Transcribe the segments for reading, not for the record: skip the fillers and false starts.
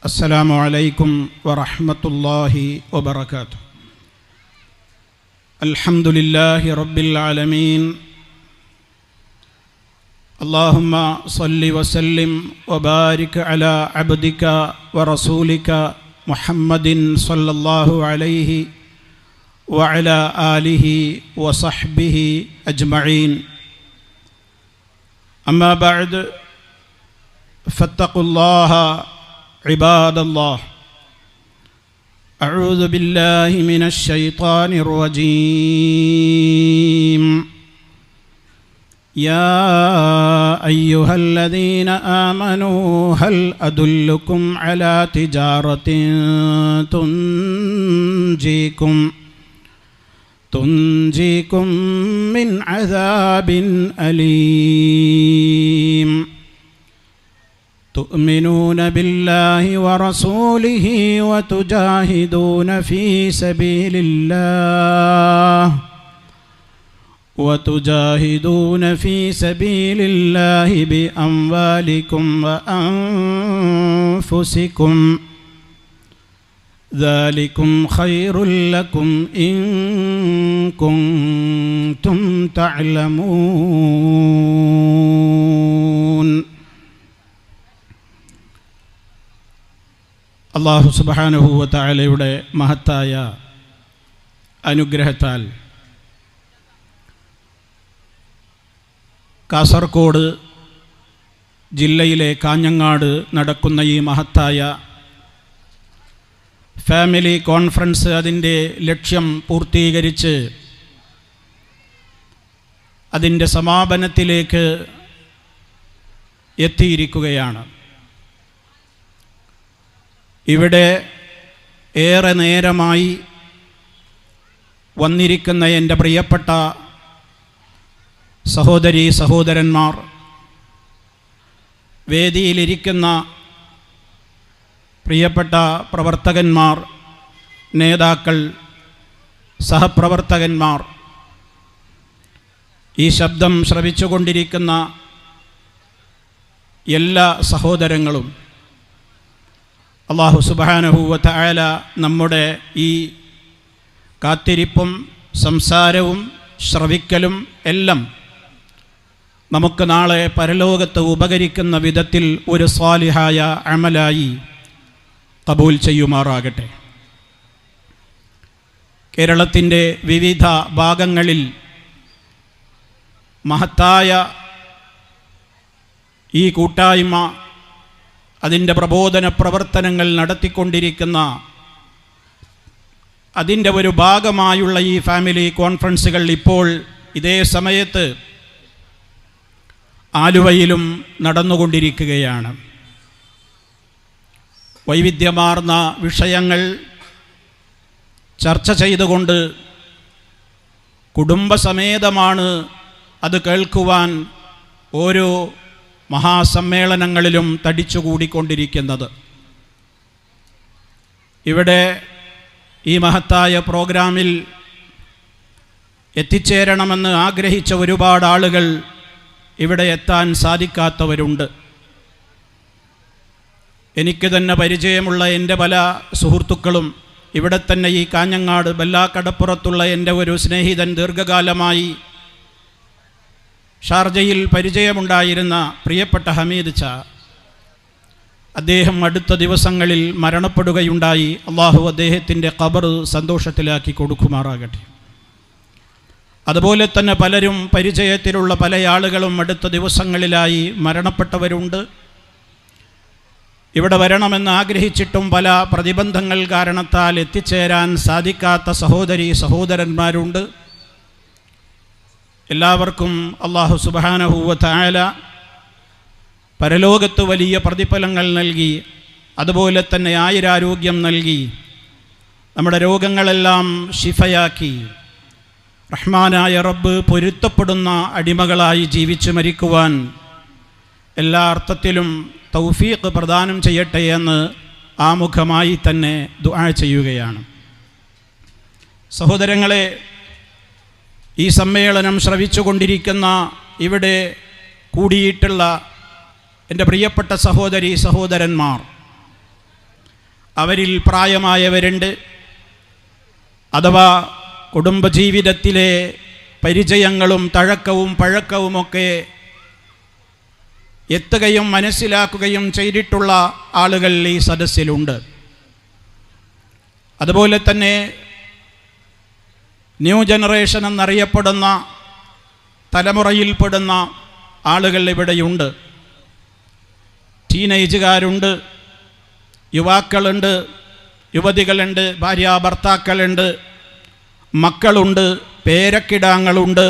السلام عليكم ورحمة الله وبركاته. الحمد لله رب العالمين. اللهم صل وسلم وبارك على عبدك ورسولك محمد صلى الله عليه وعلى آله وصحبه أجمعين. أما بعد فاتقوا الله عباد الله. أعوذ بالله من الشيطان الرجيم. يا أيها الذين آمنوا هل أدلكم على تجارة تنجيكم من عذاب أليم. تؤمنون بالله ورسوله وتجاهدون في سبيل الله بأموالكم وأنفسكم ذلكم خير لكم إن كنتم تعلمون. അല്ലാഹു സുബ്ഹാനഹു വ തആലയുടെ മഹത്തായ അനുഗ്രഹത്താൽ കാസർഗോഡ് ജില്ലയിലെ കാഞ്ഞങ്ങാട് നടക്കുന്ന ഈ മഹത്തായ ഫാമിലി കോൺഫറൻസ് അതിൻ്റെ ലക്ഷ്യം പൂർത്തീകരിച്ച് അതിൻ്റെ സമാപനത്തിലേക്ക് എത്തിയിരിക്കുകയാണ്. ഇവിടെ ഏറെ നേരമായി വന്നിരിക്കുന്ന എൻ്റെ പ്രിയപ്പെട്ട സഹോദരീ സഹോദരന്മാർ, വേദിയിലിരിക്കുന്ന പ്രിയപ്പെട്ട പ്രവർത്തകന്മാർ, നേതാക്കൾ, സഹപ്രവർത്തകന്മാർ, ഈ ശബ്ദം ശ്രവിച്ചുകൊണ്ടിരിക്കുന്ന എല്ലാ സഹോദരങ്ങളും, അല്ലാഹു സുബ്ഹാനഹു വ തആല നമ്മുടെ ഈ കാത്തിരിപ്പും സംസാരവും ശ്രവിക്കലും എല്ലാം നമുക്ക് നാളെ പരലോകത്ത് ഉപകരിക്കുന്ന വിധത്തിൽ ഒരു സ്വാലിഹായ അമലായി ഖബൂൽ ചെയ്യുമാറാകട്ടെ. കേരളത്തിൻ്റെ വിവിധ ഭാഗങ്ങളിൽ മഹത്തായ ഈ കൂട്ടായ്മ അതിൻ്റെ പ്രബോധന പ്രവർത്തനങ്ങൾ നടത്തിക്കൊണ്ടിരിക്കുന്ന അതിൻ്റെ ഒരു ഭാഗമായുള്ള ഈ ഫാമിലി കോൺഫറൻസുകൾ ഇപ്പോൾ ഇതേ സമയത്ത് ആലുവയിലും നടന്നുകൊണ്ടിരിക്കുകയാണ്. വൈവിധ്യമാർന്ന വിഷയങ്ങൾ ചർച്ച ചെയ്തുകൊണ്ട് കുടുംബസമേതമാണ് അത് കേൾക്കുവാൻ ഓരോ മഹാസമ്മേളനങ്ങളിലും തടിച്ചുകൂടിക്കൊണ്ടിരിക്കുന്നത്. ഇവിടെ ഈ മഹത്തായ പ്രോഗ്രാമിൽ എത്തിച്ചേരണമെന്ന് ആഗ്രഹിച്ച ഒരുപാട് ആളുകൾ ഇവിടെ എത്താൻ സാധിക്കാത്തവരുണ്ട്. എനിക്ക് തന്നെ പരിചയമുള്ള എൻ്റെ പല സുഹൃത്തുക്കളും ഇവിടെ തന്നെ ഈ കാഞ്ഞങ്ങാട് ബല്ലാക്കടപ്പുറത്തുള്ള എൻ്റെ ഒരു സ്നേഹിതൻ, ദീർഘകാലമായി ഷാർജയിൽ പരിചയമുണ്ടായിരുന്ന പ്രിയപ്പെട്ട ഹമീദ് ചാ, അദ്ദേഹം അടുത്ത ദിവസങ്ങളിൽ മരണപ്പെടുകയുണ്ടായി. അള്ളാഹു അദ്ദേഹത്തിൻ്റെ ഖബർ സന്തോഷത്തിലാക്കി കൊടുക്കുമാറാകട്ടെ. അതുപോലെ തന്നെ പലരും പരിചയത്തിലുള്ള പല ആളുകളും അടുത്ത ദിവസങ്ങളിലായി മരണപ്പെട്ടവരുണ്ട്. ഇവിടെ വരണമെന്ന് ആഗ്രഹിച്ചിട്ടും പല പ്രതിബന്ധങ്ങൾ കാരണത്താൽ എത്തിച്ചേരാൻ സാധിക്കാത്ത സഹോദരീ സഹോദരന്മാരുണ്ട്. എല്ലാവർക്കും അല്ലാഹു സുബ്ഹാനഹു വ തആല പരലോകത്ത് വലിയ പ്രതിഫലങ്ങൾ നൽകി, അതുപോലെ തന്നെ ആയുരാരോഗ്യം നൽകി, നമ്മുടെ രോഗങ്ങളെല്ലാം ശിഫയാക്കി റഹ്മാനായ റബ്ബ് പൊരുത്തപ്പെടുന്ന അടിമകളായി ജീവിച്ച് മരിക്കുവാൻ എല്ലാ അർത്ഥത്തിലും തൗഫീഖ് പ്രദാനം ചെയ്യട്ടെ എന്ന് ആമുഖമായി തന്നെ ദുആ ചെയ്യുകയാണ്. സഹോദരങ്ങളെ, ഈ സമ്മേളനം ശ്രവിച്ചുകൊണ്ടിരിക്കുന്ന ഇവിടെ കൂടിയിട്ടുള്ള എൻ്റെ പ്രിയപ്പെട്ട സഹോദരീ സഹോദരന്മാർ, അവരിൽ പ്രായമായവരുണ്ട്, അഥവാ കുടുംബജീവിതത്തിലെ പരിചയങ്ങളും തഴക്കവും പഴക്കവുമൊക്കെ എത്തുകയും മനസ്സിലാക്കുകയും ചെയ്തിട്ടുള്ള ആളുകൾ ഈ സദസ്സിലുണ്ട്. അതുപോലെ തന്നെ ന്യൂ ജനറേഷൻ എന്നറിയപ്പെടുന്ന തലമുറയിൽപ്പെടുന്ന ആളുകൾ ഇവിടെയുണ്ട്. ടീനേജുകാരുണ്ട്, യുവാക്കളുണ്ട്, യുവതികളുണ്ട്, ഭാര്യാഭർത്താക്കളുണ്ട്, മക്കളുണ്ട്, പേരക്കിടാങ്ങളുണ്ട്,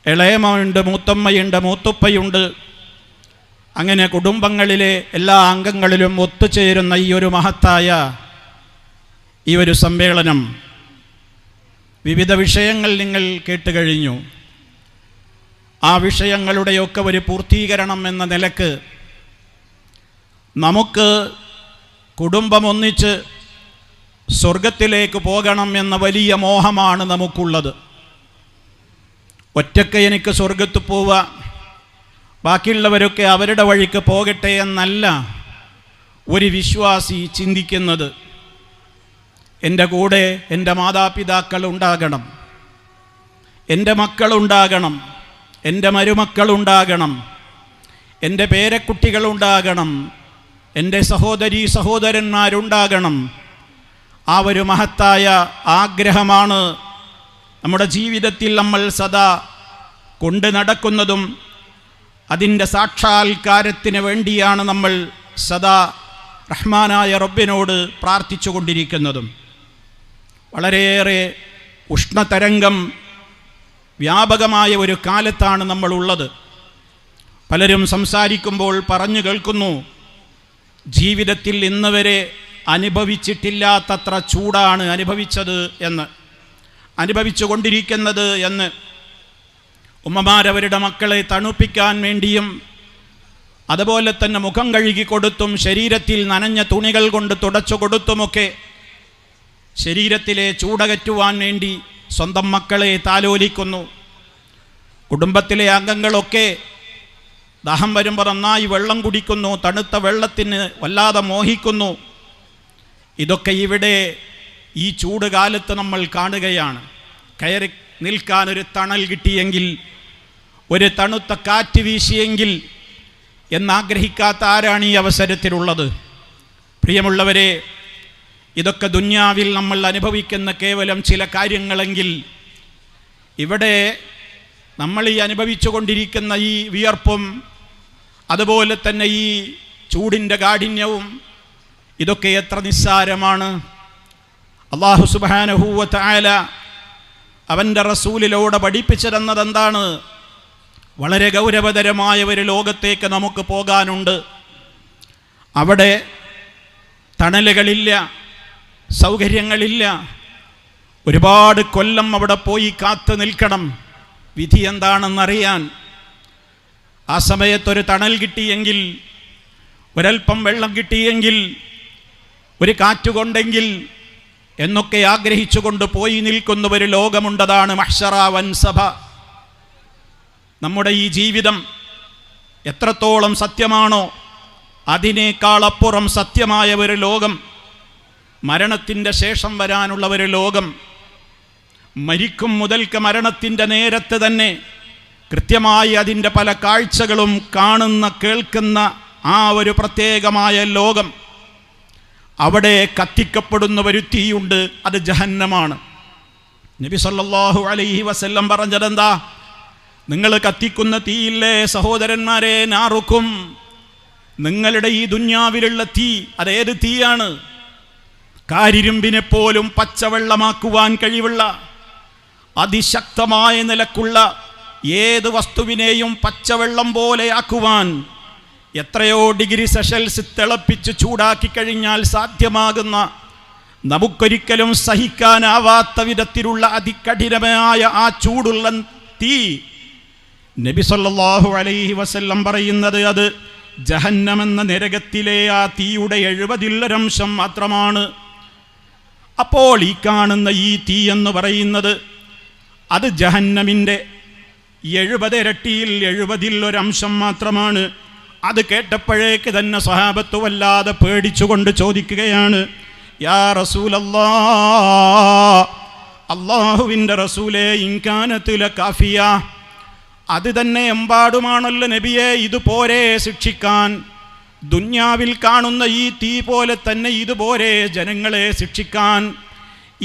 ഇളയമ്മയുണ്ട്, മൂത്തമ്മയുണ്ട്, മൂത്തുപ്പയുണ്ട്. അങ്ങനെ കുടുംബങ്ങളിലെ എല്ലാ അംഗങ്ങളിലും ഒത്തുചേരുന്ന ഈ ഒരു മഹത്തായ ഈ ഒരു സമ്മേളനം, വിവിധ വിഷയങ്ങൾ നിങ്ങൾ കേട്ടുകഴിഞ്ഞു. ആ വിഷയങ്ങളുടെയൊക്കെ ഒരു പൂർത്തീകരണം എന്ന നിലക്ക് നമുക്ക് കുടുംബമൊന്നിച്ച് സ്വർഗത്തിലേക്ക് പോകണം എന്ന വലിയ മോഹമാണ് നമുക്കുള്ളത്. ഒറ്റയ്ക്ക് എനിക്ക് സ്വർഗത്ത് പോവാം, ബാക്കിയുള്ളവരൊക്കെ അവരുടെ വഴിക്ക് പോകട്ടെ എന്നല്ല ഒരു വിശ്വാസി ചിന്തിക്കുന്നത്. എൻ്റെ കൂടെ എൻ്റെ മാതാപിതാക്കൾ ഉണ്ടാകണം, എൻ്റെ മക്കളുണ്ടാകണം, എൻ്റെ മരുമക്കളുണ്ടാകണം, എൻ്റെ പേരക്കുട്ടികളുണ്ടാകണം, എൻ്റെ സഹോദരീ സഹോദരന്മാരുണ്ടാകണം. ആ ഒരു മഹത്തായ ആഗ്രഹമാണ് നമ്മുടെ ജീവിതത്തിൽ നമ്മൾ സദാ കൊണ്ട് നടക്കുന്നതും അതിൻ്റെ സാക്ഷാത്കാരത്തിന് വേണ്ടിയാണ് നമ്മൾ സദാ റഹ്മാനായ റബ്ബിനോട് പ്രാർത്ഥിച്ചു കൊണ്ടിരിക്കുന്നതും. വളരെയേറെ ഉഷ്ണതരംഗം വ്യാപകമായ ഒരു കാലത്താണ് നമ്മളുള്ളത്. പലരും സംസാരിക്കുമ്പോൾ പറഞ്ഞു കേൾക്കുന്നു, ജീവിതത്തിൽ ഇന്ന് വരെ അനുഭവിച്ചിട്ടില്ലാത്തത്ര ചൂടാണ് അനുഭവിച്ചു കൊണ്ടിരിക്കുന്നത് എന്ന്. ഉമ്മമാരവരുടെ മക്കളെ തണുപ്പിക്കാൻ വേണ്ടിയും അതുപോലെ തന്നെ മുഖം കഴുകി കൊടുത്തും ശരീരത്തിൽ നനഞ്ഞ തുണികൾ കൊണ്ട് തുടച്ചു കൊടുത്തുമൊക്കെ ശരീരത്തിലെ ചൂടകറ്റുവാൻ വേണ്ടി സ്വന്തം മക്കളെ താലോലിക്കുന്നു. കുടുംബത്തിലെ അംഗങ്ങളൊക്കെ ദാഹം വരുമ്പോൾ നന്നായി വെള്ളം കുടിക്കുന്നു, തണുത്ത വെള്ളത്തിന് വല്ലാതെ മോഹിക്കുന്നു. ഇതൊക്കെ ഇവിടെ ഈ ചൂട് കാലത്ത് നമ്മൾ കാണുകയാണ്. കയറി നിൽക്കാൻ ഒരു തണൽ കിട്ടിയെങ്കിൽ, ഒരു തണുത്ത കാറ്റ് വീശിയെങ്കിൽ എന്നാഗ്രഹിക്കാത്ത ആരാണ് ഈ അവസരത്തിലുള്ളത്? പ്രിയമുള്ളവരെ, ഇതൊക്കെ ദുന്യാവിൽ നമ്മൾ അനുഭവിക്കുന്ന കേവലം ചില കാര്യങ്ങളെങ്കിൽ, ഇവിടെ നമ്മൾ ഈ അനുഭവിച്ചു കൊണ്ടിരിക്കുന്ന ഈ വിയർപ്പും അതുപോലെ തന്നെ ഈ ചൂടിൻ്റെ കാഠിന്യവും ഇതൊക്കെ എത്ര നിസ്സാരമാണ്. അല്ലാഹു സുബ്ഹാനഹു വ തആല അവൻ്റെ റസൂലിലൂടെ പഠിപ്പിച്ചിരുന്നത് എന്താണ്? വളരെ ഗൗരവതരമായ ഒരു ലോകത്തേക്ക് നമുക്ക് പോകാനുണ്ട്. അവിടെ തണലുകളില്ല, സൗകര്യങ്ങളില്ല, ഒരുപാട് കൊല്ലം അവിടെ പോയി കാത്തു നിൽക്കണം വിധി എന്താണെന്നറിയാൻ. ആ സമയത്തൊരു തണൽ കിട്ടിയെങ്കിൽ, ഒരൽപ്പം വെള്ളം കിട്ടിയെങ്കിൽ, ഒരു കാറ്റുകൊണ്ടെങ്കിൽ എന്നൊക്കെ ആഗ്രഹിച്ചുകൊണ്ട് പോയി നിൽക്കുന്ന ഒരു ലോകമുണ്ടതാണ് മഹ്ശറ വൻസഭ. നമ്മുടെ ഈ ജീവിതം എത്രത്തോളം സത്യമാണോ അതിനേക്കാളപ്പുറം സത്യമായ ഒരു ലോകം, മരണത്തിൻ്റെ ശേഷം വരാനുള്ള ഒരു ലോകം. മരിക്കും മുതൽക്ക് മരണത്തിൻ്റെ നേരത്ത് തന്നെ കൃത്യമായി അതിൻ്റെ പല കാഴ്ചകളും കാണുന്ന കേൾക്കുന്ന ആ ഒരു പ്രത്യേകമായ ലോകം. അവിടെ കത്തിക്കപ്പെടുന്ന ഒരു തീയുണ്ട്, അത് ജഹന്നമാണ്. നബി സല്ലല്ലാഹു അലൈഹി വസല്ലം പറഞ്ഞതെന്താ? നിങ്ങൾ കത്തിക്കുന്ന തീയില്ലേ സഹോദരന്മാരെ, നാറുക്കും, നിങ്ങളുടെ ഈ ദുന്യാവിലുള്ള തീ അതേത് തീയാണ്? കാരിരുമ്പിനെ പോലും പച്ചവെള്ളമാക്കുവാൻ കഴിവുള്ള അതിശക്തമായ നിലക്കുള്ള ഏത് വസ്തുവിനെയും പച്ചവെള്ളം പോലെയാക്കുവാൻ എത്രയോ ഡിഗ്രി സെൽഷ്യസ് തിളപ്പിച്ച് ചൂടാക്കി കഴിഞ്ഞാൽ സാധ്യമാകുന്ന, നമുക്കൊരിക്കലും സഹിക്കാനാവാത്ത വിധത്തിലുള്ള അതികഠിനമായ ആ ചൂടുള്ള തീ, നബി സല്ലല്ലാഹു അലൈഹി വസല്ലം പറയുന്നത് അത് ജഹന്നം എന്ന നരകത്തിലെ ആ തീയുടെ 70% മാത്രമാണ്. അപ്പോൾ ഈ കാണുന്ന ഈ തീ എന്ന് പറയുന്നത് അത് ജഹന്നമിൻ്റെ 70 ഇരട്ടിയിൽ 70 മാത്രമാണ്. അത് കേട്ടപ്പോഴേക്ക് തന്നെ സ്വഹാബത്ത് വല്ലാതെ പേടിച്ചുകൊണ്ട് ചോദിക്കുകയാണ്, യാ റസൂലല്ലാഹ്, അല്ലാഹുവിൻ്റെ റസൂലേ, ഇൻകാനത്ത് ലകാഫിയ, അത് തന്നെ എമ്പാടുമാണല്ലോ നബിയെ, ഇതുപോരെ ശിക്ഷിക്കാൻ? ദുന്യാവിൽ കാണുന്ന ഈ തീ പോലെ തന്നെ ഇതുപോരെ ജനങ്ങളെ ശിക്ഷിക്കാൻ?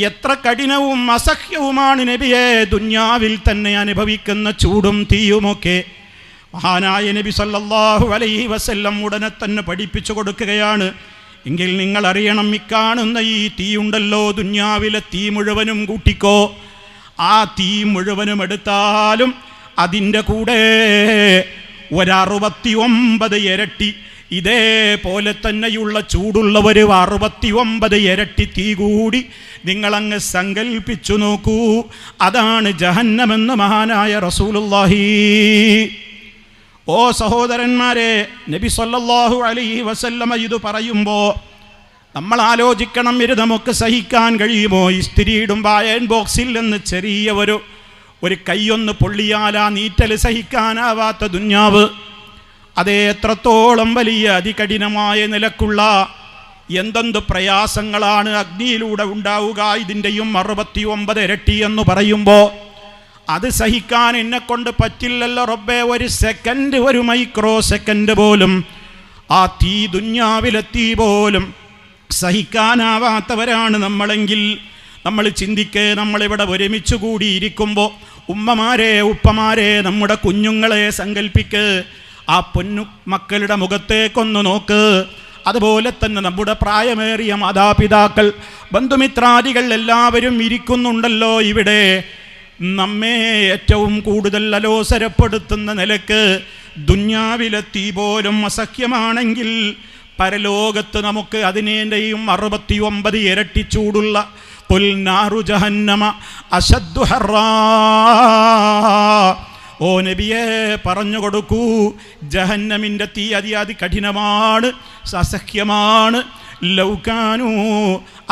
എത്ര കഠിനവും അസഹ്യവുമാണ് നബിയെ ദുന്യാവിൽ തന്നെ അനുഭവിക്കുന്ന ചൂടും തീയുമൊക്കെ. മഹാനായ നബി സല്ലല്ലാഹു അലൈഹി വസല്ലം ഉടനെ തന്നെ പഠിപ്പിച്ചു കൊടുക്കുകയാണ്, എങ്കിൽ നിങ്ങൾ അറിയണം, ഇക്കാണുന്ന ഈ തീയുണ്ടല്ലോ, ദുന്യാവിലെ തീ മുഴുവനും കൂട്ടിക്കോ, ആ തീ മുഴുവനും എടുത്താലും അതിൻ്റെ കൂടെ 69 ഇരട്ടി ഇതേപോലെ തന്നെയുള്ള ചൂടുള്ള ഒരു 69 ഇരട്ടി തീ കൂടി നിങ്ങളങ്ങ് സങ്കൽപ്പിച്ചു നോക്കൂ. അതാണ് ജഹന്നമെന്ന് മഹാനായ റസൂലുള്ളാഹി. ഓ സഹോദരന്മാരെ, നബി സല്ലല്ലാഹു അലൈഹി വസല്ലമ ഇത് പറയുമ്പോൾ നമ്മൾ ആലോചിക്കണം, ഇത് നമുക്ക് സഹിക്കാൻ കഴിയുമോ? ഇസ്തിരിയിടുമ്പോൾ അയൺ ബോക്സിൽ നിന്ന് ചെറിയ ഒരു കൈയൊന്ന് പൊള്ളിയാൽ ആ നീറ്റൽ സഹിക്കാനാവാത്ത ദുന്യാവ്, അതേ എത്രത്തോളം വലിയ അതികഠിനമായ നിലക്കുള്ള എന്തെന്ത് പ്രയാസങ്ങളാണ് അഗ്നിയിലൂടെ ഉണ്ടാവുക. ഇതിൻ്റെയും 69 ഇരട്ടി എന്ന് പറയുമ്പോൾ അത് സഹിക്കാൻ എന്നെക്കൊണ്ട് പറ്റില്ലല്ലോ റബ്ബേ. ഒരു സെക്കൻഡ്, ഒരു മൈക്രോ സെക്കൻഡ് പോലും ആ തീ, ദുന്യാവിലെ തീ പോലും സഹിക്കാനാവാത്തവരാണ് നമ്മളെങ്കിൽ നമ്മൾ ചിന്തിക്കേ, നമ്മളിവിടെ ഒരുമിച്ച് കൂടിയിരിക്കുമ്പോൾ ഉമ്മമാരെ, ഉപ്പമാരെ, നമ്മുടെ കുഞ്ഞുങ്ങളെ സങ്കൽപ്പിക്ക്, ആ പൊന്നു മക്കളുടെ മുഖത്തേക്കൊന്ന് നോക്ക്. അതുപോലെ തന്നെ നമ്മുടെ പ്രായമേറിയ മാതാപിതാക്കൾ, ബന്ധുമിത്രാദികൾ എല്ലാവരും ഇരിക്കുന്നുണ്ടല്ലോ ഇവിടെ. നമ്മെ ഏറ്റവും കൂടുതൽ അലോസരപ്പെടുത്തുന്ന നിലക്ക് ദുന്യാവിലെ തീ പോലും അസഖ്യമാണെങ്കിൽ പരലോകത്ത് നമുക്ക് അതിനേയും 69 ഇരട്ടി ചൂടുള്ള ഖുൽ നാറു ജഹന്നമ അശദ്ദു ഹർറാ, ഓ നബിയെ പറഞ്ഞു കൊടുക്കൂ, ജഹന്നമിൻ്റെ തീ അതികഠിനമാണ്, അസഖ്യമാണ്. ലൗകാനു,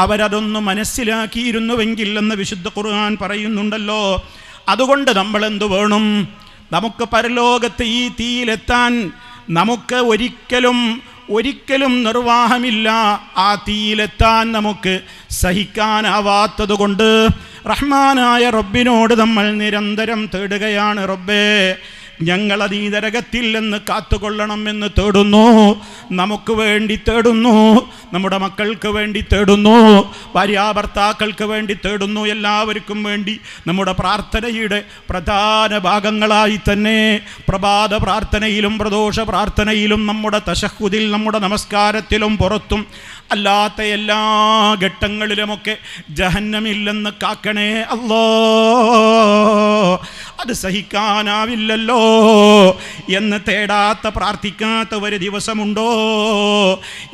അവരതൊന്ന് മനസ്സിലാക്കിയിരുന്നുവെങ്കിൽ എന്ന് വിശുദ്ധ ഖുർആൻ പറയുന്നുണ്ടല്ലോ. അതുകൊണ്ട് നമ്മൾ എന്തു വേണം? നമുക്ക് പരലോകത്ത് ഈ തീയിലെത്താൻ നമുക്ക് ഒരിക്കലും നിർവാഹമില്ല. ആ തീയിലെത്താൻ നമുക്ക് സഹിക്കാനാവാത്തത് കൊണ്ട് റഹ്മാനായ റബ്ബിനോട് നമ്മൾ നിരന്തരം തേടുകയാണ്, റബ്ബേ ഞങ്ങളത് ഈ നരകത്തിൽ നിന്ന് കാത്തുകൊള്ളണം എന്ന് തേടുന്നു. നമുക്ക് വേണ്ടി തേടുന്നു, നമ്മുടെ മക്കൾക്ക് വേണ്ടി തേടുന്നു, ഭാര്യാഭർത്താക്കൾക്ക് വേണ്ടി തേടുന്നു, എല്ലാവർക്കും വേണ്ടി. നമ്മുടെ പ്രാർത്ഥനയുടെ പ്രധാന ഭാഗങ്ങളായി തന്നെ പ്രഭാത പ്രാർത്ഥനയിലും പ്രദോഷ പ്രാർത്ഥനയിലും നമ്മുടെ തശഹുദിൽ, നമ്മുടെ നമസ്കാരത്തിലും പുറത്തും അല്ലാത്ത എല്ലാ ഘട്ടങ്ങളിലുമൊക്കെ ജഹന്നമില്ലെന്ന് കാക്കണേ അല്ലാ. അത് സഹിക്കാനാവില്ലല്ലോ എന്ന് തേടാത്ത, പ്രാർത്ഥിക്കാത്ത ഒരു ദിവസമുണ്ടോ?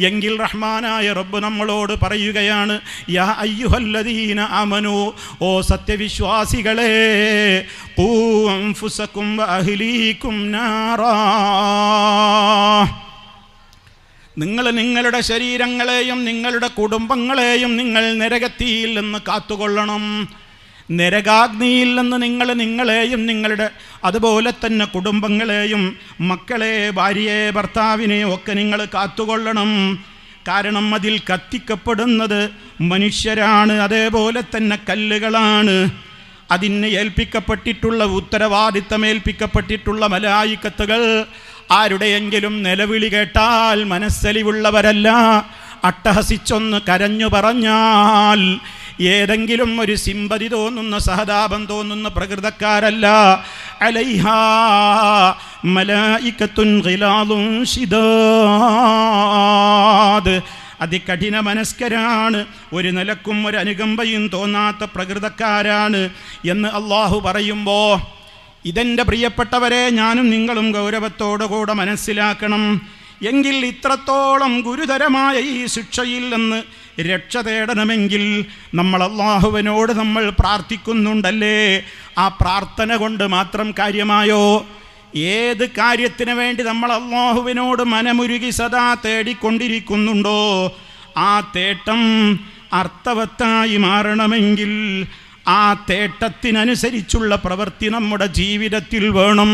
എങ്കിൽ റഹ്മാനായ റബ്ബ് നമ്മളോട് പറയുകയാണ്, യാ അയ്യുഹല്ലദീന ആമനൂ, ഓ സത്യവിശ്വാസികളെ, ഖൂ അൻഫുസകും വഅഹ്ലീകും നാറാ, നിങ്ങൾ നിങ്ങളുടെ ശരീരങ്ങളെയും നിങ്ങളുടെ കുടുംബങ്ങളെയും നിങ്ങൾ നരകത്തിയിൽ നിന്ന് കാത്തുകൊള്ളണം. നരകാഗ്നിയിൽ നിന്ന് നിങ്ങളെയും നിങ്ങളുടെ അതുപോലെ തന്നെ കുടുംബങ്ങളെയും, മക്കളെ, ഭാര്യയെ, ഭർത്താവിനെ ഒക്കെ നിങ്ങൾ കാത്തുകൊള്ളണം. കാരണം അതിൽ കത്തിക്കപ്പെടുന്നത് മനുഷ്യരാണ്, അതേപോലെ തന്നെ കല്ലുകളാണ്. അതിന് ഏൽപ്പിക്കപ്പെട്ടിട്ടുള്ള ഉത്തരവാദിത്തം ഏൽപ്പിക്കപ്പെട്ടിട്ടുള്ള മലായിക്കത്തുകൾ ആരുടെയെങ്കിലും നിലവിളി കേട്ടാൽ മനസ്സലിവുള്ളവരല്ല. അട്ടഹസിച്ചൊന്ന് കരഞ്ഞു പറഞ്ഞാൽ ഏതെങ്കിലും ഒരു സിമ്പതി തോന്നുന്ന, സഹതാപം തോന്നുന്ന പ്രകൃതക്കാരല്ല. അലൈഹാ മലായികത്തുൻ ഗിലാദുൻ ശിദാദ്, അതികഠിന മനസ്കരാണ്, ഒരു നിലക്കും ഒരു അനുകമ്പയും തോന്നാത്ത പ്രകൃതക്കാരാണ് എന്ന് അള്ളാഹു പറയുമ്പോൾ, ഇതെൻ്റെ പ്രിയപ്പെട്ടവരെ ഞാനും നിങ്ങളും ഗൗരവത്തോടുകൂടെ മനസ്സിലാക്കണം. എങ്കിൽ ഇത്രത്തോളം ഗുരുതരമായ ഈ ശിക്ഷയിൽ നിന്ന് രക്ഷ തേടണമെങ്കിൽ നമ്മൾ അള്ളാഹുവിനോട് നമ്മൾ പ്രാർത്ഥിക്കുന്നുണ്ടല്ലേ? ആ പ്രാർത്ഥന കൊണ്ട് മാത്രം കാര്യമായോ? ഏത് കാര്യത്തിന് വേണ്ടി നമ്മൾ അള്ളാഹുവിനോട് മനമുരുകി സദാ തേടിക്കൊണ്ടിരിക്കുന്നുണ്ടോ, ആ തേട്ടം അർത്ഥവത്തായി മാറണമെങ്കിൽ ആ തേട്ടത്തിനനുസരിച്ചുള്ള പ്രവൃത്തി നമ്മുടെ ജീവിതത്തിൽ വേണം.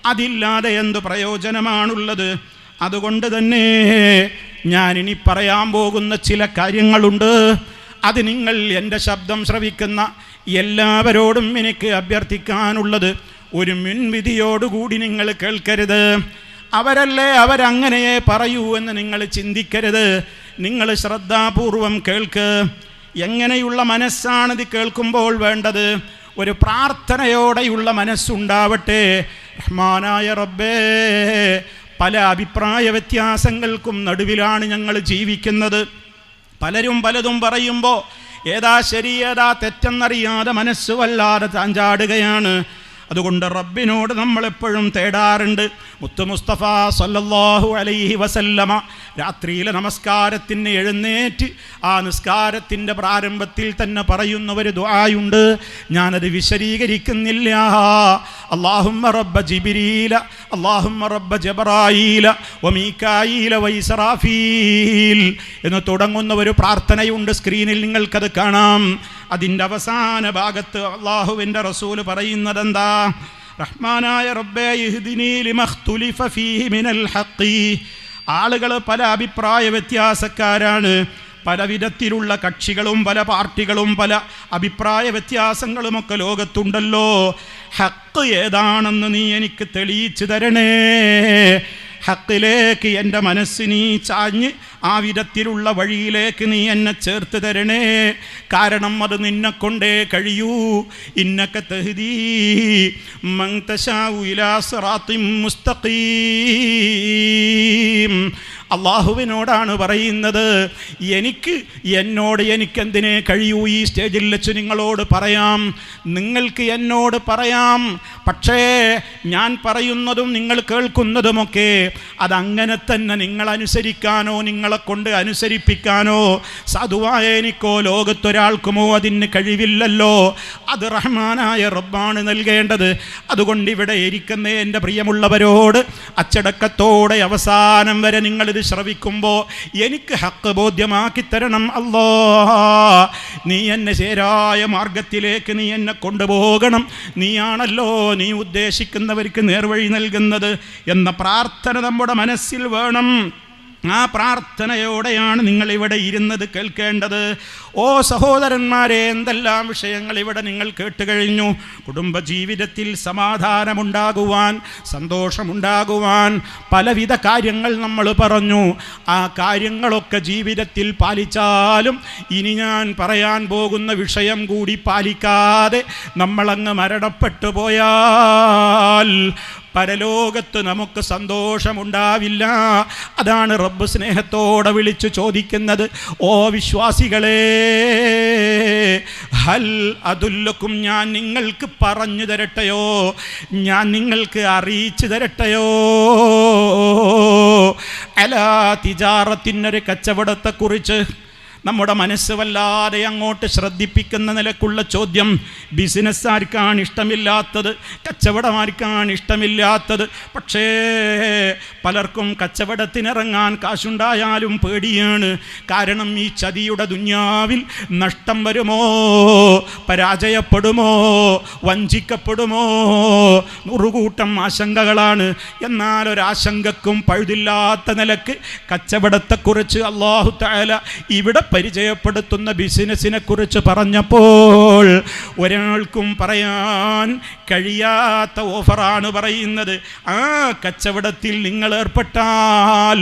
അതില്ലാതെ എന്ത് പ്രയോജനമാണുള്ളത്? അതുകൊണ്ട് തന്നെ ഞാനിനി പറയാൻ പോകുന്ന ചില കാര്യങ്ങളുണ്ട്. അത് നിങ്ങൾ എൻ്റെ ശബ്ദം ശ്രവിക്കുന്ന എല്ലാവരോടും എനിക്ക് അഭ്യർത്ഥിക്കാനുള്ളത്, ഒരു മുൻവിധിയോടുകൂടി നിങ്ങൾ കേൾക്കരുത്. അവരങ്ങനെയേ പറയൂ എന്ന് നിങ്ങൾ ചിന്തിക്കരുത്. നിങ്ങൾ ശ്രദ്ധാപൂർവം കേൾക്ക്. എങ്ങനെയുള്ള മനസ്സാണിത് കേൾക്കുമ്പോൾ വേണ്ടത്? ഒരു പ്രാർത്ഥനയോടെയുള്ള മനസ്സുണ്ടാവട്ടെ. റഹ്മാനായ റബ്ബേ, പല അഭിപ്രായ വ്യത്യാസങ്ങൾക്കും നടുവിലാണ് ഞങ്ങൾ ജീവിക്കുന്നത്. പലരും പലതും പറയുമ്പോൾ ഏതാ ശരി ഏതാ തെറ്റെന്നറിയാതെ മനസ്സ് വല്ലാതെ ചാഞ്ചാടുകയാണ്. അതുകൊണ്ട് റബ്ബിനോട് നമ്മളെപ്പോഴും തേടാറുണ്ട്. മുത്തു മുസ്തഫ സല്ലല്ലാഹു അലൈഹി വസല്ലമ രാത്രിയിലെ നമസ്കാരത്തിന് എഴുന്നേറ്റ് ആ നിസ്കാരത്തിൻ്റെ പ്രാരംഭത്തിൽ തന്നെ പറയുന്ന ഒരു ദുആയുണ്ട്. ഞാനത് വിശദീകരിക്കുന്നില്ല. അല്ലാഹുമ്മ റബ്ബ ജിബ്രീല, അല്ലാഹുമ്മ റബ്ബ ജബ്രായീല വമീകായീല വൈസ്രാഫീൽ എന്ന് തുടങ്ങുന്ന ഒരു പ്രാർത്ഥനയുണ്ട്. സ്ക്രീനിൽ നിങ്ങൾക്കത് കാണാം. അതിൻ്റെ അവസാന ഭാഗത്ത് അള്ളാഹുവിൻ്റെ റസൂൽ പറയുന്നതെന്താ? റഹ്മാനായ റബ്ബേ ഇഹ്ദിനീ ലിമഖ്തുലിഫ ഫീഹി മിനൽ ഹഖ്. ആളുകൾ പല അഭിപ്രായ വ്യത്യാസക്കാരാണ്. പല വിധത്തിലുള്ള കക്ഷികളും പല പാർട്ടികളും പല അഭിപ്രായ വ്യത്യാസങ്ങളുമൊക്കെ ലോകത്തുണ്ടല്ലോ. ഹഖ് ഏതാണെന്ന് നീ എനിക്ക് തെളിയിച്ചു തരണേ. ഹക്കിലേക്ക് എൻ്റെ മനസ്സ് നീ ചാഞ്ഞ് ആ വിധത്തിലുള്ള വഴിയിലേക്ക് നീ എന്നെ ചേർത്ത് തരണേ. കാരണം അത് നിന്നെക്കൊണ്ടേ കഴിയൂ. ഇന്നക തഹ്ദീ മൻ തശാഉ ഇലാ സിറാത്തിൻ മുസ്തഖീം. അള്ളാഹുവിനോടാണ് പറയുന്നത്. എനിക്കെന്തിനെ കഴിയൂ? ഈ സ്റ്റേജിൽ വെച്ച് നിങ്ങളോട് പറയാം, നിങ്ങൾക്ക് എന്നോട് പറയാം. പക്ഷേ ഞാൻ പറയുന്നതും നിങ്ങൾ കേൾക്കുന്നതുമൊക്കെ അതങ്ങനെ തന്നെ നിങ്ങൾ അനുസരിക്കാനോ നിങ്ങളെ കൊണ്ട് അനുസരിപ്പിക്കാനോ സാധുവായ എനിക്കോ ലോകത്തൊരാൾക്കുമോ അതിന് കഴിവില്ലല്ലോ. അത് റഹ്മാനായ റബ്ബാണ് നൽകേണ്ടത്. അതുകൊണ്ട് ഇവിടെ ഇരിക്കുന്ന എൻ്റെ പ്രിയമുള്ളവരോട് അച്ചടക്കത്തോടെ അവസാനം വരെ നിങ്ങളിത് ശ്രവിക്കുമ്പോൾ എനിക്ക് ഹക്ക് ബോധ്യമാക്കി തരണം അല്ലാ. നീ എന്നെ ശരിയായ മാർഗത്തിലേക്ക് നീ എന്നെ കൊണ്ടുപോകണം. നീയാണല്ലോ നീ ഉദ്ദേശിക്കുന്നവർക്ക് നേർവഴി നൽകുന്നത് എന്ന പ്രാർത്ഥന നമ്മുടെ മനസ്സിൽ വേണം. ആ പ്രാർത്ഥനയോടെയാണ് നിങ്ങളിവിടെ ഇരുന്നത് കേൾക്കേണ്ടത്. ഓ സഹോദരന്മാരെ, എന്തെല്ലാം വിഷയങ്ങൾ ഇവിടെ നിങ്ങൾ കേട്ടുകഴിഞ്ഞു. കുടുംബജീവിതത്തിൽ സമാധാനമുണ്ടാകുവാൻ, സന്തോഷമുണ്ടാകുവാൻ പലവിധ കാര്യങ്ങൾ നമ്മൾ പറഞ്ഞു. ആ കാര്യങ്ങളൊക്കെ ജീവിതത്തിൽ പാലിച്ചാലും ഇനി ഞാൻ പറയാൻ പോകുന്ന വിഷയം കൂടി പാലിക്കാതെ നമ്മളങ്ങ് മരണപ്പെട്ടു പോയാൽ പരലോകത്ത് നമുക്ക് സന്തോഷമുണ്ടാവില്ല. അതാണ് റബ്ബ് സ്നേഹത്തോടെ വിളിച്ചു ചോദിക്കുന്നത്. ഓ വിശ്വാസികളെ, ഹൽ അതുല്ലക്കും, ഞാൻ നിങ്ങൾക്ക് പറഞ്ഞു തരട്ടെയോ? ഞാൻ നിങ്ങൾക്ക് അറിയിച്ചു തരട്ടെയോ? അലാ തിജാറത്തിനൊരു കച്ചവടത്തെക്കുറിച്ച്. നമ്മുടെ മനസ്സ് വല്ലാതെ അങ്ങോട്ട് ശ്രദ്ധിപ്പിക്കുന്ന നിലക്കുള്ള ചോദ്യം. ബിസിനസ് ആർക്കാണ് ഇഷ്ടമില്ലാത്തത്? കച്ചവടമാർക്കാണ് ഇഷ്ടമില്ലാത്തത്? പക്ഷേ പലർക്കും കച്ചവടത്തിനിറങ്ങാൻ കാശുണ്ടായാലും പേടിയാണ്. കാരണം ഈ ചതിയുടെ ദുന്യാവിൽ നഷ്ടം വരുമോ, പരാജയപ്പെടുമോ, വഞ്ചിക്കപ്പെടുമോ, നൂറുകൂട്ടം ആശങ്കകളാണ്. എന്നാൽ ഒരാശങ്കക്കും പഴുതില്ലാത്ത നിലക്ക് കച്ചവടത്തെക്കുറിച്ച് അല്ലാഹു തആല ഇവിടെ പരിചയപ്പെടുത്തുന്ന ബിസിനസ്സിനെ കുറിച്ച് പറഞ്ഞപ്പോൾ ഒരാൾക്കും പറയാൻ കഴിയാത്ത ഓഫറാണ് പറയുന്നത്. ആ കച്ചവടത്തിൽ നിങ്ങൾ ഏർപ്പെട്ടാൽ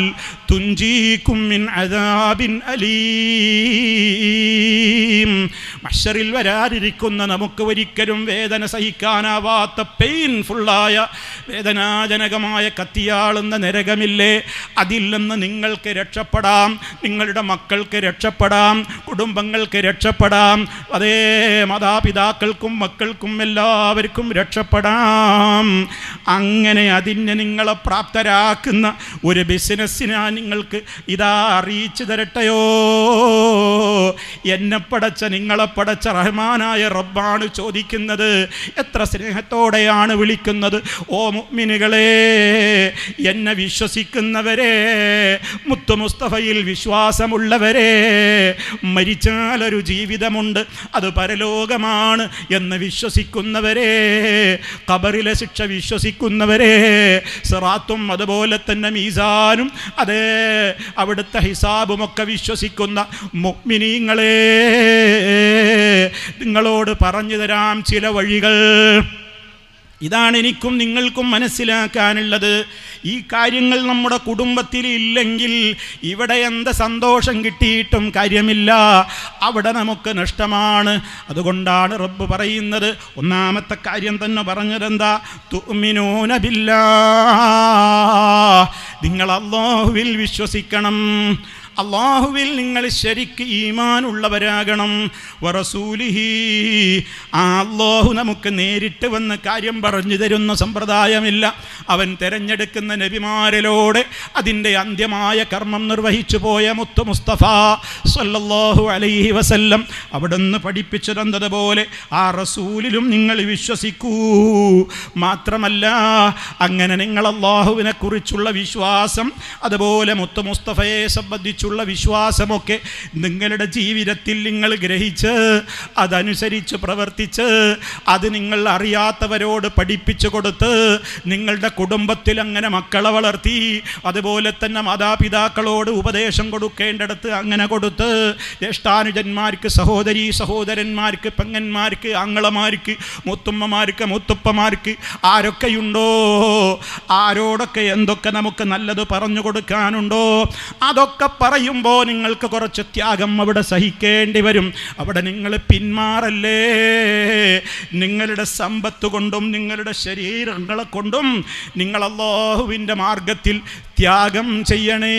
തുഞ്ചീകും മിൻ അദാബിൻ അലീം. മഹ്ശറിൽ വരാനിരിക്കുന്ന നമുക്ക് ഒരിക്കലും വേദന സഹിക്കാനാവാത്ത പെയിൻഫുള്ളായ വേദനാജനകമായ കത്തിയാളുന്ന നരകമില്ലേ? അതിൽ നിന്ന് നിങ്ങൾക്ക് രക്ഷപ്പെടാം, നിങ്ങളുടെ മക്കൾക്ക് രക്ഷപ്പെടാം, കുടുംബങ്ങൾക്ക് രക്ഷപ്പെടാം, അതേ മാതാപിതാക്കൾക്കും മക്കൾക്കും എല്ലാവർക്കും രക്ഷപ്പെടാം. അങ്ങനെ അതിനെ നിങ്ങളെ പ്രാപ്തരാക്കുന്ന ഒരു ബിസിനസ്സിനാ നിങ്ങൾക്ക് ഇതാ അറിയിച്ചു തരട്ടെയോ? എന്നെ പടച്ച നിങ്ങളെ പടച്ച റഹ്മാനായ റബ്ബാണ് ചോദിക്കുന്നത്. എത്ര സ്നേഹത്തോടെയാണ് വിളിക്കുന്നത്. ഓ മുഅ്മിനുകളെ, എന്നെ വിശ്വസിക്കുന്നവരെ, മുത്തു മുസ്തഫയിൽ വിശ്വാസമുള്ളവരെ, മരിച്ചാലൊരു ജീവിതമുണ്ട്, അത് പരലോകമാണ് എന്ന് വിശ്വസിക്കുന്നവരെ, ഖബറിലെ ശിക്ഷ വിശ്വസിക്കുന്നവരെ, സിറാത്തും അതുപോലെ തന്നെ മീസാനും അതേ അവിടുത്തെ ഹിസാബുമൊക്കെ വിശ്വസിക്കുന്ന മുഅ്മിനീങ്ങളെ, നിങ്ങളോട് പറഞ്ഞു തരാം ചില വഴികൾ. ഇതാണ് എനിക്കും നിങ്ങൾക്കും മനസ്സിലാക്കാനുള്ളത്. ഈ കാര്യങ്ങൾ നമ്മുടെ കുടുംബത്തിൽ ഇല്ലെങ്കിൽ ഇവിടെ എന്ത് സന്തോഷം കിട്ടിയിട്ടും കാര്യമില്ല, അവിടെ നമുക്ക് നഷ്ടമാണ്. അതുകൊണ്ടാണ് റബ്ബ് പറയുന്നത്, ഒന്നാമത്തെ കാര്യം തന്നെ പറഞ്ഞതെന്താ? തുഅ്മിനൂന ബില്ലാഹ്, നിങ്ങൾ അല്ലാഹുവിൽ വിശ്വസിക്കണം. അള്ളാഹുവിൽ നിങ്ങൾ ശരിക്ക് ഈമാനുള്ളവരാകണം. വറസൂലിഹി, ആ അള്ളാഹു നമുക്ക് നേരിട്ട് വന്ന് കാര്യം പറഞ്ഞു തരുന്ന സമ്പ്രദായമില്ല. അവൻ തിരഞ്ഞെടുക്കുന്ന നബിമാരിലൂടെ അതിൻ്റെ അന്ത്യമായ കർമ്മം നിർവഹിച്ചു പോയ മുത്ത് മുസ്തഫ സല്ലല്ലാഹു അലൈഹി വസല്ലം അവിടുന്ന് പഠിപ്പിച്ചതെന്നതുപോലെ ആ റസൂലിലും നിങ്ങൾ വിശ്വസിക്കൂ. മാത്രമല്ല, അങ്ങനെ നിങ്ങൾ അള്ളാഹുവിനെ കുറിച്ചുള്ള വിശ്വാസം, അതുപോലെ മുത്ത് മുസ്തഫയെ സംബന്ധിച്ചുള്ള വിശ്വാസമൊക്കെ നിങ്ങളുടെ ജീവിതത്തിൽ നിങ്ങൾ ഗ്രഹിച്ച് അതനുസരിച്ച് പ്രവർത്തിച്ച് അത് നിങ്ങൾ അറിയാത്തവരോട് പഠിപ്പിച്ചു കൊടുത്ത് നിങ്ങളുടെ കുടുംബത്തിൽ അങ്ങനെ മക്കളെ വളർത്തി, അതുപോലെ തന്നെ മാതാപിതാക്കളോട് ഉപദേശം കൊടുക്കേണ്ടടുത്ത് അങ്ങനെ കൊടുത്ത്, ജ്യേഷ്ഠാനുജന്മാർക്ക്, സഹോദരീ സഹോദരന്മാർക്ക്, പെങ്ങന്മാർക്ക്, ആങ്ങളമാർക്ക്, മുത്തുമ്മമാർക്ക്, മുത്തുപ്പമാർക്ക് ആരൊക്കെയുണ്ടോ, ആരോടൊക്കെ എന്തൊക്കെ നമുക്ക് നല്ലത് പറഞ്ഞു കൊടുക്കാനുണ്ടോ, അതൊക്കെ പറയുമ്പോൾ നിങ്ങൾക്ക് കുറച്ച് ത്യാഗം അവിടെ സഹിക്കേണ്ടി വരും. അവിടെ നിങ്ങൾ പിന്മാറല്ലേ. നിങ്ങളുടെ സമ്പത്ത് കൊണ്ടും നിങ്ങളുടെ ശരീരങ്ങളെ കൊണ്ടും നിങ്ങൾ അല്ലാഹുവിൻ്റെ മാർഗത്തിൽ ത്യാഗം ചെയ്യണേ.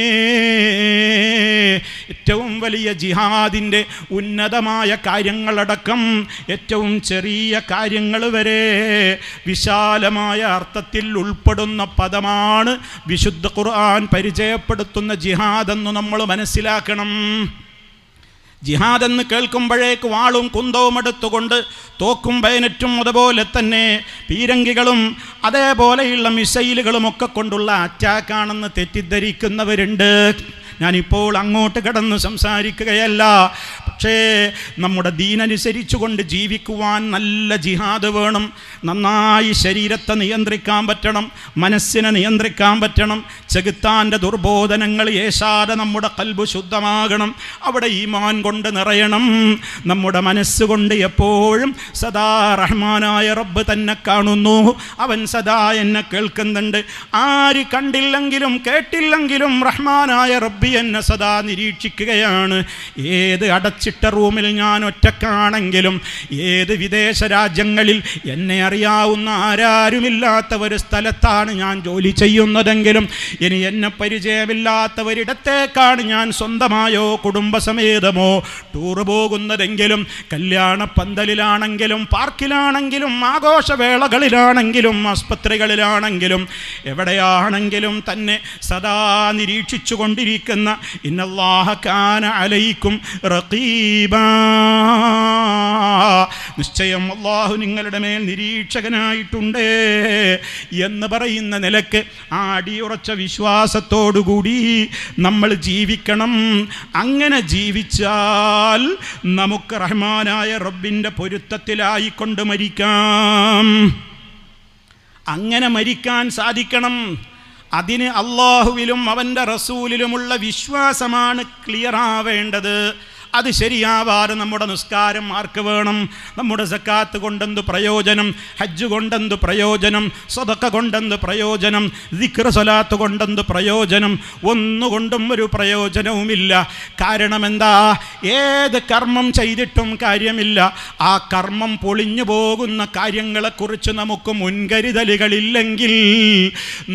ഏറ്റവും വലിയ ജിഹാദിൻ്റെ ഉന്നതമായ കാര്യങ്ങളടക്കം ഏറ്റവും ചെറിയ കാര്യങ്ങൾ വരെ വിശാലമായ അർത്ഥത്തിൽ ഉൾപ്പെടുന്ന പദമാണ് വിശുദ്ധ ഖുർആൻ പരിചയപ്പെടുത്തുന്ന ജിഹാദെന്ന് നമ്മൾ മനസ്സിലാക്കണം. ജിഹാദെന്ന് കേൾക്കുമ്പോഴേക്ക് വാളും കുന്തവും എടുത്തുകൊണ്ട് തോക്കും ബയനറ്റും അതുപോലെ തന്നെ പീരങ്കികളും അതേപോലെയുള്ള മിസൈലുകളുമൊക്കെ കൊണ്ടുള്ള അറ്റാക്കാണെന്ന് തെറ്റിദ്ധരിക്കുന്നവരുണ്ട്. ഞാനിപ്പോൾ അങ്ങോട്ട് കടന്ന് സംസാരിക്കുകയല്ല. പക്ഷേ നമ്മുടെ ദീനനുസരിച്ചു കൊണ്ട് ജീവിക്കുവാൻ നല്ല ജിഹാദ് വേണം. നന്നായി ശരീരത്തെ നിയന്ത്രിക്കാൻ പറ്റണം, മനസ്സിനെ നിയന്ത്രിക്കാൻ പറ്റണം. ചെകുത്താൻ്റെ ദുർബോധനങ്ങൾ ഏശാതെ നമ്മുടെ ഖൽബ് ശുദ്ധമാകണം. അവിടെ ഈമാൻ കൊണ്ട് നിറയണം. നമ്മുടെ മനസ്സുകൊണ്ട് എപ്പോഴും സദാ റഹ്മാനായ റബ്ബ് തന്നെ കാണുന്നു. അവൻ സദാ എന്നെ കേൾക്കുന്നുണ്ട്. ആര് കണ്ടില്ലെങ്കിലും കേട്ടില്ലെങ്കിലും റഹ്മാനായ റബ്ബ് എന്നെ സദാ നിരീക്ഷിക്കുകയാണ്. ഏത് അടച്ചിട്ട റൂമിൽ ഞാൻ ഒറ്റക്കാണെങ്കിലും, ഏത് വിദേശ രാജ്യങ്ങളിൽ എന്നെ അറിയാവുന്ന ആരാരുമില്ലാത്ത ഒരു സ്ഥലത്താണ് ഞാൻ ജോലി ചെയ്യുന്നതെങ്കിലും, ഇനി എന്നെ പരിചയമില്ലാത്തവരിടത്തേക്കാണ് ഞാൻ സ്വന്തമായോ കുടുംബസമേതമോ ടൂറ് പോകുന്നതെങ്കിലും, കല്യാണ പന്തലിലാണെങ്കിലും, പാർക്കിലാണെങ്കിലും, ആഘോഷവേളകളിലാണെങ്കിലും, ആസ്പത്രികളിലാണെങ്കിലും, എവിടെയാണെങ്കിലും തന്നെ സദാ നിരീക്ഷിച്ചു കൊണ്ടിരിക്കുന്ന ഇന്നല്ലാഹ കാന അലൈക്കും റഖീബാ, നിശ്ചയം അല്ലാഹു നിങ്ങളുടെ മേൽ നിരീക്ഷകനായിട്ടുണ്ട് എന്ന് പറയുന്ന നിലക്ക് ആ അടിയുറച്ച വിശ്വാസത്തോടുകൂടി നമ്മൾ ജീവിക്കണം. അങ്ങനെ ജീവിച്ചാൽ നമുക്ക് റഹ്മാനായ റബ്ബിൻ്റെ പൊരുത്തത്തിലായിക്കൊണ്ട് മരിക്കാം. അങ്ങനെ മരിക്കാൻ സാധിക്കണം. അതിന് അല്ലാഹുവിലും അവൻ്റെ റസൂലിലുമുള്ള വിശ്വാസമാണ് ക്ലിയറാവേണ്ടത്. അത് ശരിയാവാതെ നമ്മുടെ നിസ്കാരം ആർക്ക് വേണം? നമ്മുടെ സക്കാത്ത് കൊണ്ടെന്ത് പ്രയോജനം? ഹജ്ജ് കൊണ്ടെന്ത് പ്രയോജനം? സദഖ കൊണ്ടെന്ത് പ്രയോജനം? ദിക്ർ സ്വലാത്ത് കൊണ്ടെന്ത് പ്രയോജനം? ഒന്നുകൊണ്ടും ഒരു പ്രയോജനവുമില്ല. കാരണം എന്താ? ഏത് കർമ്മം ചെയ്തിട്ടും കാര്യമില്ല. ആ കർമ്മം പൊളിഞ്ഞു പോകുന്ന കാര്യങ്ങളെക്കുറിച്ച് നമുക്ക് മുൻകരുതലുകളില്ലെങ്കിൽ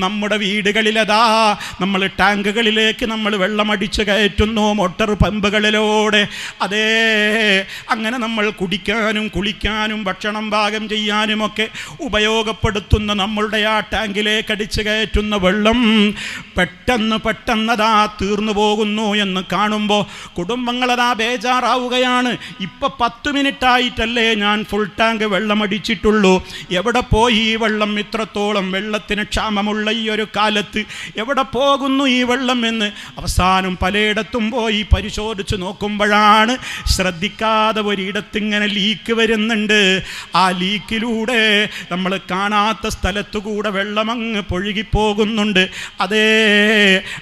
നമ്മുടെ വീടുകളിലതാ നമ്മൾ ടാങ്കുകളിലേക്ക് നമ്മൾ വെള്ളമടിച്ച് കയറ്റുന്നു, മോട്ടോർ പമ്പുകളിലൂടെ അതേ അങ്ങനെ നമ്മൾ കുടിക്കാനും കുളിക്കാനും ഭക്ഷണം പാകം ചെയ്യാനുമൊക്കെ ഉപയോഗപ്പെടുത്തുന്ന നമ്മളുടെ ആ ടാങ്കിലേക്ക് അടിച്ചു കയറ്റുന്ന വെള്ളം പെട്ടെന്നതാ തീർന്നു പോകുന്നു എന്ന് കാണുമ്പോൾ കുടുംബങ്ങളതാ ബേജാറാവുകയാണ്. ഇപ്പം 10 മിനിറ്റായിട്ടല്ലേ ഞാൻ ഫുൾ ടാങ്ക് വെള്ളം അടിച്ചിട്ടുള്ളൂ, എവിടെ പോയി ഈ വെള്ളം? ഇത്രത്തോളം വെള്ളത്തിന് ക്ഷാമമുള്ള ഈ ഒരു കാലത്ത് എവിടെ പോകുന്നു ഈ വെള്ളം എന്ന് അവസാനം പലയിടത്തും പോയി പരിശോധിച്ച് നോക്കുമ്പോഴാണ് ശ്രദ്ധിക്കാതെ ഒരിടത്തിങ്ങനെ ലീക്ക് വരുന്നുണ്ട്. ആ ലീക്കിലൂടെ നമ്മൾ കാണാത്ത സ്ഥലത്തുകൂടെ വെള്ളമങ്ങ് പൊഴുകിപ്പോകുന്നുണ്ട്. അതേ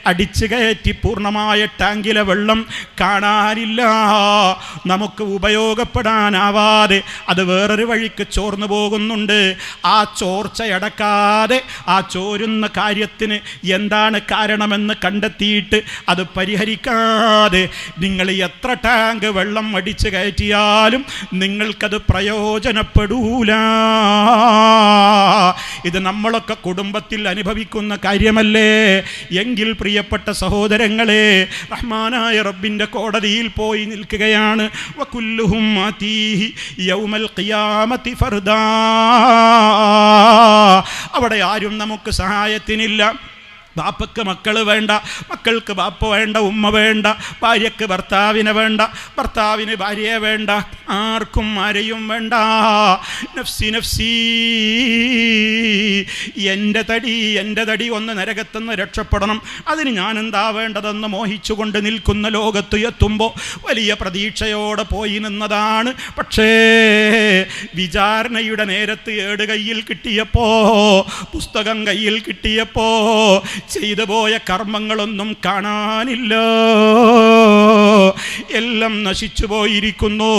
അടിച്ചു കയറ്റി പൂർണ്ണമായ ടാങ്കിലെ വെള്ളം കാണാനില്ല, നമുക്ക് ഉപയോഗപ്പെടാനാവാതെ അത് വേറൊരു വഴിക്ക് ചോർന്നു പോകുന്നുണ്ട്. ആ ചോർച്ചയടക്കാതെ ആ ചോരുന്ന കാര്യത്തിന് എന്താണ് കാരണമെന്ന് കണ്ടെത്തിയിട്ട് അത് പരിഹരിക്കാതെ നിങ്ങൾ എത്ര ടാങ്ക് വെള്ളം അടിച്ചു കയറ്റിയാലും നിങ്ങൾക്കത് പ്രയോജനപ്പെടൂല. ഇത് നമ്മളൊക്കെ കുടുംബത്തിൽ അനുഭവിക്കുന്ന കാര്യമല്ലേ? എങ്കിൽ പ്രിയപ്പെട്ട സഹോദരങ്ങളെ, റഹ്മാനായ റബ്ബിൻ്റെ കോടതിയിൽ പോയി നിൽക്കുകയാണ്. വകുല്ലുഹും ആതീഹി യൗമൽ ഖിയാമത്തി ഫർദാ. അവിടെ ആരും നമുക്ക് സഹായത്തിനില്ല. ബാപ്പക്ക് മക്കൾ വേണ്ട, മക്കൾക്ക് ബാപ്പ വേണ്ട, ഉമ്മ വേണ്ട, ഭാര്യക്ക് ഭർത്താവിനെ വേണ്ട, ഭർത്താവിന് ഭാര്യയെ വേണ്ട, ആർക്കും ആരെയും വേണ്ട. നഫ്സി നഫ്സി, എൻ്റെ തടി ഒന്ന് നരകത്തുനിന്ന് രക്ഷപ്പെടണം, അതിന് ഞാൻ എന്താ വേണ്ടതെന്ന് മോഹിച്ചുകൊണ്ട് നിൽക്കുന്ന ലോകത്ത് എത്തുമ്പോൾ വലിയ പ്രതീക്ഷയോടെ പോയി നിന്നതാണ്. പക്ഷേ വിചാരണയുടെ നേരത്ത് ഏട് കയ്യിൽ കിട്ടിയപ്പോ, പുസ്തകം കയ്യിൽ കിട്ടിയപ്പോ ചെയ്തു പോയ കർമ്മങ്ങളൊന്നും കാണാനില്ല, എല്ലാം നശിച്ചു പോയിരിക്കുന്നു.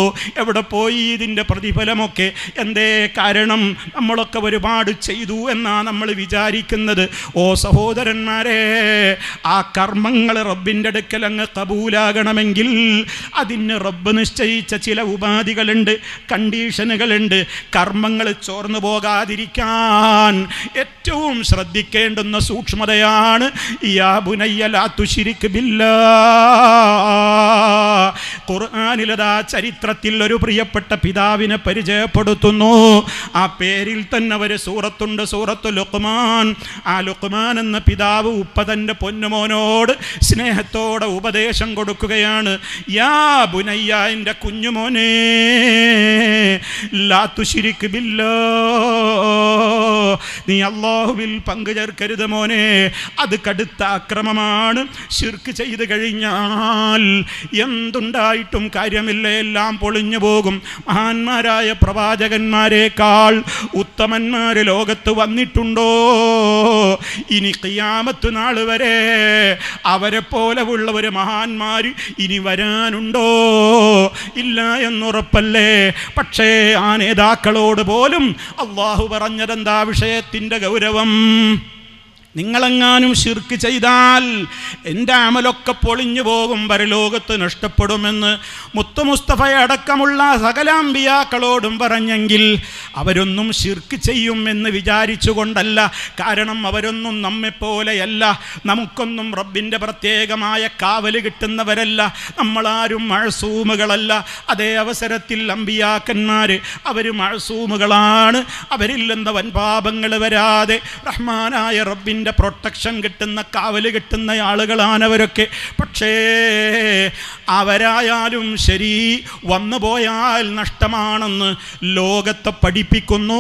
എവിടെ പോയി ഇതിൻ്റെ പ്രതിഫലമൊക്കെ? എന്തേ കാരണം? നമ്മളൊക്കെ ഒരുപാട് ചെയ്തു എന്നാ നമ്മൾ വിചാരിക്കുന്നത്. ഓ സഹോദരന്മാരെ, ആ കർമ്മങ്ങൾ റബ്ബിൻ്റെ അടുക്കൽ അങ്ങ് കബൂലാകണമെങ്കിൽ അതിന് റബ്ബ് നിശ്ചയിച്ച ചില ഉപാധികളുണ്ട്, കണ്ടീഷനുകളുണ്ട്. കർമ്മങ്ങൾ ചോർന്നു പോകാതിരിക്കാൻ ഏറ്റവും ശ്രദ്ധിക്കേണ്ടുന്ന സൂക്ഷ്മതയാണ് യാ ബുനയ്യ ലാ തുശ്രിക് ബില്ലാഹ്. ഖുർആനിലതാ ചരിത്രത്തിൽ ഒരു പ്രിയപ്പെട്ട പിതാവിനെ പരിചയപ്പെടുത്തുന്നു. ആ പേരിൽ തന്നെ ഒരു സൂറത്തുണ്ട്, സൂറത്തു ലുഖ്മാൻ. ആ ലുഖ്മാൻ എന്ന പിതാവ് ഉപ്പ തൻ്റെ പൊന്നുമോനോട് സ്നേഹത്തോടെ ഉപദേശം കൊടുക്കുകയാണ്. യാ ബുനയ്യ, എൻ്റെ കുഞ്ഞുമോനെ, ലാ തുശ്രിക് ബില്ലാഹ്, നീ അല്ലാഹുവിൽ പങ്കു ചേർക്കരുത് മോനെ. അത് കടുത്ത അക്രമമാണ്. ശിർക്ക് ചെയ്ത് കഴിഞ്ഞാൽ എന്തുണ്ടായിട്ടും കാര്യമില്ല, എല്ലാം പൊളിഞ്ഞു പോകും. മഹാന്മാരായ പ്രവാചകന്മാരെക്കാൾ ഉത്തമന്മാർ ലോകത്ത് വന്നിട്ടുണ്ടോ? ഇനി ഖിയാമത്ത് നാൾ വരെ അവരെ പോലെ ഉള്ള ഒരു മഹാന്മാർ ഇനി വരാനുണ്ടോ? ഇല്ല എന്നുറപ്പല്ലേ. പക്ഷേ ആ നേതാക്കളോട് പോലും അള്ളാഹു പറഞ്ഞതെന്താ വിഷയത്തിൻ്റെ ഗൗരവം? നിങ്ങളെങ്ങാനും ശിർക്ക് ചെയ്താൽ എൻ്റെ അമലൊക്കെ പൊളിഞ്ഞു പോകും, പരലോകത്ത് നഷ്ടപ്പെടുമെന്ന് മുത്തു മുസ്തഫയെ അടക്കമുള്ള സകല അമ്പിയാക്കളോടും പറഞ്ഞെങ്കിൽ അവരൊന്നും ശിർക്ക് ചെയ്യുമെന്ന് വിചാരിച്ചുകൊണ്ടല്ല. കാരണം അവരൊന്നും നമ്മെപ്പോലെയല്ല, നമുക്കൊന്നും റബ്ബിൻ്റെ പ്രത്യേകമായ കാവല് കിട്ടുന്നവരല്ല, നമ്മളാരും മഅ്സൂമുകളല്ല. അതേ അവസരത്തിൽ അമ്പിയാക്കന്മാർ അവർ മഅ്സൂമുകളാണ്. അവരിൽ നിന്ന് വൻപാപങ്ങൾ വരാതെ റഹ്മാനായ റബ്ബിൻ്റെ പ്രൊട്ടക്ഷൻ കിട്ടുന്ന, കാവല് കിട്ടുന്ന ആളുകളാണവരൊക്കെ. പക്ഷേ അവരായാലും ശരി, വന്നുപോയാൽ നഷ്ടമാണെന്ന് ലോകത്തെ പഠിപ്പിക്കുന്നു.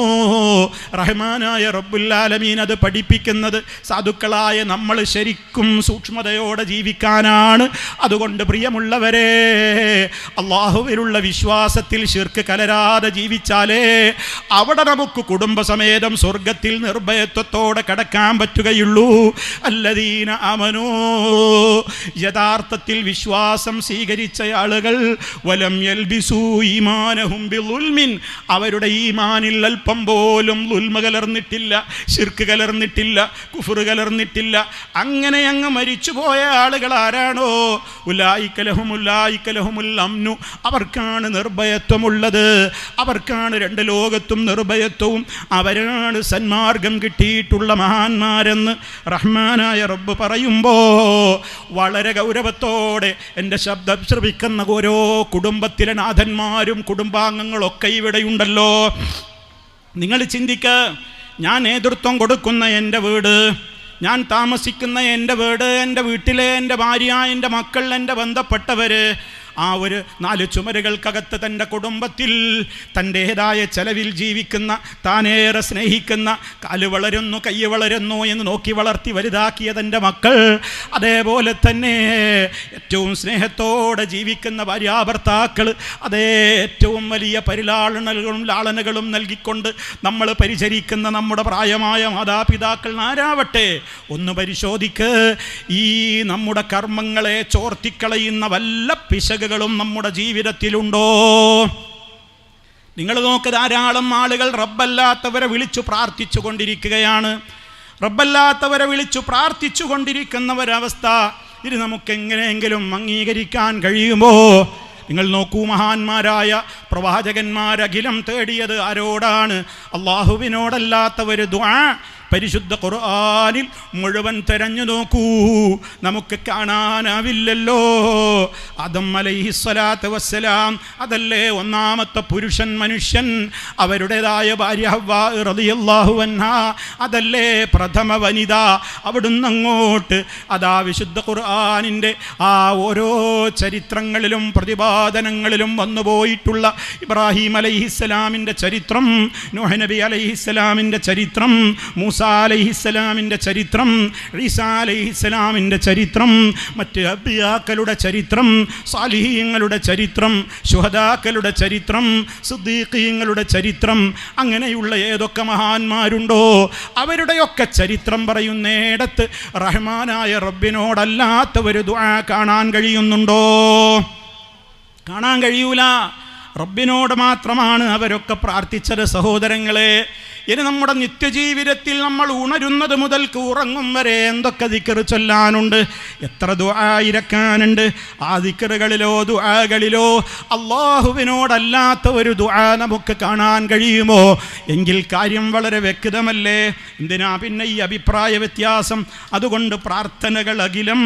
റഹ്മാനായ റബ്ബുൽ ആലമീൻ അത് പഠിപ്പിക്കുന്നത് സാധുക്കളായ നമ്മൾ ശരിക്കും സൂക്ഷ്മതയോടെ ജീവിക്കാനാണ്. അതുകൊണ്ട് പ്രിയമുള്ളവരെ, അള്ളാഹുവിലുള്ള വിശ്വാസത്തിൽ ശിർക്ക് കലരാതെ ജീവിച്ചാലേ അവിടെ നമുക്ക് കുടുംബസമേതം സ്വർഗത്തിൽ നിർഭയത്വത്തോടെ കടക്കാൻ പറ്റുകയുള്ളൂ. അല്ലദീന ആമനൂ, യഥാർത്ഥത്തിൽ വിശ്വാസം സ്വീകരിച്ച ആളുകൾ, വലം യൽബിസൂ ഈമാനഹും ബിളുൽമിൻ, അവരുടെ ഈമാനിൽ അല്പം പോലും ളുൽമ കലർന്നിട്ടില്ല, ശിർക്ക് കലർന്നിട്ടില്ല, കുഫ്ർ കലർന്നിട്ടില്ല. അങ്ങനെ അങ്ങ് മരിച്ചുപോയ ആളുകൾ ആരാണോ, ഉലായിക ലഹുമുൽ അംനു, അവർക്കാണ് നിർഭയത്വമുള്ളത്, അവർക്കാണ് രണ്ട് ലോകത്തും നിർഭയത്വവും, അവരാണ് സന്മാർഗം കിട്ടിയിട്ടുള്ള മഹാന്മാരെന്ന് എന്ന് റഹ്മാനായ റബ്ബ് പറയുമ്പോൾ വളരെ ഗൗരവത്തോടെ എൻ്റെ ശബ്ദം ശ്രവിക്കുന്ന ഓരോ കുടുംബത്തിലെ നാഥന്മാരും കുടുംബാംഗങ്ങളൊക്കെ ഇവിടെയുണ്ടല്ലോ. നിങ്ങൾ ചിന്തിക്കുക, ഞാൻ നേതൃത്വം കൊടുക്കുന്ന എൻ്റെ വീട്, ഞാൻ താമസിക്കുന്ന എൻ്റെ വീട്, എൻ്റെ വീട്ടിലെ എൻ്റെ ഭാര്യ, എൻ്റെ മക്കൾ, എൻ്റെ ബന്ധപ്പെട്ടവർ, ആ ഒരു 4 ചുമരുകൾക്കകത്ത് തൻ്റെ കുടുംബത്തിൽ തൻ്റേതായ ചെലവിൽ ജീവിക്കുന്ന, താനേറെ സ്നേഹിക്കുന്ന, കാല് വളരുന്നു കൈ വളരുന്നു എന്ന് നോക്കി വളർത്തി വലുതാക്കിയ തൻ്റെ മക്കൾ, അതേപോലെ തന്നെ ഏറ്റവും സ്നേഹത്തോടെ ജീവിക്കുന്ന ഭാര്യാഭർത്താക്കൾ, അതേ ഏറ്റവും വലിയ പരിലാളനകളും ലാളനകളും നൽകിക്കൊണ്ട് നമ്മൾ പരിചരിക്കുന്ന നമ്മുടെ പ്രായമായ മാതാപിതാക്കൾ ആരാവട്ടെ, ഒന്ന് പരിശോധിക്ക്. ഈ നമ്മുടെ കർമ്മങ്ങളെ ചോർത്തിക്കളയുന്ന വല്ല പിശകുകളും നമ്മുടെ ജീവിതത്തിലുണ്ടോ? നിങ്ങൾ നോക്ക്, ധാരാളം ആളുകൾ റബ്ബല്ലാത്തവരെ വിളിച്ചു പ്രാർത്ഥിച്ചു കൊണ്ടിരിക്കുകയാണ്. റബ്ബല്ലാത്തവരെ വിളിച്ചു പ്രാർത്ഥിച്ചു കൊണ്ടിരിക്കുന്ന ഒരവസ്ഥ ഇത് നമുക്ക് എങ്ങനെയെങ്കിലും അംഗീകരിക്കാൻ കഴിയുമോ? നിങ്ങൾ നോക്കൂ, മഹാന്മാരായ പ്രവാചകന്മാരഖിലം തേടിയത് ആരോടാണ്? അള്ളാഹുവിനോടല്ലാത്തവർ ദുആ പരിശുദ്ധ ഖുർആനിൽ മുഴുവൻ തെരഞ്ഞു നോക്കൂ, നമുക്ക് കാണാനാവില്ലല്ലോ. ആദം അലൈഹിസ്സലാത്തു വസ്സലാം, അതല്ലേ ഒന്നാമത്തെ പുരുഷൻ മനുഷ്യൻ, അവരുടേതായ ഭാര്യ ഹവ്വാ റളിയല്ലാഹു അൻഹാ, അതല്ലേ പ്രഥമ വനിത. അവിടുന്ന് അങ്ങോട്ട് അതാ വിശുദ്ധ ഖുർആനിൻ്റെ ആ ഓരോ ചരിത്രങ്ങളിലും പ്രതിപാദനങ്ങളിലും വന്നുപോയിട്ടുള്ള ഇബ്രാഹിം അലൈഹിസ്സലാമിൻ്റെ ചരിത്രം, നൂഹ് നബി അലൈഹിസ്സലാമിൻ്റെ ചരിത്രം, മൂസ അലൈഹിസ്സലാമിൻ്റെ ചരിത്രം, ഈസാ അലൈഹിസ്സലാമിൻ്റെ ചരിത്രം, മറ്റ് അംബിയാക്കളുടെ ചരിത്രം, സാലിഹീങ്ങളുടെ ചരിത്രം, ശുഹദാക്കളുടെ ചരിത്രം, സിദ്ദീഖീങ്ങളുടെ ചരിത്രം, അങ്ങനെയുള്ള ഏതൊക്കെ മഹാന്മാരുണ്ടോ അവരുടെയൊക്കെ ചരിത്രം പറയുന്നിടത്ത് റഹ്മാനായ റബ്ബിനോടല്ലാത്തവർ ദുആ കാണാൻ കഴിയുന്നുണ്ടോ? കാണാൻ കഴിയൂല. റബ്ബിനോട് മാത്രമാണ് അവരൊക്കെ പ്രാർത്ഥിച്ചത് സഹോദരങ്ങളെ. ഇനി നമ്മുടെ നിത്യജീവിതത്തിൽ നമ്മൾ ഉണരുന്നത് മുതൽക്ക് ഉറങ്ങും വരെ എന്തൊക്കെ ദിക്ർ ചൊല്ലാനുണ്ട്, എത്ര ദുആ ഇരക്കാനുണ്ട്. ആ ദിക്റുകളിലോ ദുആകളിലോ അല്ലാഹുവിനോടല്ലാത്ത ഒരു ദുആ നമുക്ക് കാണാൻ കഴിയുമോ? എങ്കിൽ കാര്യം വളരെ വ്യക്തമല്ലേ. എന്തിനാ പിന്നെ ഈ അഭിപ്രായ വ്യത്യാസം? അതുകൊണ്ട് പ്രാർത്ഥനകൾ അഖിലം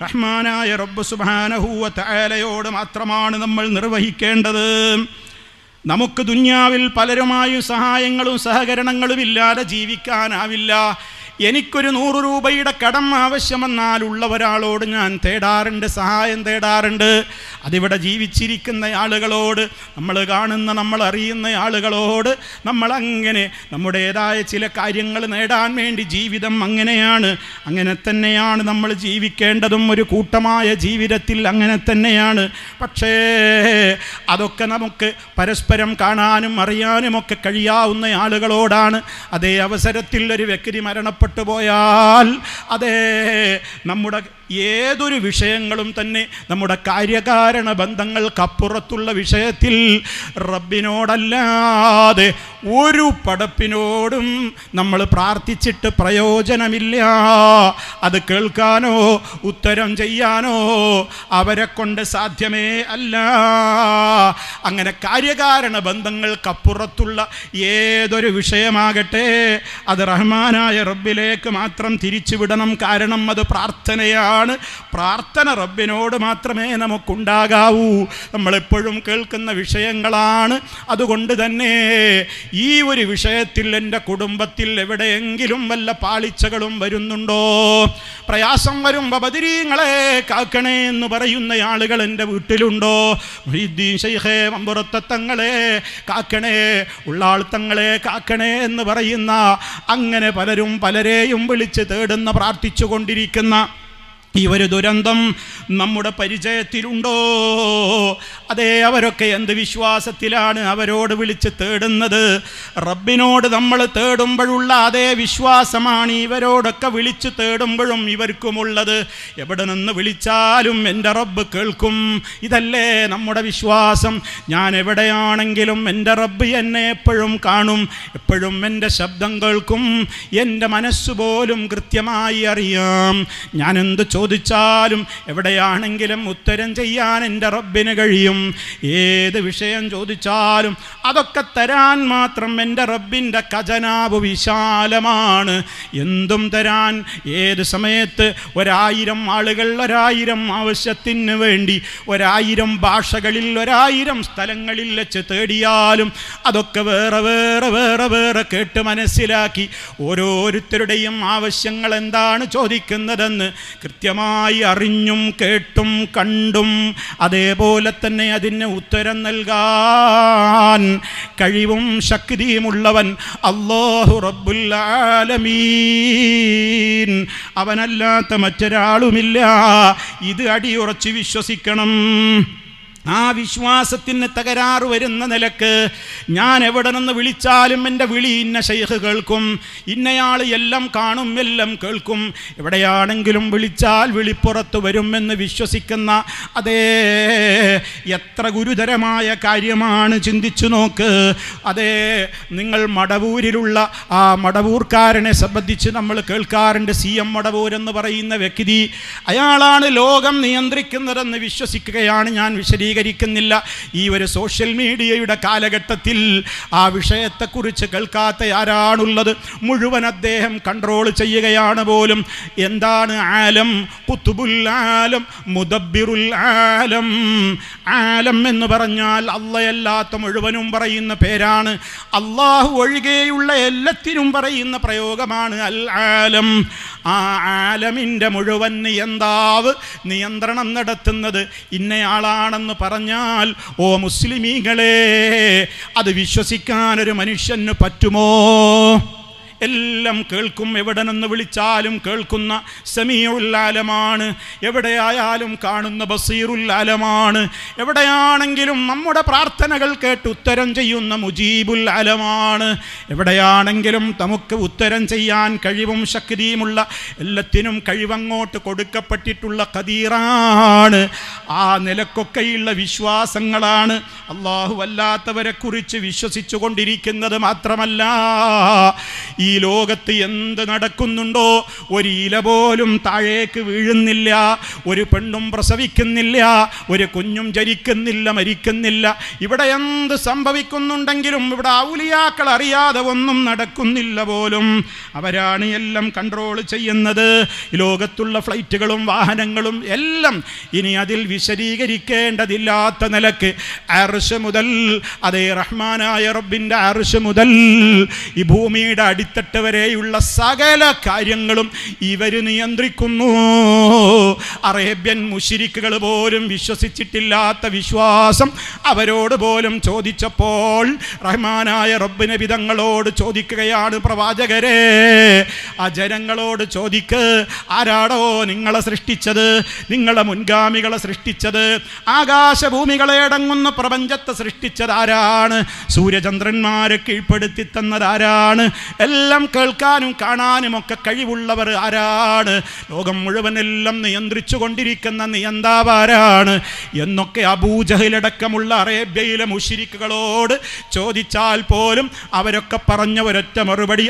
റഹ്മാനായ റബ്ബ് സുബ്ഹാനഹു വ തആലയോട് മാത്രമാണ് നമ്മൾ നിർവഹിക്കേണ്ടത്. നമുക്ക് ദുനിയാവിൽ പലരുമായും സഹായങ്ങളും സഹകരണങ്ങളും ഇല്ലാതെ ജീവിക്കാനാവില്ല. എനിക്കൊരു 100 രൂപയുടെ കടം ആവശ്യമെന്നാൽ ഉള്ള ഒരാളോട് ഞാൻ തേടാറുണ്ട്, സഹായം തേടാറുണ്ട്. അതിവിടെ ജീവിച്ചിരിക്കുന്ന ആളുകളോട്, നമ്മൾ കാണുന്ന നമ്മൾ അറിയുന്ന ആളുകളോട് നമ്മളങ്ങനെ നമ്മുടേതായ ചില കാര്യങ്ങൾ നേടാൻ വേണ്ടി ജീവിതം അങ്ങനെയാണ്. അങ്ങനെ തന്നെയാണ് നമ്മൾ ജീവിക്കേണ്ടതും. ഒരു കൂട്ടമായ ജീവിതത്തിൽ അങ്ങനെ തന്നെയാണ്. പക്ഷേ അതൊക്കെ നമുക്ക് പരസ്പരം കാണാനും അറിയാനുമൊക്കെ കഴിയാവുന്ന ആളുകളോടാണ്. അതേ അവസരത്തിൽ ഒരു വ്യക്തി മരണപ്പെട്ടു പോയാൽ അതേ നമ്മുടെ ഏതൊരു വിഷയങ്ങളും തന്നെ നമ്മുടെ കാര്യകാരണ ബന്ധങ്ങൾക്കപ്പുറത്തുള്ള വിഷയത്തിൽ റബ്ബിനോടല്ലാതെ ഒരു പടപ്പിനോടും നമ്മൾ പ്രാർത്ഥിച്ചിട്ട് പ്രയോജനമില്ല. അത് കേൾക്കാനോ ഉത്തരം ചെയ്യാനോ അവരെ കൊണ്ട് സാധ്യമേ അല്ല. അങ്ങനെ കാര്യകാരണ ബന്ധങ്ങൾക്കപ്പുറത്തുള്ള ഏതൊരു വിഷയമാകട്ടെ അത് റഹ്മാനായ റബ്ബിലേക്ക് മാത്രം തിരിച്ചുവിടണം. കാരണം അത് പ്രാർത്ഥനയാണ്. പ്രാർത്ഥന റബ്ബിനോട് മാത്രമേ നമുക്കുണ്ടാകാവൂ. നമ്മളെപ്പോഴും കേൾക്കുന്ന വിഷയങ്ങളാണ്. അതുകൊണ്ട് തന്നെ ഈ ഒരു വിഷയത്തിൽ എൻ്റെ കുടുംബത്തിൽ എവിടെയെങ്കിലും വല്ല പാളിച്ചകളും വരുന്നുണ്ടോ? പ്രയാസം വരുമ്പോൾ ബദരീങ്ങളെ കാക്കണേ എന്ന് പറയുന്ന ആളുകൾ എൻ്റെ വീട്ടിലുണ്ടോ? മുഹീദ്ദീൻ ശൈഖേ മമ്പുറത്തെ തങ്ങളെ കാക്കണേ, ഉള്ളാൾ തങ്ങളെ കാക്കണേ എന്ന് പറയുന്ന അങ്ങനെ പലരും പലരെയും വിളിച്ച് തേടുന്ന പ്രാർത്ഥിച്ചു കൊണ്ടിരിക്കുന്ന ഈ ഒരു ദുരന്തം നമ്മുടെ പരിചയത്തിലുണ്ടോ? അതേ, അവരൊക്കെ എന്ത് വിശ്വാസത്തിലാണ് അവരോട് വിളിച്ച് തേടുന്നത്? റബ്ബിനോട് നമ്മൾ തേടുമ്പോഴുള്ള അതേ വിശ്വാസമാണ് ഇവരോടൊക്കെ വിളിച്ച് തേടുമ്പോഴും ഇവർക്കുമുള്ളത്. എവിടെ നിന്ന് വിളിച്ചാലും എൻ്റെ റബ്ബ് കേൾക്കും. ഇതല്ലേ നമ്മുടെ വിശ്വാസം. ഞാൻ എവിടെയാണെങ്കിലും എൻ്റെ റബ്ബ് എന്നെ എപ്പോഴും കാണും, എപ്പോഴും എൻ്റെ ശബ്ദം കേൾക്കും. എൻ്റെ മനസ്സുപോലും കൃത്യമായി അറിയാം. ഞാൻ എന്ത് ചോദിച്ചാലും എവിടെയാണെങ്കിലും ഉത്തരം ചെയ്യാൻ എൻ്റെ റബ്ബിന് കഴിയും. ഏത് വിഷയം ചോദിച്ചാലും അതൊക്കെ തരാൻ മാത്രം എൻ്റെ റബ്ബിൻ്റെ ഖജനാവ് വിശാലമാണ്. എന്തും തരാൻ ഏത് സമയത്ത് 1000 ആളുകൾ 1000 ആവശ്യത്തിന് വേണ്ടി 1000 ഭാഷകളിൽ 1000 സ്ഥലങ്ങളിൽ വെച്ച് തേടിയാലും അതൊക്കെ വേറെ വേറെ വേറെ വേറെ കേട്ട് മനസ്സിലാക്കി ഓരോരുത്തരുടെയും ആവശ്യങ്ങൾ എന്താണ് ചോദിക്കുന്നതെന്ന് കൃത്യമായി അറിഞ്ഞും കേട്ടും കണ്ടും അതേപോലെ തന്നെ അതിന് ഉത്തരം നൽകാൻ കഴിവും ശക്തിയുമുള്ളവൻ അല്ലാഹു റബ്ബുൽ ആലമീൻ. അവനല്ലാത്ത മറ്റൊരാളുമില്ല. ഇത് അടിയുറച്ച് വിശ്വസിക്കണം. ആ വിശ്വാസത്തിന് തകരാറ് വരുന്ന നിലക്ക് ഞാൻ എവിടെ നിന്ന് വിളിച്ചാലും എൻ്റെ വിളി ഇന്ന ശൈഖ് കേൾക്കും, ഇന്നയാൾ എല്ലാം കാണും എല്ലാം കേൾക്കും, എവിടെയാണെങ്കിലും വിളിച്ചാൽ വിളിപ്പുറത്ത് വരുമെന്ന് വിശ്വസിക്കുന്ന അതേ എത്ര ഗുരുതരമായ കാര്യമാണ് ചിന്തിച്ചു നോക്ക്. അതേ നിങ്ങൾ മടവൂരിലുള്ള ആ മടവൂർക്കാരനെ സംബന്ധിച്ച് നമ്മൾ കേൾക്കാറുണ്ട്. CM മടവൂർ എന്ന് പറയുന്ന വ്യക്തി, അയാളാണ് ലോകം നിയന്ത്രിക്കുന്നതെന്ന് വിശ്വസിക്കുകയാണ്. ഞാൻ ിക്കുന്നില്ല. ഈ ഒരു സോഷ്യൽ മീഡിയയുടെ കാലഘട്ടത്തിൽ ആ വിഷയത്തെക്കുറിച്ച് കേൾക്കാത്ത ആരാണുള്ളത്? മുഴുവൻ അദ്ദേഹം കൺട്രോൾ ചെയ്യുകയാണ് പോലും. എന്താണ് ആലം? ഖുതുബുൽ ആലം, മുദബ്ബിറുൽ ആലം. ആലം എന്ന് പറഞ്ഞാൽ അല്ലാഹയല്ലാത്ത മുഴുവനും പറയുന്ന പേരാണ്. അല്ലാഹു ഒഴികെയുള്ള എല്ലാത്തിനും പറയുന്ന പ്രയോഗമാണ് അൽ ആലം. ആ ആലമിൻ്റെ മുഴുവൻ നിയന്താവ്, നിയന്ത്രണം നടത്തുന്നത് ഇന്നയാളാണെന്ന് പറഞ്ഞാൽ ഓ മുസ്ലിമീങ്ങളെ, അത് വിശ്വസിക്കാനൊരു മനുഷ്യന് പറ്റുമോ? എല്ലാം കേൾക്കും, എവിടെ നിന്ന് വിളിച്ചാലും കേൾക്കുന്ന സമീഉൽ ആലമാണ്. എവിടെയായാലും കാണുന്ന ബസീറുൽ ആലമാണ്. എവിടെയാണെങ്കിലും നമ്മുടെ പ്രാർത്ഥനകൾ കേട്ട് ഉത്തരം ചെയ്യുന്ന മുജീബുൽ ആലമാണ്. എവിടെയാണെങ്കിലും നമുക്ക് ഉത്തരം ചെയ്യാൻ കഴിവും ശക്തിയുമുള്ള, എല്ലാത്തിനും കഴിവങ്ങോട്ട് കൊടുക്കപ്പെട്ടിട്ടുള്ള ഖദീറാണ്. ആ നിലക്കൊക്കെയുള്ള വിശ്വാസങ്ങളാണ് അല്ലാഹു അല്ലാത്തവരെ കുറിച്ച് വിശ്വസിച്ചു കൊണ്ടിരിക്കുന്നത്. മാത്രമല്ല, ഈ ലോകത്ത് എന്ത് നടക്കുന്നുണ്ടോ ഒരു ഇല പോലും താഴേക്ക് വീഴുന്നില്ല, ഒരു പെണ്ണും പ്രസവിക്കുന്നില്ല, ഒരു കുഞ്ഞും ജനിക്കുന്നില്ല, മരിക്കുന്നില്ല. ഇവിടെ എന്ത് സംഭവിക്കുന്നുണ്ടെങ്കിലും ഇവിടെ ഔലിയാക്കൾ അറിയാതെ ഒന്നും നടക്കുന്നില്ല പോലും. അവരാണ് എല്ലാം കൺട്രോൾ ചെയ്യുന്നത്. ലോകത്തുള്ള ഫ്ലൈറ്റുകളും വാഹനങ്ങളും എല്ലാം ഇനി അതിൽ വിശദീകരിക്കേണ്ടതില്ലാത്ത നിലക്ക് അർശ് മുതൽ, അതേ റഹ്മാനായ റബ്ബിൻ്റെ അർശ് മുതൽ ഈ ഭൂമിയുടെ അടിത്തട്ട് വരെയുള്ള സകല കാര്യങ്ങളും ഇവർ നിയന്ത്രിക്കുന്നു. അറേബ്യൻ മുശ്രിക്കുകൾ പോലും വിശ്വസിച്ചിട്ടില്ലാത്ത വിശ്വാസം അവരോട് പോലും ചോദിച്ചപ്പോൾ റഹ്മാനായ റബ്ബ് നബി തങ്ങളോട് ചോദിക്കുകയാണ്, പ്രവാചകരെ, ആ ജനങ്ങളോട് ചോദിക്ക്, ആരാടോ നിങ്ങളെ സൃഷ്ടിച്ചത്? നിങ്ങളെ മുൻഗാമികളെ സൃഷ്ടിച്ചത്? ആകാശഭൂമികളെ അടങ്ങുന്ന പ്രപഞ്ചത്തെ സൃഷ്ടിച്ചത് ആരാണ്? സൂര്യചന്ദ്രന്മാരെ കീഴ്പ്പെടുത്തി തന്നതാരാണ്? എല്ലാം കേൾക്കാനും കാണാനും ഒക്കെ കഴിവുള്ളവർ ആരാണ്? ലോകം മുഴുവനെല്ലാം നിയന്ത്രിച്ചു കൊണ്ടിരിക്കുന്ന നിയന്താവാരാണ് എന്നൊക്കെ അബൂജഹലടക്കമുള്ള അറേബ്യയിലെ മുശ്രിക്കുകളോട് ചോദിച്ചാൽ പോലും അവരൊക്കെ പറഞ്ഞ ഒരൊറ്റ മറുപടി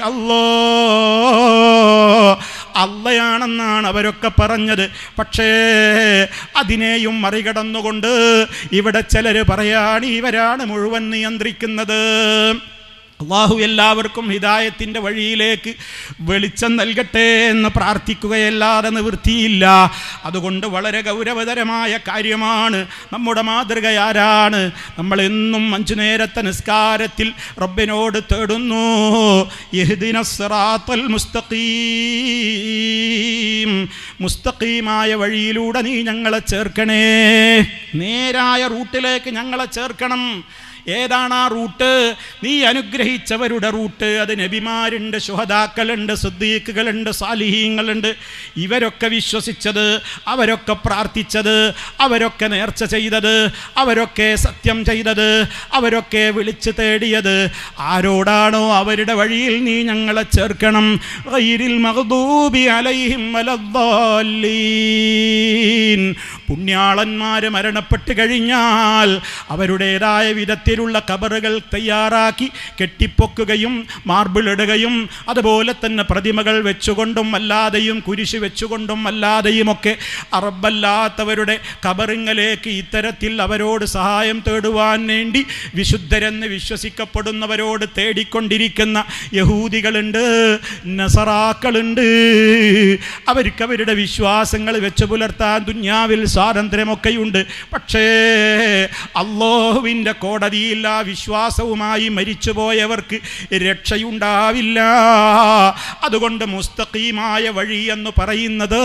അള്ളയാണെന്നാണ് അവരൊക്കെ പറഞ്ഞത്. പക്ഷേ അതിനെയും മറികടന്നുകൊണ്ട് ഇവിടെ ചിലർ പറയാണ് ഇവരാണ് മുഴുവൻ നിയന്ത്രിക്കുന്നത്. അള്ളാഹു എല്ലാവർക്കും ഹിദായത്തിൻ്റെ വഴിയിലേക്ക് വെളിച്ചം നൽകട്ടെ എന്ന് പ്രാർത്ഥിക്കുകയല്ലാതെ നിവൃത്തിയില്ല. അതുകൊണ്ട് വളരെ ഗൗരവതരമായ കാര്യമാണ്. നമ്മുടെ മാതൃക ആരാണ്? നമ്മൾ എന്നും 5 നേരത്തെ നിസ്കാരത്തിൽ റബ്ബിനോട് തേടുന്നു, ഇഹ്ദിനസ് സിറാത്തൽ മുസ്തഖീം, മുസ്തഖീമായ വഴിയിലൂടെ നീ ഞങ്ങളെ ചേർക്കണേ, നേരായ റൂട്ടിലേക്ക് ഞങ്ങളെ ചേർക്കണം. ഏതാണ് ആ റൂട്ട്? നീ അനുഗ്രഹിച്ചവരുടെ റൂട്ട്. അത് നബിമാരുണ്ട്, ശുഹദാക്കളുണ്ട്, സിദ്ദീഖുകളുണ്ട്, സാലിഹീങ്ങളുണ്ട്. ഇവരൊക്കെ വിശ്വസിച്ചത്, അവരൊക്കെ പ്രാർത്ഥിച്ചത്, അവരൊക്കെ നേർച്ച ചെയ്തത്, അവരൊക്കെ സത്യം ചെയ്തത്, അവരൊക്കെ വിളിച്ചു തേടിയത് ആരോടാണോ അവരുടെ വഴിയിൽ നീ ഞങ്ങളെ ചേർക്കണം. ഗൈരിൽ മഗ്ദൂബി അലൈഹിം വലദ്ദാല്ലീൻ. പുണ്യാളന്മാർ മരണപ്പെട്ട് കഴിഞ്ഞാൽ അവരുടേതായ വിധത്തിൽ രൂപത്തിലുള്ള ഖബറുകൾ തയ്യാറാക്കി കെട്ടിപ്പൊക്കുകയും മാർബിൾ ഇടുകയും അതുപോലെ തന്നെ പ്രതിമകൾ വെച്ചുകൊണ്ടും അല്ലാതെയും കുരിശ് വെച്ചുകൊണ്ടും അല്ലാതെയുമൊക്കെ അറബല്ലാത്തവരുടെ ഖബറിങ്ങളിലേക്ക് ഇത്തരത്തിൽ അവരോട് സഹായം തേടുവാൻ വേണ്ടി വിശുദ്ധരെന്ന് വിശ്വസിക്കപ്പെടുന്നവരോട് തേടിക്കൊണ്ടിരിക്കുന്ന യഹൂദികളുണ്ട്, നസറാക്കളുണ്ട്. അവർക്ക് അവരുടെ വിശ്വാസങ്ങൾ വെച്ച് പുലർത്താൻ ദുനിയാവിൽ സ്വാതന്ത്ര്യമൊക്കെയുണ്ട്. പക്ഷേ അല്ലാഹുവിൻ്റെ കോടതിയിൽ ആ വിശ്വാസവുമായി മരിച്ചുപോയവർക്ക് രക്ഷയുണ്ടാവില്ല. അതുകൊണ്ട് മുസ്തഖീമായ വഴി എന്ന് പറയുന്നത്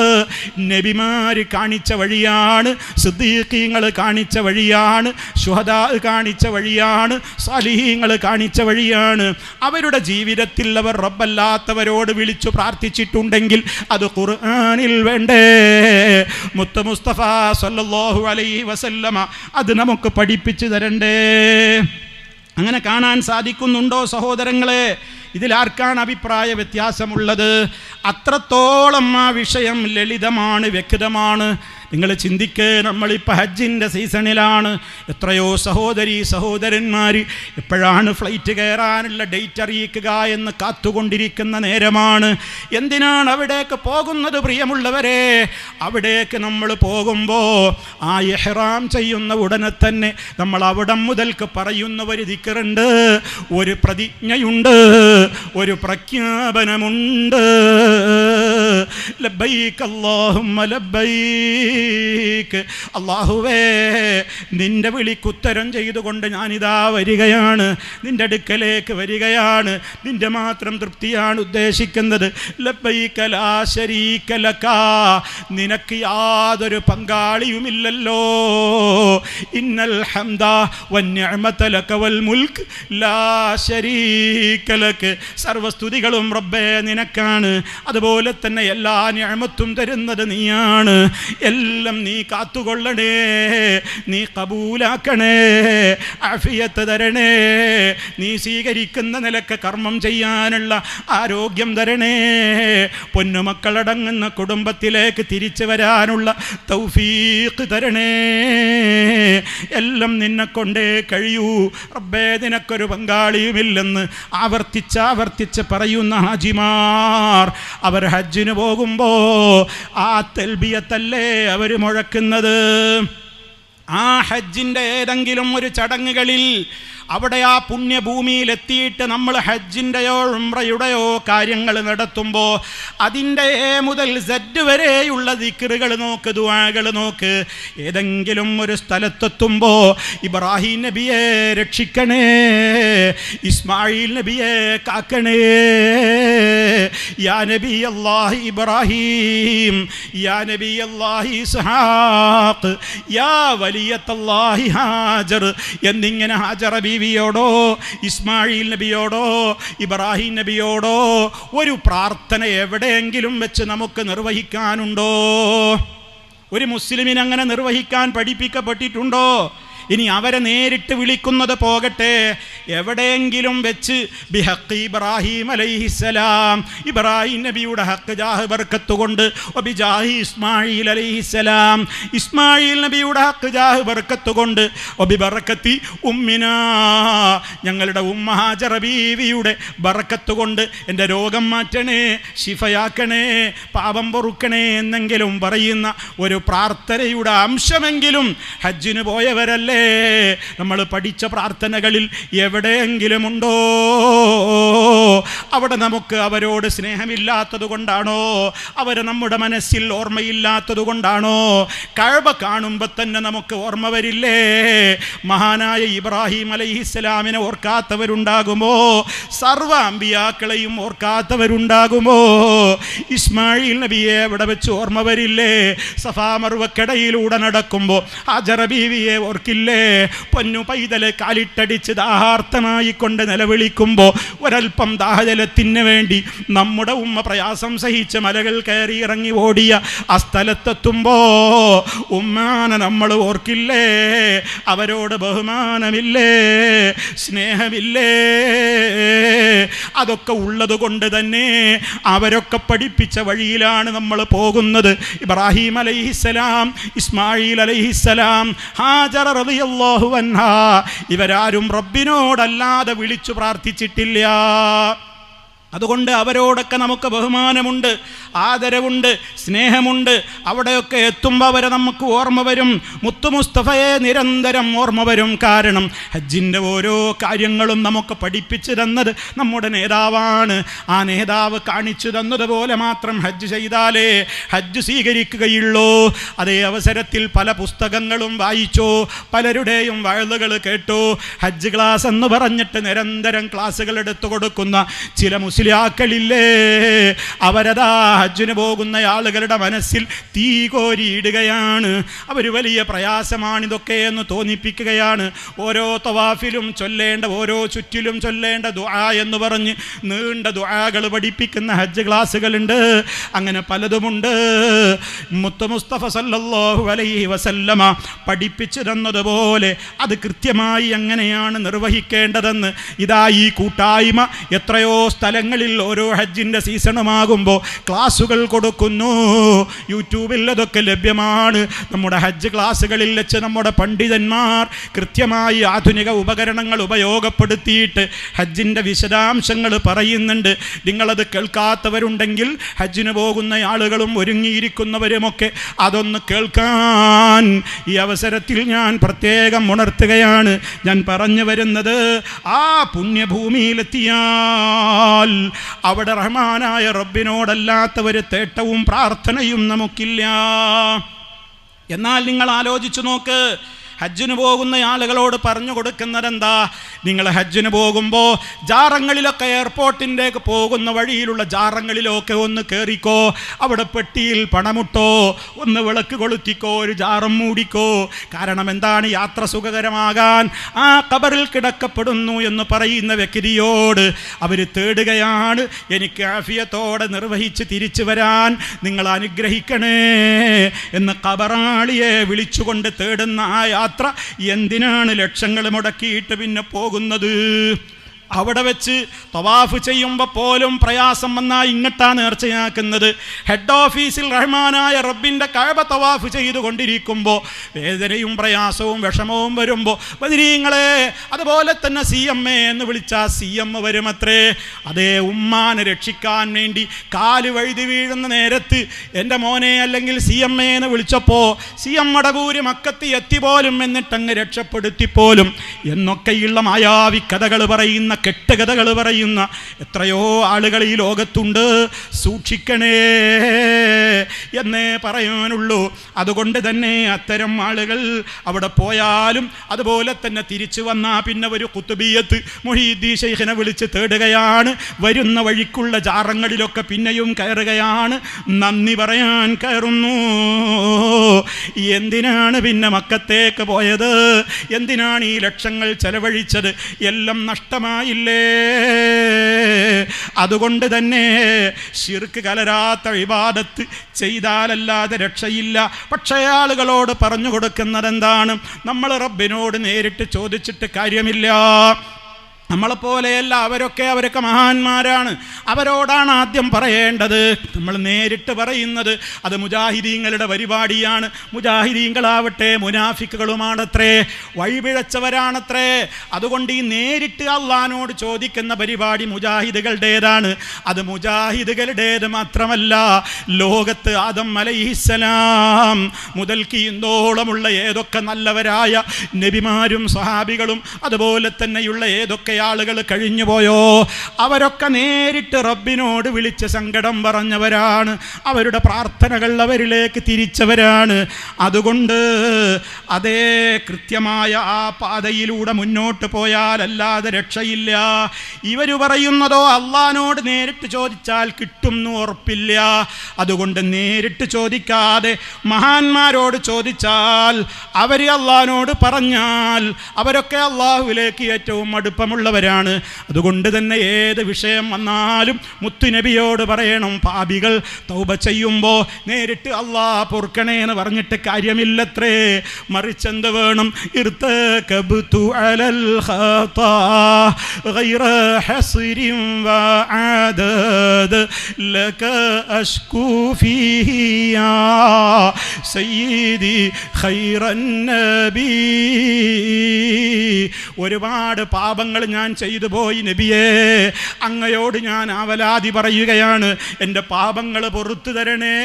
നബിമാർ കാണിച്ച വഴിയാണ്, സിദ്ദീഖീങ്ങൾ കാണിച്ച വഴിയാണ്, ശുഹദാ കാണിച്ച വഴിയാണ്, സാലിഹീങ്ങൾ കാണിച്ച വഴിയാണ്. അവരുടെ ജീവിതത്തിൽ അവർ റബ്ബല്ലാത്തവരോട് വിളിച്ചു പ്രാർത്ഥിച്ചിട്ടുണ്ടെങ്കിൽ അത് ഖുർആനിൽ വേണ്ടേ? മുത്ത മുസ്തഫ സല്ലല്ലാഹു അലൈഹി വസല്ലമ അത് നമുക്ക് പഠിപ്പിച്ചു തരണ്ടേ? അങ്ങനെ കാണാൻ സാധിക്കുന്നുണ്ടോ സഹോദരങ്ങളെ? ഇതിലാർക്കാണ് അഭിപ്രായ വ്യത്യാസമുള്ളത്? അത്രത്തോളം ആ വിഷയം ലളിതമാണ്, വ്യക്തമാണ്. നിങ്ങൾ ചിന്തിക്ക്, നമ്മളിപ്പോൾ ഹജ്ജിൻ്റെ സീസണിലാണ്. എത്രയോ സഹോദരീ സഹോദരന്മാർ എപ്പോഴാണ് ഫ്ലൈറ്റ് കയറാനുള്ള ഡേറ്റ് അറിയിക്കുക എന്ന് കാത്തുകൊണ്ടിരിക്കുന്ന നേരമാണ്. എന്തിനാണ് അവിടേക്ക് പോകുന്നത് പ്രിയമുള്ളവരെ? അവിടേക്ക് നമ്മൾ പോകുമ്പോൾ ആ ഇഹ്റാം ചെയ്യുന്ന ഉടനെ തന്നെ നമ്മൾ അവിടം മുതൽക്ക് പറയുന്ന ഒരു ദിക്റുണ്ട്, ഒരു പ്രതിജ്ഞയുണ്ട്, ഒരു പ്രഖ്യാപനമുണ്ട്. ലബ്ബൈക് അല്ലാഹുമ്മ ലബ്ബൈക്. അല്ലാഹുവേ, നിന്റെ വിളിക്കുത്തരം ചെയ്തുകൊണ്ട് ഞാനിതാ വരികയാണ്, നിന്റെ അടുക്കലേക്ക് വരികയാണ്, നിന്റെ മാത്രം തൃപ്തിയാണ് ഉദ്ദേശിക്കുന്നത്. ലബ്ബൈക ലാ ശരീക ലക, നിനക്ക് യാതൊരു പങ്കാളിയുമില്ലല്ലോ. ഇന്നൽ ഹംദ വന്നിഅമത ലക വൽ മുൽക്ക് ലാ ശരീക ലക. സർവസ്തുതികളും റബ്ബേ നിനക്കാണ്, അതുപോലെ തന്നെ എല്ലാ നിഅമത്തും തരുന്നത് നീയാണ്. എല്ലാം നീ കാത്തുകൊള്ളണേ, നീ കബൂലാക്കണേ, ആഫിയത്ത് തരണേ, നീ സ്വീകരിക്കുന്ന നിലക്ക് കർമ്മം ചെയ്യാനുള്ള ആരോഗ്യം തരണേ, പൊന്നുമക്കളടങ്ങുന്ന കുടുംബത്തിലേക്ക് തിരിച്ചു വരാനുള്ള തൗഫീഖ് തരണേ. എല്ലാം നിന്നെക്കൊണ്ടേ കഴിയൂ റബ്ബേ, നിനക്കൊരു പങ്കാളിയുമില്ലെന്ന് ആവർത്തിച്ച് പറയുന്ന ഹാജിമാർ അവർ ഹജ്ജിന് പോകുമ്പോൾ ആ തൽബിയത്തല്ലേ അവർ മുഴക്കുന്നത്. ആ ഹജ്ജിൻ്റെ ഏതെങ്കിലും ഒരു ചടങ്ങുകളിൽ അവിടെ ആ പുണ്യഭൂമിയിലെത്തിയിട്ട് നമ്മൾ ഹജ്ജിൻ്റെയോ ഉംറയുടെയോ കാര്യങ്ങൾ നടത്തുമ്പോൾ അതിൻ്റെ എ മുതൽ സെഡ് വരെയുള്ള ദിക്റുകൾ നോക്ക്, ദുആകൾ നോക്ക്. ഏതെങ്കിലും ഒരു സ്ഥലത്തെത്തുമ്പോൾ ഇബ്രാഹിം നബിയെ രക്ഷിക്കണേ, ഇസ്മായിൽ നബിയെ കാക്കണേ, യാ നബി അല്ലാഹി ഇബ്രാഹിം, യാ നബി അല്ലാഹി ഇസ്ഹാഖ്, യാ വലിയത്തല്ലാഹി ഹാജർ എന്നിങ്ങനെ ഹാജറ ബീവിയോടോ ഇസ്മായിൽ നബിയോടോ ഇബ്രാഹിം നബിയോടോ ഒരു പ്രാർത്ഥന എവിടെയെങ്കിലും വെച്ച് നമുക്ക് നിർവഹിക്കാനുണ്ടോ? ഒരു മുസ്ലിമിന് അങ്ങനെ നിർവഹിക്കാൻ പഠിപ്പിക്കപ്പെട്ടിട്ടുണ്ടോ? ഇനി അവരെ നേരിട്ട് വിളിക്കുന്നത് പോകട്ടെ, എവിടെയെങ്കിലും വെച്ച് ബിഹഖ് ഇബ്രാഹിം അലൈഹിസ്സലാം, ഇബ്രാഹിം നബിയുടെ ഹക്ക് ജാഹ് ബർക്കത്ത് കൊണ്ട്, ഒബിജാഹി ഇസ്മായിൽ അലൈഹിസ്സലാം, ഇസ്മായിൽ നബിയുടെ ഹക്ക് ജാഹ് ബർക്കത്ത് കൊണ്ട്, ഒബിബർക്കത്തി ഉമ്മിനാ, ഞങ്ങളുടെ ഉമ്മ ഹാജറ ബീവിയുടെ ബർക്കത്ത് കൊണ്ട് എൻ്റെ രോഗം മാറ്റണേ, ശിഫയാക്കണേ, പാപം പൊറുക്കണേ എന്നെങ്കിലും പറയുന്ന ഒരു പ്രാർത്ഥനയുടെ അംശമെങ്കിലും ഹജ്ജിന് പോയവരല്ലേ നമ്മൾ പഠിച്ച പ്രാർത്ഥനകളിൽ എവിടെയെങ്കിലും ഉണ്ടോ? അവിടെ നമുക്ക് അവരോട് സ്നേഹമില്ലാത്തത് കൊണ്ടാണോ? അവരെ നമ്മുടെ മനസ്സിൽ ഓർമ്മയില്ലാത്തത് കൊണ്ടാണോ? കഅബ കാണുമ്പോൾ തന്നെ നമുക്ക് ഓർമ്മ വരില്ലേ? മഹാനായ ഇബ്രാഹിം അലൈഹിസ്സലാമിനെ ഓർക്കാത്തവരുണ്ടാകുമോ? സർവ്വ അമ്പിയാക്കളെയും ഓർക്കാത്തവരുണ്ടാകുമോ? ഇസ്മായിൽ നബിയെ അവിടെ വെച്ച് ഓർമ്മ വരില്ലേ? സഫാ മർവക്കടയിലൂടെ നടക്കുമ്പോൾ ഹാജറ ബീവിയെ ഓർക്കില്ലേ? പൊന്നു പൈതല് കാലിട്ടടിച്ച് ദാഹാർത്തമായി കൊണ്ട് നിലവിളിക്കുമ്പോൾ ഒരൽപ്പം ദാഹജലത്തിന് വേണ്ടി നമ്മുടെ ഉമ്മ പ്രയാസം സഹിച്ച് മലകൾ കയറി ഇറങ്ങി ഓടിയ ആ സ്ഥലത്തെത്തുമ്പോൾ ഉമ്മാനെ നമ്മൾ ഓർക്കില്ലേ? അവരോട് ബഹുമാനമില്ലേ? സ്നേഹമില്ലേ? അതൊക്കെ ഉള്ളത് കൊണ്ട് തന്നെ അവരൊക്കെ പഠിപ്പിച്ച വഴിയിലാണ് നമ്മൾ പോകുന്നത്. ഇബ്രാഹിം അലൈഹിസ്സലാം, ഇസ്മായിൽ അലൈഹിസ്സലാം, ഹാജറ റളിയല്ലാഹു അൻഹാ ഇവരാരും റബ്ബിനോടല്ലാതെ വിളിച്ചു പ്രാർത്ഥിച്ചിട്ടില്ല. അതുകൊണ്ട് അവരോടൊക്കെ നമുക്ക് ബഹുമാനമുണ്ട്, ആദരവുണ്ട്, സ്നേഹമുണ്ട്. അവിടെയൊക്കെ എത്തുമ്പോൾ അവരെ നമുക്ക് ഓർമ്മ വരും. മുത്തു മുസ്തഫയെ നിരന്തരം ഓർമ്മ വരും. കാരണം ഹജ്ജിൻ്റെ ഓരോ കാര്യങ്ങളും നമുക്ക് പഠിപ്പിച്ചു തന്നത് നമ്മുടെ നേതാവാണ്. ആ നേതാവ് കാണിച്ചു തന്നതുപോലെ മാത്രം ഹജ്ജ് ചെയ്താലേ ഹജ്ജ് സ്വീകരിക്കുകയുള്ളൂ. അതേ അവസരത്തിൽ പല പുസ്തകങ്ങളും വായിച്ചു, പലരുടെയും വഅളുകൾ കേട്ടു. ഹജ്ജ് ക്ലാസ് എന്ന് പറഞ്ഞിട്ട് നിരന്തരം ക്ലാസ്സുകൾ എടുത്തു കൊടുക്കുന്ന ചില മുസ്ലിയാക്കളില്ലേ, അവരതാ ഹജ്ജിന് പോകുന്ന ആളുകളുടെ മനസ്സിൽ തീ കോരിയിടുകയാണ്. അവർ വലിയ പ്രയാസമാണിതൊക്കെ എന്ന് തോന്നിപ്പിക്കുകയാണ്. ഓരോ തവാഫിലും ചൊല്ലേണ്ട, ഓരോ ചുറ്റിലും ചൊല്ലേണ്ട ദുആ എന്ന് പറഞ്ഞ് നീണ്ട ദുആകൾ പഠിപ്പിക്കുന്ന ഹജ്ജ് ക്ലാസ്സുകളുണ്ട്. അങ്ങനെ പലതുമുണ്ട്. മുത്ത് മുസ്തഫ സല്ലല്ലാഹു അലൈഹി വസല്ലമ പഠിപ്പിച്ചു തന്നതുപോലെ അത് കൃത്യമായി എങ്ങനെയാണ് നിർവഹിക്കേണ്ടതെന്ന് ഇതാ ഈ കൂട്ടായ്മ എത്രയോ സ്ഥലങ്ങളിൽ ഓരോ ഹജ്ജിൻ്റെ സീസണുമാകുമ്പോൾ ക്ലാസ്സുകൾ കൊടുക്കുന്നു. യൂട്യൂബിൽ അതൊക്കെ ലഭ്യമാണ്. നമ്മുടെ ഹജ്ജ് ക്ലാസ്സുകളിൽ വെച്ച് നമ്മുടെ പണ്ഡിതന്മാർ കൃത്യമായി ആധുനിക ഉപകരണങ്ങൾ ഉപയോഗപ്പെടുത്തിയിട്ട് ഹജ്ജിൻ്റെ വിശദാംശങ്ങൾ പറയുന്നുണ്ട്. നിങ്ങളത് കേൾക്കാത്തവരുണ്ടെങ്കിൽ ഹജ്ജിന് പോകുന്ന ആളുകളും ഒരുങ്ങിയിരിക്കുന്നവരുമൊക്കെ അതൊന്ന് കേൾക്കാൻ ഈ അവസരത്തിൽ ഞാൻ പ്രത്യേകം ഉണർത്തുകയാണ്. ഞാൻ പറഞ്ഞു വരുന്നത്, ആ പുണ്യഭൂമിയിലെത്തിയാൽ അവിടെ റഹ്മാനായ റബ്ബിനോടല്ലാത്ത ഒരു തേട്ടവും പ്രാർത്ഥനയും നമുക്കില്ല. എന്നാൽ നിങ്ങൾ ആലോചിച്ചു നോക്ക്, ഹജ്ജിന് പോകുന്ന ആളുകളോട് പറഞ്ഞു കൊടുക്കുന്നതെന്താ? നിങ്ങൾ ഹജ്ജിന് പോകുമ്പോൾ ജാറങ്ങളിലൊക്കെ, എയർപോർട്ടിൻ്റെക്ക് പോകുന്ന വഴിയിലുള്ള ജാറങ്ങളിലൊക്കെ ഒന്ന് കയറിക്കോ, അവിടെ പെട്ടിയിൽ പണമിട്ടോ, ഒന്ന് വിളക്ക് കൊളുത്തിക്കോ, ഒരു ജാറം മൂടിക്കോ. കാരണം എന്താണ്? യാത്ര സുഖകരമാകാൻ ആ ഖബറിൽ കിടക്കപ്പെടുന്നു എന്ന് പറയുന്ന വ്യക്തിയോട് അവർ തേടുകയാണ്, എനിക്ക് ആഫിയത്തോടെ നിർവഹിച്ച് തിരിച്ചു വരാൻ നിങ്ങൾ അനുഗ്രഹിക്കണേ എന്ന് ഖബറാളിയെ വിളിച്ചുകൊണ്ട് തേടുന്ന ആ യാത്ര എന്തിനാണ് ലക്ഷങ്ങൾ മുടക്കിയിട്ട് പിന്നെ പോകുന്നത്? അവിടെ വെച്ച് തവാഫ് ചെയ്യുമ്പോൾ പോലും പ്രയാസം വന്നാൽ ഇങ്ങോട്ടാണ് നേർച്ചയാക്കുന്നത്. ഹെഡ് ഓഫീസിൽ റഹ്മാനായ റബ്ബിൻ്റെ കഅബ തവാഫ് ചെയ്തുകൊണ്ടിരിക്കുമ്പോൾ വേദനയും പ്രയാസവും വിഷമവും വരുമ്പോൾ ബദരീങ്ങളെ, അതുപോലെ തന്നെ CMA എന്ന് വിളിച്ചാൽ CM വരുമത്രേ. അതേ ഉമ്മാനെ രക്ഷിക്കാൻ വേണ്ടി കാല് വഴുതി വീഴുന്ന നേരത്ത് എൻ്റെ മോനെ അല്ലെങ്കിൽ CMA എന്ന് വിളിച്ചപ്പോൾ CM മടകൂര് മക്കത്ത് എത്തിപ്പോലും എന്നിട്ടങ്ങ് രക്ഷപ്പെടുത്തിപ്പോലും എന്നൊക്കെയുള്ള മായാവി കഥകൾ പറയുന്ന, കെട്ടുകഥകൾ പറയുന്ന എത്രയോ ആളുകൾ ഈ ലോകത്തുണ്ട്. സൂക്ഷിക്കണേ എന്നേ പറയാനുള്ളൂ. അതുകൊണ്ട് തന്നെ അത്തരം ആളുകൾ അവിടെ പോയാലും അതുപോലെ തന്നെ തിരിച്ചു വന്നാൽ പിന്നെ ഒരു ഖുത്ബിയത്ത് മുഹീദ്ദീൻ ശൈഖിനെ വിളിച്ച് തേടുകയാണ്. വരുന്ന വഴിക്കുള്ള ജാറങ്ങളിലൊക്കെ പിന്നെയും കയറുകയാണ്. നന്ദി പറയാൻ കയറുന്നു. എന്തിനാണ് പിന്നെ മക്കത്തേക്ക് പോയത്? എന്തിനാണ് ഈ ലക്ഷങ്ങൾ ചെലവഴിച്ചത്? എല്ലാം നഷ്ടമായി. അതുകൊണ്ട് തന്നെ ശിർക്ക് കലരാത്ത ഇബാദത്ത് ചെയ്താലല്ലാതെ രക്ഷയില്ല. പക്ഷേ ആളുകളോട് പറഞ്ഞു കൊടുക്കുന്നത് എന്താണ്? നമ്മൾ റബ്ബിനോട് നേരിട്ട് ചോദിച്ചിട്ട് കാര്യമില്ല. നമ്മളെപ്പോലെയല്ല അവരൊക്കെ മഹാന്മാരാണ്. അവരോടാണ് ആദ്യം പറയേണ്ടത്. നമ്മൾ നേരിട്ട് പറയുന്നത് അത് മുജാഹിദീങ്ങളുടെ പരിപാടിയാണ്. മുജാഹിദീങ്ങളാവട്ടെ മുനാഫിക്കുകളുമാണത്രേ, വഴിപിഴച്ചവരാണത്രേ. അതുകൊണ്ട് ഈ നേരിട്ട് അള്ളാനോട് ചോദിക്കുന്ന പരിപാടി മുജാഹിദുകളുടേതാണ്. അത് മുജാഹിദുകളുടേത് മാത്രമല്ല, ലോകത്ത് ആദം അലൈഹിസ്സലാം മുതൽക്ക് ഇന്നോളമുള്ള ഏതൊക്കെ നല്ലവരായ നബിമാരും സ്വഹാബികളും അതുപോലെ തന്നെയുള്ള ഏതൊക്കെ ആളുകൾ കഴിഞ്ഞു പോയോ അവരൊക്കെ നേരിട്ട് റബ്ബിനോട് വിളിച്ച് സങ്കടം പറഞ്ഞവരാണ്. അവരുടെ പ്രാർത്ഥനകൾ അവരിലേക്ക് തിരിച്ചവരാണ്. അതുകൊണ്ട് അതേ കൃത്യമായ ആ പാതയിലൂടെ മുന്നോട്ട് പോയാലല്ലാതെ രക്ഷയില്ല. ഇവർ പറയുന്നതോ അള്ളാനോട് നേരിട്ട് ചോദിച്ചാൽ കിട്ടുമെന്ന് ഉറപ്പില്ല. അതുകൊണ്ട് നേരിട്ട് ചോദിക്കാതെ മഹാന്മാരോട് ചോദിച്ചാൽ, അവർ അള്ളാനോട് പറഞ്ഞാൽ, അവരൊക്കെ അള്ളാഹുവിലേക്ക് ഏറ്റവും അടുപ്പമുള്ള ഉള്ളവരാണ്. അതുകൊണ്ട് തന്നെ ഏത് വിഷയം വന്നാലും മുത്തുനബിയോട് പറയണം, പാപികൾ തൗബ ചെയ്യുമ്പോൾ നേരിട്ട് അല്ലാഹ് പൊറുക്കണേ എന്ന് പറഞ്ഞിട്ട് കാര്യമില്ലത്രേ. മറിച്ചെന്ത് വേണം? ഇർതകബ്തു അലൽ ഖതാ ഗൈറ ഹസ്രിൻ വഅദദ ലക അഷ്കൂ ഫീഹി യാ സയ്യിദി ഖൈറൻ നബി. ഒരുപാട് പാപങ്ങൾ ഞാൻ ചെയ്തു പോയി നബിയേ, അങ്ങയോട് ഞാൻ ആവലാതി പറയുകയാണ്, എൻ്റെ പാപങ്ങൾ പൊറുത്തു തരണേ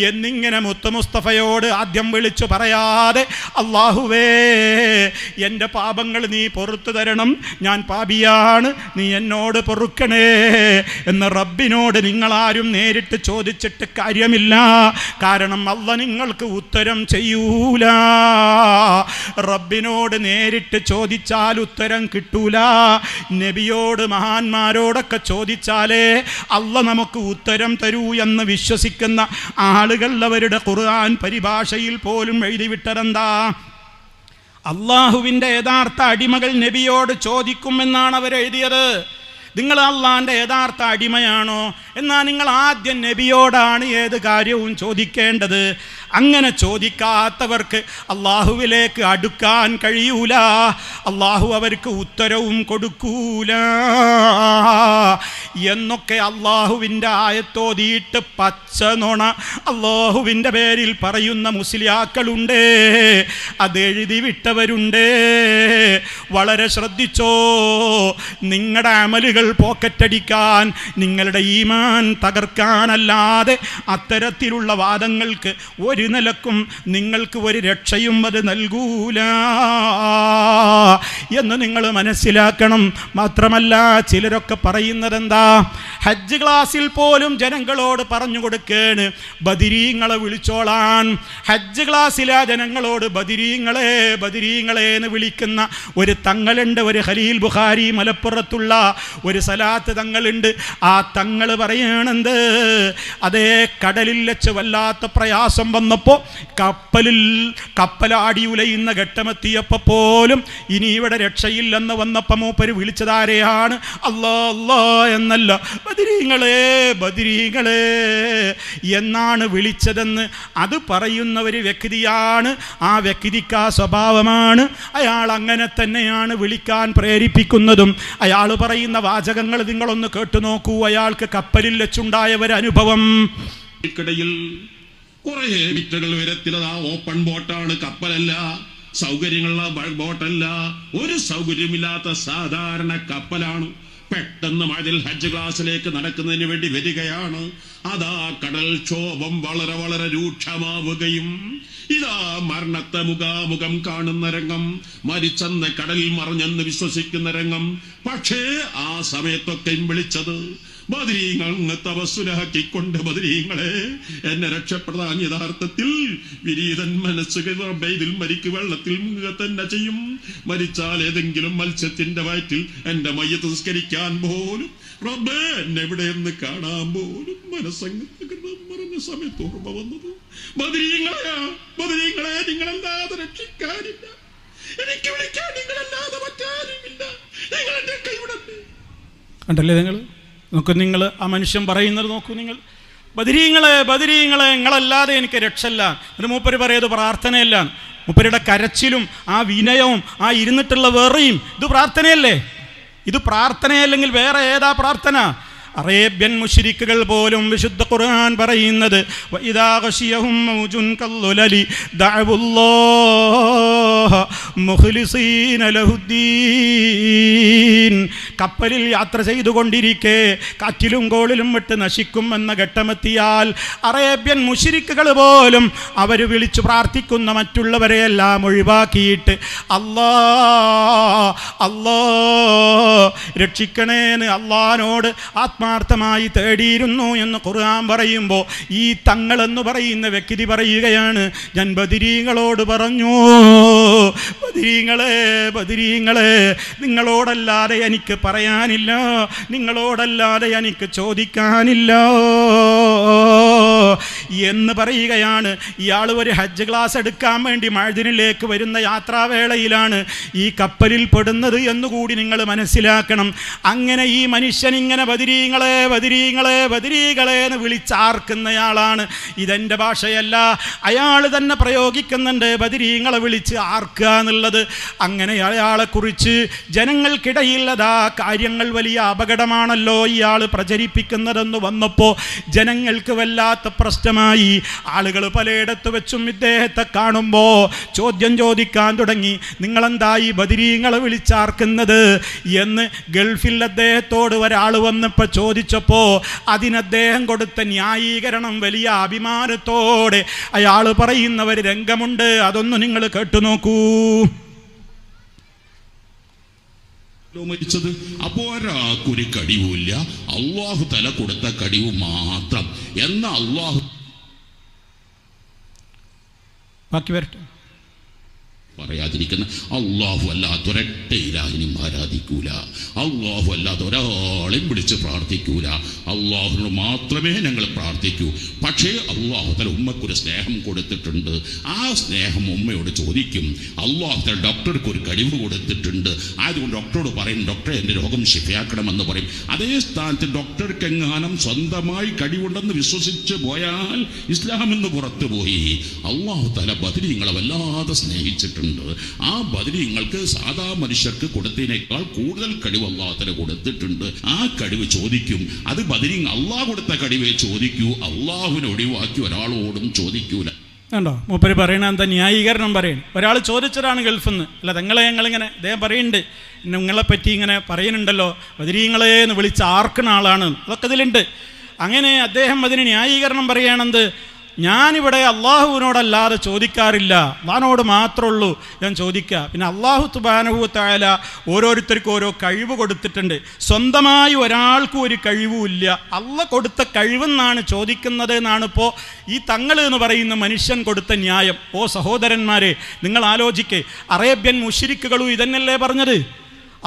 എന്നിങ്ങനെ മുത്ത് മുസ്തഫയോട് ആദ്യം വിളിച്ചു പറയാതെ, അല്ലാഹുവേ എൻ്റെ പാപങ്ങൾ നീ പൊറുത്തു തരണം, ഞാൻ പാപിയാണ്, നീ എന്നോട് പൊറുക്കണേ എന്ന് റബ്ബിനോട് നിങ്ങളാരും നേരിട്ട് ചോദിച്ചിട്ട് കാര്യമില്ല. കാരണം അല്ലാഹ് നിങ്ങൾക്ക് ഉത്തരം ചെയ്യൂല. റബ്ബിനോട് നേരിട്ട് ചോദിച്ചാൽ ഉത്തരം കിട്ടൂല. നബിയോട് മഹാന്മാരോടൊക്കെ ചോദിച്ചാലേ അല്ലാഹ് നമുക്ക് ഉത്തരം തരൂ എന്ന് വിശ്വസിക്കുന്ന ആളുകൾ അവരുടെ ഖുർആൻ പരിഭാഷയിൽ പോലും എഴുതിവിട്ടതെന്താ? അള്ളാഹുവിൻ്റെ യഥാർത്ഥ അടിമകൾ നബിയോട് ചോദിക്കുമെന്നാണ് അവരെഴുതിയത്. നിങ്ങൾ അള്ളാഹിൻ്റെ യഥാർത്ഥ അടിമയാണോ? എന്നാൽ നിങ്ങൾ ആദ്യം നബിയോടാണ് ഏത് കാര്യവും ചോദിക്കേണ്ടത്. അങ്ങനെ ചോദിക്കാത്തവർക്ക് അള്ളാഹുവിലേക്ക് അടുക്കാൻ കഴിയൂല. അള്ളാഹു അവർക്ക് ഉത്തരവും കൊടുക്കൂല എന്നൊക്കെ അള്ളാഹുവിൻ്റെ ആയത്തോതിയിട്ട് പച്ച നുണ അള്ളാഹുവിൻ്റെ പേരിൽ പറയുന്ന മുസ്ലിയാക്കളുണ്ട്, അത് എഴുതി വിട്ടവരുണ്ട്. വളരെ ശ്രദ്ധിച്ചോ. നിങ്ങളുടെ അമലുകൾ പോക്കറ്റടിക്കാൻ, നിങ്ങളുടെ ഈമാൻ തകർക്കാനല്ലാതെ അത്തരത്തിലുള്ള വാദങ്ങൾക്ക് ഒരു നിലക്കും നിങ്ങൾക്ക് ഒരു രക്ഷയും അത് നൽകൂല എന്ന് നിങ്ങൾ മനസ്സിലാക്കണം. മാത്രമല്ല ചിലരൊക്കെ പറയുന്നത് എന്താ? ഹജ്ജ് ക്ലാസ്സിൽ പോലും ജനങ്ങളോട് പറഞ്ഞു കൊടുക്കേണ്, ബദിരീങ്ങളെ വിളിച്ചോളാൻ. ഹജ്ജ് ക്ലാസ്സിലാ ജനങ്ങളോട് ബദിരീങ്ങളെ ബദിരീങ്ങളെ എന്ന് വിളിക്കുന്ന ഒരു തങ്ങളുണ്ട്. ഒരു ഖലീൽ ബുഖാരി മലപ്പുറത്തുള്ള ഒരു സലാത്ത് തങ്ങളുണ്ട്. ആ തങ്ങൾ പറയണെന്ത്? അതേ കടലിൽ വെച്ച് വല്ലാത്ത പ്രയാസം വന്നപ്പോൾ കപ്പലാടി ഉലയുന്ന ഘട്ടമെത്തിയപ്പോൾ പോലും ഇനി ഇവിടെ രക്ഷയില്ലെന്ന് വന്നപ്പോൾ മൂപ്പര് വിളിച്ചതാരെയാണ്? അല്ലാ അല്ലാ എന്നല്ല, ബദരീങ്ങളെ ബദരീങ്ങളെ എന്നാണ് വിളിച്ചതെന്ന് അത് പറയുന്ന ഒരു വ്യക്തിയാണ്. ആ വ്യക്തിക്ക് ആ സ്വഭാവമാണ്. അയാൾ അങ്ങനെ തന്നെയാണ് വിളിക്കാൻ പ്രേരിപ്പിക്കുന്നതും. അയാൾ പറയുന്ന വാചകങ്ങൾ നിങ്ങളൊന്ന് കേട്ടു നോക്കൂ. അയാൾക്ക് കപ്പലിൽ വെച്ചുണ്ടായ ഒരു അനുഭവം. ിൽ കുറെ മീറ്ററുകൾ ഉയരത്തിലത് ആ ഓപ്പൺ ബോട്ടാണ്, കപ്പലല്ല, സൗകര്യങ്ങളുള്ള ബോട്ടല്ല, ഒരു സൗകര്യമില്ലാത്ത സാധാരണ കപ്പലാണ്. പെട്ടെന്ന് മഴയിൽ ഹജ്ജ് ക്ലാസ്സിലേക്ക് നടക്കുന്നതിന് വേണ്ടി വരികയാണ്. അതാ കടൽക്ഷോഭം വളരെ വളരെ രൂക്ഷമാവുകയും ഇതാ മരണത്തെ മുഖാമുഖം കാണുന്ന രംഗം, മരിച്ചെന്ന് കടലിൽ മറിഞ്ഞെന്ന് വിശ്വസിക്കുന്ന രംഗം. പക്ഷേ ആ സമയത്തൊക്കെയും വിളിച്ചത് ബദരീങ്ങൾ തപസ്സുലാക്കിക്കൊണ്ട്, ബദരീങ്ങളെ എന്നെ രക്ഷപ്പെടാൻ യഥാർത്ഥത്തിൽ വിരീതൻ മനസ്സുകൾ ഇതിൽ മരിക്ക് വെള്ളത്തിൽ മുങ്ങുക തന്നെ ചെയ്യും. മരിച്ചാൽ ഏതെങ്കിലും മത്സ്യത്തിന്റെ വയറ്റിൽ എന്റെ മയ്യത്ത് സംസ്കരിക്കാൻ പോലും റബ്ബേ എന്നെ എവിടെയെന്ന് കാണാൻ പോലും മനസ്സംഗത്ത് മറിഞ്ഞ സമയത്ത് ഓർമ്മ വന്നത് ബദരീങ്ങളെയാ. ബദരീങ്ങളെ നിങ്ങളല്ലാതെ രക്ഷിക്കാനില്ല, എനിക്ക് വിളിക്കാൻ നിങ്ങളല്ലാതെ മറ്റാരുമില്ല, നിങ്ങൾ എന്റെ കൈവിടല്ലേ. കണ്ടല്ലേ നിങ്ങൾ ആ മനുഷ്യൻ പറയുന്നത് നോക്കൂ. നിങ്ങൾ ബദരീങ്ങളെ ബദരീങ്ങളെ നിങ്ങളല്ലാതെ എനിക്ക് രക്ഷല്ല. ഒരു മൂപ്പര് പറയത് പ്രാർത്ഥനയല്ല. മൂപ്പരുടെ കരച്ചിലും ആ വിനയവും ആ ഇരുന്നിട്ടുള്ള വേറെയും ഇത് പ്രാർത്ഥനയല്ലേ? ഇത് പ്രാർത്ഥനയല്ലെങ്കിൽ വേറെ ഏതാ പ്രാർത്ഥന? അറേബ്യൻ മുശ്രിക്കുകൾ പോലും വിശുദ്ധ ഖുർആൻ പറയുന്നത് വഇദാ ഗശിയഹും മൗജുൻ കല്ലുലലി ദഅവുല്ലാഹ മുഖ്ലിസീന ലഹുദ്ദീൻ. കപ്പലിൽ യാത്ര ചെയ്തുകൊണ്ടിരിക്കെ കാറ്റിലും കോളിലും വിട്ട് നശിക്കും എന്ന ഘട്ടമെത്തിയാൽ അറേബ്യൻ മുശ്രിക്കുകൾ പോലും അവർ വിളിച്ചു പ്രാർത്ഥിക്കുന്ന മറ്റുള്ളവരെയെല്ലാം ഒഴിവാക്കിയിട്ട് അല്ലാ അല്ലാ രക്ഷിക്കണേന്ന് അള്ളാനോട് ആത്മാർത്ഥമായി തേടിയിരുന്നു എന്ന് ഖുർആൻ പറയുമ്പോൾ ഈ തങ്ങളെന്ന് പറയുന്ന വ്യക്തി പറയുകയാണ്, ഞാൻ ബദരീങ്ങളോട് പറഞ്ഞു, ബദരീങ്ങളെ ബദരീങ്ങളെ നിങ്ങളോടല്ലാതെ എനിക്ക് പറയാനില്ല, നിങ്ങളോടല്ലാതെ എനിക്ക് ചോദിക്കാനില്ല. എന്ന് പറയുകയാണ്. ഇയാൾ ഒരു ഹജ്ജ് ക്ലാസ് എടുക്കാൻ വേണ്ടി മഅ്ദിനിലേക്ക് വരുന്ന യാത്രാവേളയിലാണ് ഈ കപ്പലിൽ പെടുന്നത് എന്നുകൂടി നിങ്ങൾ മനസ്സിലാക്കണം. അങ്ങനെ ഈ മനുഷ്യൻ ഇങ്ങനെ ബദരീങ്ങളെ ബദരീങ്ങളെ ബദരീകളെ എന്ന് വിളിച്ചാർക്കുന്നയാളാണ്. ഇതെൻ്റെ ഭാഷയല്ല, അയാൾ തന്നെ പ്രയോഗിക്കുന്നുണ്ട് ബദരീങ്ങളെ വിളിച്ച് ആർക്കുക എന്നുള്ളത്. അങ്ങനെ അയാളെക്കുറിച്ച് ജനങ്ങൾക്കിടയിൽ അതാ കാര്യങ്ങൾ വലിയ അപകടമാണല്ലോ ഇയാൾ പ്രചരിപ്പിക്കുന്നതെന്ന് വന്നപ്പോൾ ജനങ്ങൾക്ക് വല്ലാത്ത പ്രശ്നമായി. ആളുകൾ പലയിടത്ത് വെച്ചും ഇദ്ദേഹത്തെ കാണുമ്പോൾ ചോദ്യം ചോദിക്കാൻ തുടങ്ങി, നിങ്ങളെന്തായി ബദരീങ്ങളെ വിളിച്ചാർക്കുന്നത് എന്ന്. ഗൾഫിൽ അദ്ദേഹത്തോട് ഒരാൾ വന്നപ്പോൾ ചോദിച്ചപ്പോൾ അതിനദ്ദേഹം കൊടുത്ത ന്യായീകരണം വലിയ അഭിമാനത്തോടെ അയാൾ പറയുന്ന ഒരു രംഗമുണ്ട്, അതൊന്ന് നിങ്ങൾ കേട്ടു നോക്കൂ. മരിച്ചത് അപ്പോ ഒരാൾക്കൊരു കഴിവുമില്ല, അള്ളാഹു തല കൊടുത്ത കഴിവ് മാത്രം. എന്ന അള്ളാഹു ബാക്കി വരട്ടെ. പറയാതിരിക്കുന്ന അള്ളാഹു അല്ലാത്ത ഒരൊറ്റ ഇലാഹിനെയും ആരാധിക്കൂല, അള്ളാഹു അല്ലാത്ത ഒരാളെയും വിളിച്ച് പ്രാർത്ഥിക്കൂല, അള്ളാഹുവിനോട് മാത്രമേ ഞങ്ങൾ പ്രാർത്ഥിക്കൂ. പക്ഷേ അള്ളാഹു തല ഉമ്മക്കൊരു സ്നേഹം കൊടുത്തിട്ടുണ്ട്. ആ സ്നേഹം ഉമ്മയോട് ചോദിക്കും. അള്ളാഹു തല ഡോക്ടർക്ക് ഒരു കഴിവ് കൊടുത്തിട്ടുണ്ട്, ആയതുകൊണ്ട് ഡോക്ടറോട് പറയും, ഡോക്ടറെ എൻ്റെ രോഗം ശിഫയാക്കണമെന്ന് പറയും. അതേ സ്ഥാനത്ത് ഡോക്ടർക്ക് എങ്ങാനും സ്വന്തമായി കഴിവുണ്ടെന്ന് വിശ്വസിച്ച് പോയാൽ ഇസ്ലാമിൽ നിന്ന് പുറത്തു പോയി. അള്ളാഹു തല ബദരീങ്ങളെ വല്ലാതെ സ്നേഹിച്ചിട്ടുണ്ട്. ആ ബദരീങ്ങൾക്ക് സാധാ മനുഷ്യർക്ക് കൊടുത്തതിനേക്കാൾ കൂടുതൽ കഴിവ് അള്ളാഹുവിന് കൊടുത്തിട്ടുണ്ട്. ആ കഴിവ് ചോദിക്കും. അത് ബദരീ അള്ളാഹ് കൊടുത്ത കഴിവേ ചോദിക്കൂ, അള്ളാഹുവിനെ ഒഴിവാക്കി ഒരാളോടും ചോദിക്കൂല. കണ്ടോ മൂപ്പര് പറയണ എന്താ ന്യായീകരണം പറയണം. ഒരാൾ ചോദിച്ചതാണ് ഗൾഫിൽ നിന്ന്, അല്ല നിങ്ങളെ ഞങ്ങളിങ്ങനെ അദ്ദേഹം പറയുന്നുണ്ട്, നിങ്ങളെപ്പറ്റി ഇങ്ങനെ പറയുന്നുണ്ടല്ലോ ബദരീങ്ങളെ എന്ന് വിളിച്ച് ആർക്കുന്ന ആളാണ്, അതൊക്കെ ഇതിലുണ്ട്. അങ്ങനെ അദ്ദേഹം അതിന് ന്യായീകരണം പറയുകയാണെന്ത്, ഞാനിവിടെ അള്ളാഹുവിനോടല്ലാതെ ചോദിക്കാറില്ല, അള്ളാഹിനോട് മാത്രമേ ഉള്ളൂ ഞാൻ ചോദിക്കുക. പിന്നെ അള്ളാഹു സുബ്ഹാനഹു വ തആല ഓരോരുത്തർക്കും ഓരോ കഴിവ് കൊടുത്തിട്ടുണ്ട്. സ്വന്തമായി ഒരാൾക്കും ഒരു കഴിവുമില്ല, അള്ളാഹ് കൊടുത്ത കഴിവെന്നാണ് ചോദിക്കുന്നത് എന്നാണ് ഇപ്പോൾ ഈ തങ്ങൾ എന്ന് പറയുന്ന മനുഷ്യൻ കൊടുത്ത ന്യായം. ഓ സഹോദരന്മാരെ, നിങ്ങൾ ആലോചിക്കേ, അറേബ്യൻ മുശ്രിക്കുകളും ഇതന്നെയല്ലേ പറഞ്ഞത്?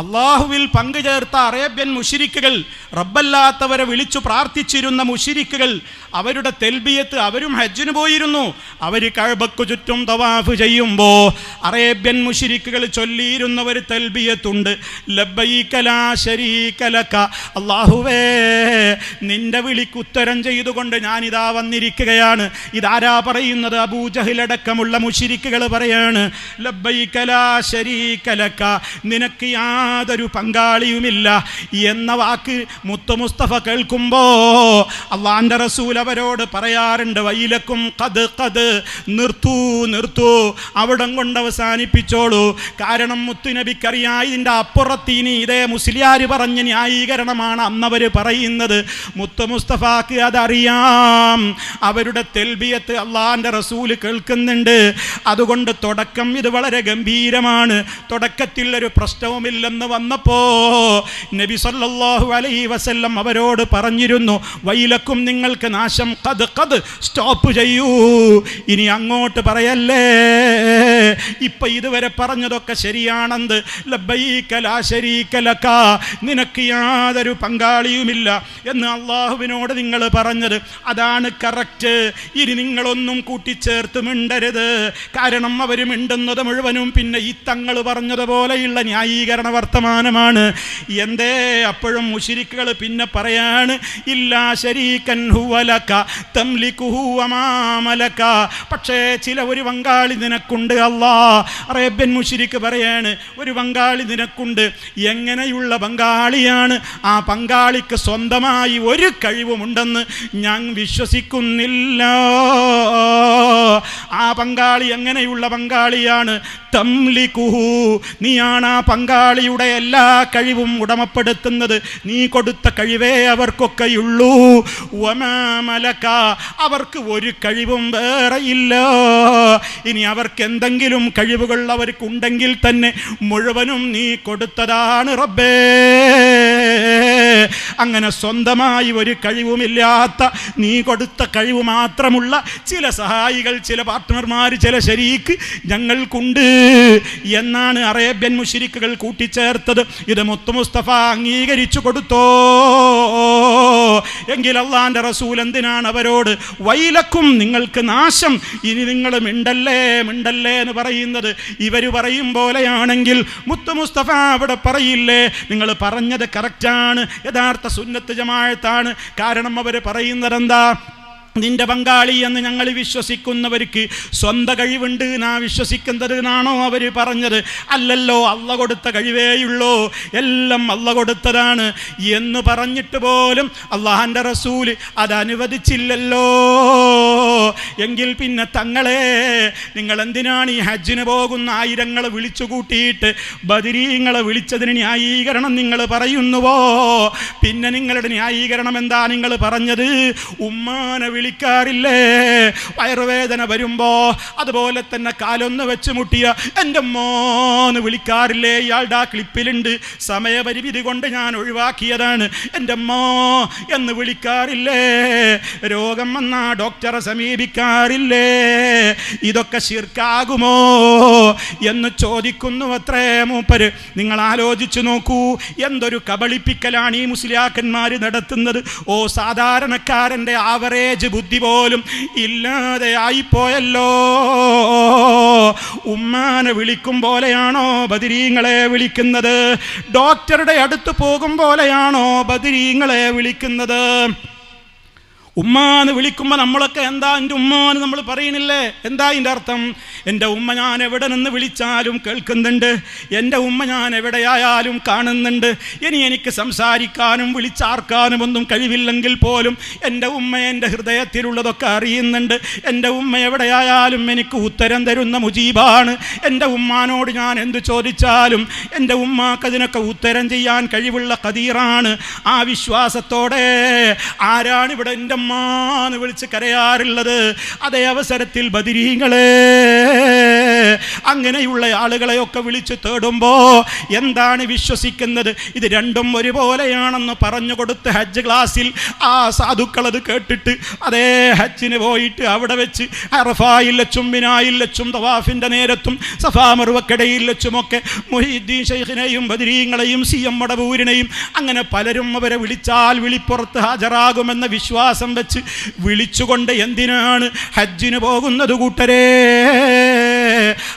അള്ളാഹുവിൽ പങ്കുചേർത്ത അറേബ്യൻ മുശ്രിക്കുകൾ, റബ്ബല്ലാത്തവരെ വിളിച്ചു പ്രാർത്ഥിച്ചിരുന്ന മുശ്രിക്കുകൾ, അവരുടെ തെൽബിയത്ത്, അവരും ഹജ്ജിന് പോയിരുന്നു. അവർ കഅബക്ക് ചുറ്റും തവാഫ് ചെയ്യുമ്പോൾ അറേബ്യൻ മുശ്രിക്കുകൾ ചൊല്ലിയിരുന്ന ഒരു തെൽബിയത്തുണ്ട്, ലബ്ബൈക ലാ ശരീക ലക. അള്ളാഹുവേ, നിന്റെ വിളിക്ക് ഉത്തരം ചെയ്തുകൊണ്ട് ഞാനിതാ വന്നിരിക്കുകയാണ്. ഇതാരാ പറയുന്നത്? അബൂജഹലടക്കമുള്ള മുശ്രിക്കുകൾ പറയാണ്, ലബ്ബൈക ലാ ശരീക ലക, നിനക്ക് യാതൊരു പങ്കാളിയുമില്ല എന്ന വാക്ക് മുത്തു മുസ്തഫ കേൾക്കുമ്പോ അള്ളാന്റെ റസൂൽ അവരോട് പറയാറുണ്ട്, വൈലക്കും ഖദ് ഖദ്, നിർത്തൂ നിർത്തൂ, അവിടം കൊണ്ട് അവസാനിപ്പിച്ചോളൂ. കാരണം മുത്തുനബിക്കറിയാം ഇതിൻ്റെ അപ്പുറത്ത് ഇനി ഇതേ മുസ്ലിയാർ പറഞ്ഞ ന്യായീകരണമാണ് അന്നവർ പറയുന്നത്. മുത്തു മുസ്തഫാക്ക് അതറിയാം, അവരുടെ തെൽബിയത്ത് അള്ളാന്റെ റസൂൽ കേൾക്കുന്നുണ്ട്. അതുകൊണ്ട് തുടക്കം ഇത് വളരെ ഗംഭീരമാണ്, തുടക്കത്തിൽ ഒരു പ്രശ്നവുമില്ലെന്ന് വന്നപ്പോ നബി സല്ലല്ലാഹു അലൈഹി വസല്ലം അവരോട് പറഞ്ഞിരുന്നു, വൈലക്കും, നിങ്ങൾക്ക് നാശം, ഖദ് ഖദ്, സ്റ്റോപ്പ് ചെയ്യൂ, ഇനി അങ്ങോട്ട് പറയല്ലേ. ഇപ്പൊ ഇതുവരെ പറഞ്ഞതൊക്കെ ശരിയാണെന്ന്, ലബ്ബൈക ലാ ശരീക ലക, നിനക്ക് യാതൊരു പങ്കാളിയുമില്ല എന്ന് അള്ളാഹുവിനോട് നിങ്ങൾ പറഞ്ഞത് അതാണ് കറക്റ്റ്. ഇനി നിങ്ങളൊന്നും കൂട്ടിച്ചേർത്ത് മിണ്ടരുത്. കാരണം അവർ മിണ്ടുന്നത് മുഴുവനും പിന്നെ ഈ തങ്ങൾ പറഞ്ഞതുപോലെയുള്ള ന്യായീകരണ വർത്തമാനമാണ്. എന്തേ അപ്പോഴും മുശ്രിക്കുകൾ പിന്നെ പറയാണ്, ഇല്ലാ ശരീകൻ ഹുവ ലക തംലികുഹു വമാ മലക, പക്ഷേ ചില ഒരു പങ്കാളി നിനക്കുണ്ട്. അല്ലാഹ് അറേബ്യൻ മുശ്രിക്ക് പറയാണ്, ഒരു പങ്കാളി നിനക്കുണ്ട്. എങ്ങനെയുള്ള പങ്കാളിയാണ്? ആ പങ്കാളിക്ക് സ്വന്തമായി ഒരു കഴിവുമുണ്ടെന്ന് ഞാൻ വിശ്വസിക്കുന്നില്ല. ആ പങ്കാളി എങ്ങനെയുള്ള പങ്കാളിയാണ്? തംലികുഹു, നീയാണ് ആ പങ്കാളിയുടെ എല്ലാ കഴിവും ഉടമപ്പെടുത്തുന്നത്, നീ കൊടുത്ത കഴിവേ അവർക്കൊക്കെയുള്ളൂ. വമാ മലക, അവർക്ക് ഒരു കഴിവും വേറെയില്ല. ഇനി അവർക്ക് എന്തെങ്കിലും കഴിവുകൾ അവർക്കുണ്ടെങ്കിൽ തന്നെ മുഴുവനും നീ കൊടുത്തതാണ് റബ്ബേ. അങ്ങനെ സ്വന്തമായി ഒരു കഴിവുമില്ലാത്ത, നീ കൊടുത്ത കഴിവ് മാത്രമുള്ള ചില സഹായികൾ, ചില പാർട്ട്ണർമാർ, ചില ശരീക്ക് ഞങ്ങൾക്കുണ്ട് എന്നാണ് അറേബ്യൻ മുശ്രിക്കുകൾ കൂട്ടിച്ചേർത്തത്. ഇത് മുത്തു മുസ്തഫ അംഗീകരിച്ചു കൊടുത്തോ? എങ്കിൽ അള്ളാന്റെ റസൂൽ എന്തിനാണ് അവരോട് വൈലക്കും, നിങ്ങൾക്ക് നാശം, ഇനി നിങ്ങൾ മിണ്ടല്ലേ മിണ്ടല്ലേ എന്ന് പറയുന്നത്? ഇവർ പറയും പോലെയാണെങ്കിൽ മുത്തു മുസ്തഫ അവിടെ പറയില്ലേ, നിങ്ങൾ പറഞ്ഞത് കറക്റ്റാണ്, യഥാർത്ഥ സുന്നത്ത് ജമാഅത്താണ്. കാരണം അവർ പറയുന്നത് എന്താ? നിന്റെ പങ്കാളി എന്ന് ഞങ്ങൾ വിശ്വസിക്കുന്നവർക്ക് സ്വന്തം കഴിവുണ്ട് നാ വിശ്വസിക്കുന്നത് എന്നാണോ അവർ പറഞ്ഞത്? അല്ലല്ലോ, അള്ള കൊടുത്ത കഴിവേയുള്ളൂ, എല്ലാം അള്ള കൊടുത്തതാണ് എന്ന് പറഞ്ഞിട്ട് പോലും അള്ളാഹൻ്റെ റസൂൽ അത് അനുവദിച്ചില്ലല്ലോ. എങ്കിൽ പിന്നെ തങ്ങളെ, നിങ്ങൾ എന്തിനാണ് ഈ ഹജ്ജിന് പോകുന്ന ആയിരങ്ങളെ വിളിച്ചു കൂട്ടിയിട്ട് ബദരീങ്ങളെ വിളിച്ചതിന് ന്യായീകരണം നിങ്ങൾ പറയുന്നുവോ? പിന്നെ നിങ്ങളുടെ ന്യായീകരണം എന്താ നിങ്ങൾ പറഞ്ഞത്? ഉമ്മാനെ വിളിക്കാറില്ലേ വയറുവേദന വരുമ്പോ? അതുപോലെ തന്നെ കാലൊന്ന് വെച്ച് മുട്ടിയ എൻ്റെ മോന്ന് വിളിക്കാറില്ലേ? ഇയാളുടെ ആ ക്ലിപ്പിലുണ്ട്, സമയപരിമിതി കൊണ്ട് ഞാൻ ഒഴിവാക്കിയതാണ്. എൻ്റെ മോ എന്ന് വിളിക്കാറില്ലേ? രോഗം വന്നാ ഡോക്ടറെ സമീപിക്കാറില്ലേ? ഇതൊക്കെ ശിർക്കാകുമോ എന്ന് ചോദിക്കുന്നു അത്രേ മൂപ്പര്. നിങ്ങൾ ആലോചിച്ചു നോക്കൂ, എന്തൊരു കബളിപ്പിക്കലാണ് ഈ മുസ്ലിയാക്കന്മാർ നടത്തുന്നത്. ഓ, സാധാരണക്കാരൻ്റെ ആവറേജ് ബുദ്ധി പോലും ഇല്ലാതെ ആയിപ്പോയല്ലോ. ഉമ്മാനെ വിളിക്കും പോലെയാണോ ബദരീങ്ങളെ വിളിക്കുന്നത്? ഡോക്ടറുടെ അടുത്ത് പോകും പോലെയാണോ ബദരീങ്ങളെ വിളിക്കുന്നത്? ഉമ്മാന്ന് വിളിക്കുമ്പോൾ നമ്മളൊക്കെ എന്താ എൻ്റെ ഉമ്മാന്ന് നമ്മൾ പറയണില്ലേ? എന്താ ഇതിൻ്റെ അർത്ഥം? എൻ്റെ ഉമ്മ ഞാൻ എവിടെ നിന്ന് വിളിച്ചാലും കേൾക്കുന്നുണ്ട്, എൻ്റെ ഉമ്മ ഞാൻ എവിടെയായാലും കാണുന്നുണ്ട്. ഇനി എനിക്ക് സംസാരിക്കാനും വിളിച്ചാർക്കാനും ഒന്നും കഴിവില്ലെങ്കിൽ പോലും എൻ്റെ ഉമ്മ എൻ്റെ ഹൃദയത്തിലുള്ളതൊക്കെ അറിയുന്നുണ്ട്. എൻ്റെ ഉമ്മ എവിടെയായാലും എനിക്ക് ഉത്തരം തരുന്ന മുജീബാണ്. എൻ്റെ ഉമ്മാനോട് ഞാൻ എന്ത് ചോദിച്ചാലും എൻ്റെ ഉമ്മാക്ക് അതിനൊക്കെ ഉത്തരം ചെയ്യാൻ കഴിവുള്ള ഖദീറാണ്. ആ വിശ്വാസത്തോടെ ആരാണ് ഇവിടെ എൻ്റെ എന്ന് വിളിച്ച് കരയാറുള്ളത്? അതേ അവസരത്തിൽ ബദരീങ്ങളെ, അങ്ങനെയുള്ള ആളുകളെയൊക്കെ വിളിച്ച് തേടുമ്പോ എന്താണ് വിശ്വസിക്കുന്നത്? ഇത് രണ്ടും ഒരുപോലെയാണെന്ന് പറഞ്ഞു കൊടുത്ത് ഹജ്ജ് ക്ലാസ്സിൽ ആ സാധുക്കൾ അത് കേട്ടിട്ട് അതേ ഹജ്ജിന് പോയിട്ട് അവിടെ വെച്ച് അറഫായിൽ വെച്ചും മിനായിൽ വെച്ചും തവാഫിൻ്റെ നേരത്തും സഫാ മർവക്കിടയിൽ വെച്ചുമൊക്കെ മുഹീദ്ദീൻ ശൈഖിനെയും ബദരീങ്ങളെയും CM മടവൂരിനെയും അങ്ങനെ പലരും അവരെ വിളിച്ചാൽ വിളിപ്പുറത്ത് ഹാജരാകുമെന്ന വിശ്വാസം വെച്ച് വിളിച്ചുകൊണ്ട് എന്തിനാണ് ഹജ്ജിന് പോകുന്നത് കൂട്ടരേ?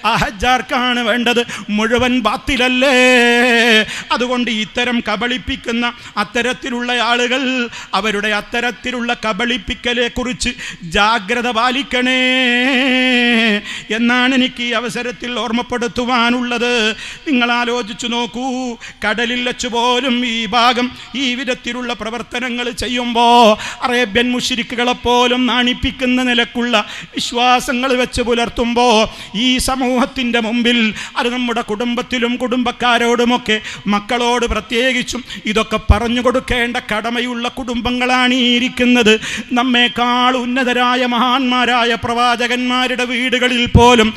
ആ ഹജ്ജാർക്കാണ് വേണ്ടത്? മുഴുവൻ ബാത്തിലല്ലേ? അതുകൊണ്ട് ഇത്തരം കബളിപ്പിക്കുന്ന അത്തരത്തിലുള്ള ആളുകൾ അവരുടെ അത്തരത്തിലുള്ള കബളിപ്പിക്കലെ കുറിച്ച് ജാഗ്രത പാലിക്കണേ എന്നാണ് എനിക്ക് ഈ അവസരത്തിൽ ഓർമ്മപ്പെടുത്തുവാനുള്ളത്. നിങ്ങൾ ആലോചിച്ചു നോക്കൂ, കടലിൽ വെച്ച് പോലും ഈ ഭാഗം ഈ വിധത്തിലുള്ള പ്രവർത്തനങ്ങൾ ചെയ്യുമ്പോൾ അറേബ്യൻ മുശ്രിക്കുകളെപ്പോലും നാണിപ്പിക്കുന്ന നിലക്കുള്ള വിശ്വാസങ്ങൾ വെച്ച് പുലർത്തുമ്പോൾ ഈ സമൂഹത്തിൻ്റെ മുമ്പിൽ, അത് നമ്മുടെ കുടുംബത്തിലും കുടുംബക്കാരോടുമൊക്കെ മക്കളോട് പ്രത്യേകിച്ചും ഇതൊക്കെ പറഞ്ഞു കൊടുക്കേണ്ട കടമയുള്ള കുടുംബങ്ങളാണ് ഈ ഇരിക്കുന്നത്. നമ്മേക്കാൾ ഉന്നതരായ മഹാന്മാരായ പ്രവാചകന്മാരുടെ വീടുകളിൽ പോലും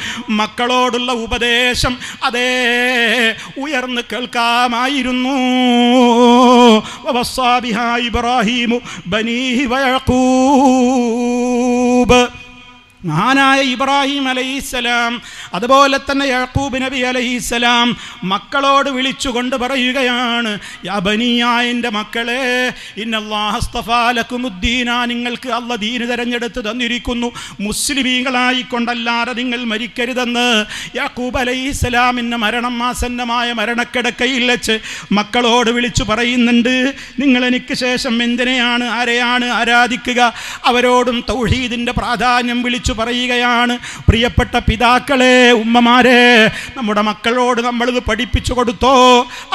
മക്കളോടുള്ള ഉപദേശം അതേ ഉയർന്ന് കേൾക്കാമായിരുന്നു. വവസ്സാ ബിഹാ ഇബ്രാഹീമു ബനീഹി വയഖൂബ്, മഹാനായ ഇബ്രാഹിം അലൈഹിസ്സലാം അതുപോലെ തന്നെ യാക്കൂബ് നബി അലൈഹിസ്സലാം മക്കളോട് വിളിച്ചുകൊണ്ട് പറയുകയാണ്, യാ ബനിയ, എൻ്റെ മക്കളെ, ഇന്നല്ലാഹ അസ്തഫാ ലക്കുമുദ്ദീന, നിങ്ങൾക്ക് അല്ലാഹ് ദീന് തിരഞ്ഞെടുത്ത് തന്നിരിക്കുന്നു, മുസ്ലിമീങ്ങളായിക്കൊണ്ടല്ലാതെ നിങ്ങൾ മരിക്കരുതെന്ന് യാക്കൂബ് അലൈഹിസ്സലാമിൻ്റെ മരണം ആസന്നമായ മരണക്കിടക്കയിൽ വെച്ച് മക്കളോട് വിളിച്ചു പറയുന്നുണ്ട്. നിങ്ങൾ എനിക്ക് ശേഷം എന്തിനെയാണ് ആരെയാണ് ആരാധിക്കുക? അവരോടും തൗഹീദിൻ്റെ പ്രാധാന്യം വിളിച്ചു പറയുകയാണ്. പ്രിയപ്പെട്ട പിതാക്കളെ, ഉമ്മമാരെ, നമ്മുടെ മക്കളോട് നമ്മളിത് പഠിപ്പിച്ചു കൊടുത്തോ?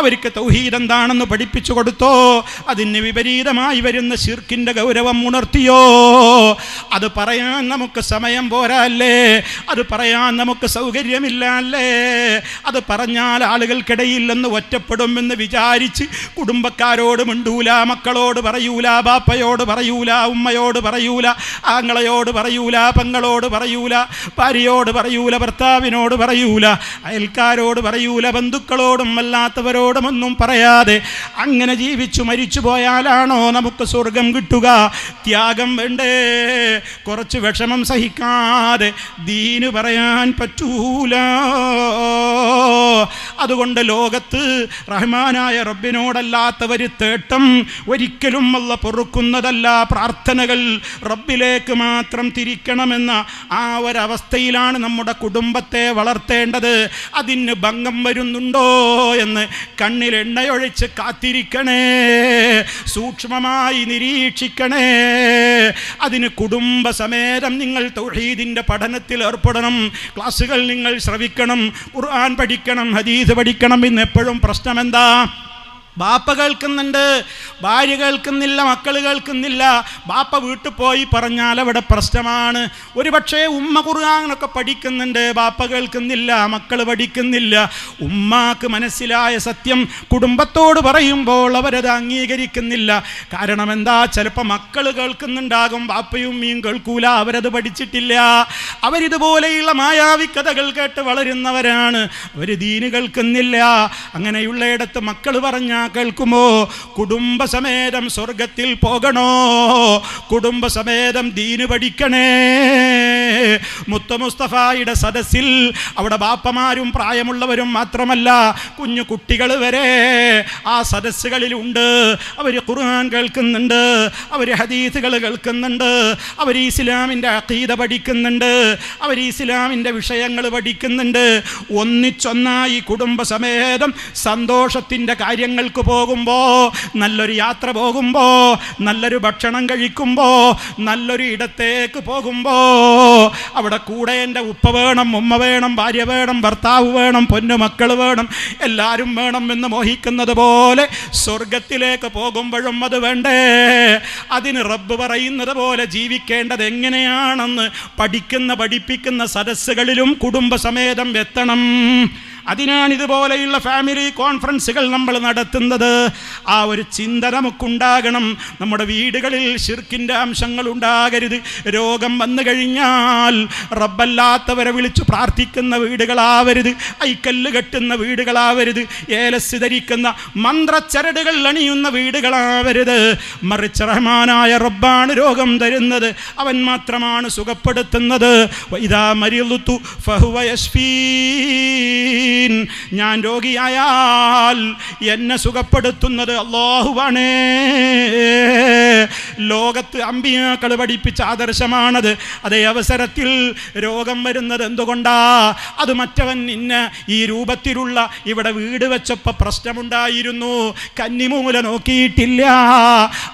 അവർക്ക് തൗഹീദ് എന്താണെന്ന് പഠിപ്പിച്ചു കൊടുത്തോ? അതിന് വിപരീതമായി വരുന്ന ശിർക്കിൻ്റെ ഗൗരവം ഉണർത്തിയോ? അത് പറയാൻ നമുക്ക് സമയം പോരാ അല്ലേ? അത് പറയാൻ നമുക്ക് സൗകര്യമില്ല അല്ലേ? അത് പറഞ്ഞാൽ ആളുകൾക്കിടയിൽ നിന്ന് ഒറ്റപ്പെടുമെന്ന് വിചാരിച്ച് കുടുംബക്കാരോട് മിണ്ടൂല, മക്കളോട് പറയൂല, ബാപ്പയോട് പറയൂല, ഉമ്മയോട് പറയൂല, ആങ്ങളയോട് പറയൂല, പെങ്ങളോട് മക്കളോട് പറയൂല, ഭാര്യയോട് പറയൂല, ഭർത്താവിനോട് പറയൂല, അയൽക്കാരോട് പറയൂല, ബന്ധുക്കളോടും അല്ലാത്തവരോടും ഒന്നും പറയാതെ അങ്ങനെ ജീവിച്ചു മരിച്ചു പോയാലാണോ നമുക്ക് സ്വർഗം കിട്ടുക? ത്യാഗം വേണ്ടേ? കുറച്ച് വിഷമം സഹിക്കാതെ ദീന് പറയാൻ പറ്റൂല. അതുകൊണ്ട് ലോകത്ത് റഹ്മാനായ റബ്ബിനോടല്ലാത്തവർ തേട്ടം ഒരിക്കലും അല്ലാഹു പൊറുക്കുന്നതല്ല. പ്രാർത്ഥനകൾ റബ്ബിലേക്ക് മാത്രം തിരിക്കണമെന്ന ആ ഒരവസ്ഥയിലാണ് നമ്മുടെ കുടുംബത്തെ വളർത്തേണ്ടത്. അതിന് ഭംഗം വരുന്നുണ്ടോ എന്ന് കണ്ണിൽ എണ്ണയൊഴിച്ച് കാത്തിരിക്കണേ, സൂക്ഷ്മമായി നിരീക്ഷിക്കണേ. അതിന് കുടുംബസമേതം നിങ്ങൾ തൗഹീദിൻ്റെ പഠനത്തിൽ ഏർപ്പെടണം. ക്ലാസ്സുകൾ നിങ്ങൾ ശ്രവിക്കണം, ഖുർആൻ പഠിക്കണം, ഹദീസ് പഠിക്കണം. ഇന്ന് എപ്പോഴും പ്രശ്നം എന്താ? ബാപ്പ കേൾക്കുന്നുണ്ട്, ഭാര്യ കേൾക്കുന്നില്ല, മക്കൾ കേൾക്കുന്നില്ല. ബാപ്പ വീട്ടിൽ പോയി പറഞ്ഞാൽ അവിടെ പ്രശ്നമാണ്. ഒരു പക്ഷേ ഉമ്മ ഖുർആനൊക്കെ പഠിക്കുന്നുണ്ട്, ബാപ്പ കേൾക്കുന്നില്ല, മക്കൾ പഠിക്കുന്നില്ല. ഉമ്മാക്ക് മനസ്സിലായ സത്യം കുടുംബത്തോട് പറയുമ്പോൾ അവരത് അംഗീകരിക്കുന്നില്ല. കാരണം എന്താ? ചിലപ്പോൾ മക്കൾ കേൾക്കുന്നുണ്ടാകും, ബാപ്പയും ഉമ്മയും കേൾക്കൂല, അവരത് പഠിച്ചിട്ടില്ല. അവരിതുപോലെയുള്ള മായാവി കഥകൾ കേട്ട് വളരുന്നവരാണ്, അവർ ദീന് കേൾക്കുന്നില്ല. അങ്ങനെയുള്ളയിടത്ത് മക്കൾ പറഞ്ഞാൽ കേൾക്കുമോ? കുടുംബസമേതം സ്വർഗത്തിൽ പോകണോ? കുടുംബസമേതം ദീന് പഠിക്കണേ. മുത്ത മുസ്തഫായുടെ സദസ്സിൽ അവിടെ ബാപ്പമാരും പ്രായമുള്ളവരും മാത്രമല്ല കുഞ്ഞു കുട്ടികൾ വരെ ആ സദസ്സുകളിലുണ്ട്. അവർ ഖുർആൻ കേൾക്കുന്നുണ്ട്, അവർ ഹദീസുകൾ കേൾക്കുന്നുണ്ട്, അവർ ഇസ്ലാമിൻ്റെ അഖീദ പഠിക്കുന്നുണ്ട്, അവർ ഇസ്ലാമിൻ്റെ വിഷയങ്ങൾ പഠിക്കുന്നുണ്ട്. ഒന്നിച്ചൊന്നായി കുടുംബസമേതം സന്തോഷത്തിൻ്റെ കാര്യങ്ങൾക്ക് പോകുമ്പോൾ, നല്ലൊരു യാത്ര പോകുമ്പോൾ, നല്ലൊരു ഭക്ഷണം കഴിക്കുമ്പോൾ, നല്ലൊരു ഇടത്തേക്ക് പോകുമ്പോൾ അവിടെ കൂടെ എൻ്റെ ഉപ്പ വേണം, ഉമ്മ വേണം, ഭാര്യ വേണം, ഭർത്താവ് വേണം, പൊന്നുമക്കൾ വേണം, എല്ലാവരും വേണം എന്ന് മോഹിക്കുന്നത് പോലെ സ്വർഗത്തിലേക്ക് പോകുമ്പോഴും അത് വേണ്ടേ? അതിന് റബ്ബ് പറയുന്നത് പോലെ ജീവിക്കേണ്ടത് എങ്ങനെയാണെന്ന് പഠിപ്പിക്കുന്ന സദസ്സുകളിലും കുടുംബസമേതം എത്തണം. അതിനാണ് ഇതുപോലെയുള്ള ഫാമിലി കോൺഫറൻസുകൾ നമ്മൾ നടത്തുന്നത്. ആ ഒരു ചിന്ത നമുക്കുണ്ടാകണം. നമ്മുടെ വീടുകളിൽ ശിർക്കിൻ്റെ അംശങ്ങൾ ഉണ്ടാകരുത്. രോഗം വന്നു കഴിഞ്ഞാൽ റബ്ബല്ലാത്തവരെ വിളിച്ചു പ്രാർത്ഥിക്കുന്ന വീടുകളാവരുത്, ഐക്കല്ല് കെട്ടുന്ന വീടുകളാവരുത്, ഏലസ് ധരിക്കുന്ന മന്ത്രച്ചരടുകൾ അണിയുന്ന വീടുകളാവരുത്. മറിച്ച് റഹ്മാനായ റബ്ബാണ് രോഗം തരുന്നത്, അവൻ മാത്രമാണ് സുഖപ്പെടുത്തുന്നത്. വഇദാ മരിളുതു ഫഹുവ യശ്ഫീൻ, ഞാൻ രോഗിയായാൽ എന്നെ സുഖപ്പെടുത്തുന്നത് അല്ലാഹുവാണ്. ലോകത്ത് അമ്പിയാക്കൾ പഠിപ്പിച്ച ആദർശമാണത്. അതേ അവസരത്തിൽ രോഗം വരുന്നത് എന്തുകൊണ്ടാ? അത് മറ്റവൻ ഇന്ന ഈ രൂപത്തിലുള്ള ഇവിടെ വീട് വെച്ചപ്പോൾ പ്രശ്നമുണ്ടായിരുന്നു, കന്നിമൂല നോക്കിയിട്ടില്ല,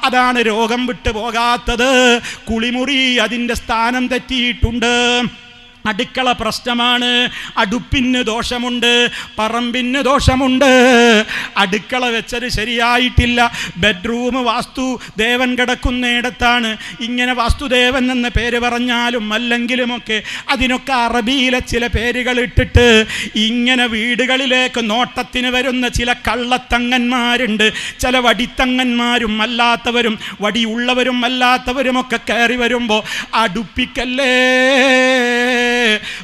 അതാണ് രോഗം വിട്ടു പോകാത്തത്. കുളിമുറി അതിൻ്റെ സ്ഥാനം തെറ്റിയിട്ടുണ്ട്. അടുക്കള പ്രശ്നമാണ്, അടുപ്പിന് ദോഷമുണ്ട്, പറമ്പിന് ദോഷമുണ്ട്, അടുക്കള വെച്ചത് ശരിയായിട്ടില്ല, ബെഡ്റൂം വാസ്തുദേവൻ കിടക്കുന്നിടത്താണ്. ഇങ്ങനെ വാസ്തുദേവൻ എന്ന പേര് പറഞ്ഞാലും അല്ലെങ്കിലുമൊക്കെ അതിനൊക്കെ അറബിയിലെ ചില പേരുകൾ ഇട്ടിട്ട് ഇങ്ങനെ വീടുകളിലേക്ക് നോട്ടത്തിന് വരുന്ന ചില കള്ളത്തങ്ങന്മാരുണ്ട്. ചില വടിത്തങ്ങന്മാരും അല്ലാത്തവരും വടിയുള്ളവരും അല്ലാത്തവരുമൊക്കെ കയറി വരുമ്പോൾ അടുപ്പിക്കല്ലേ.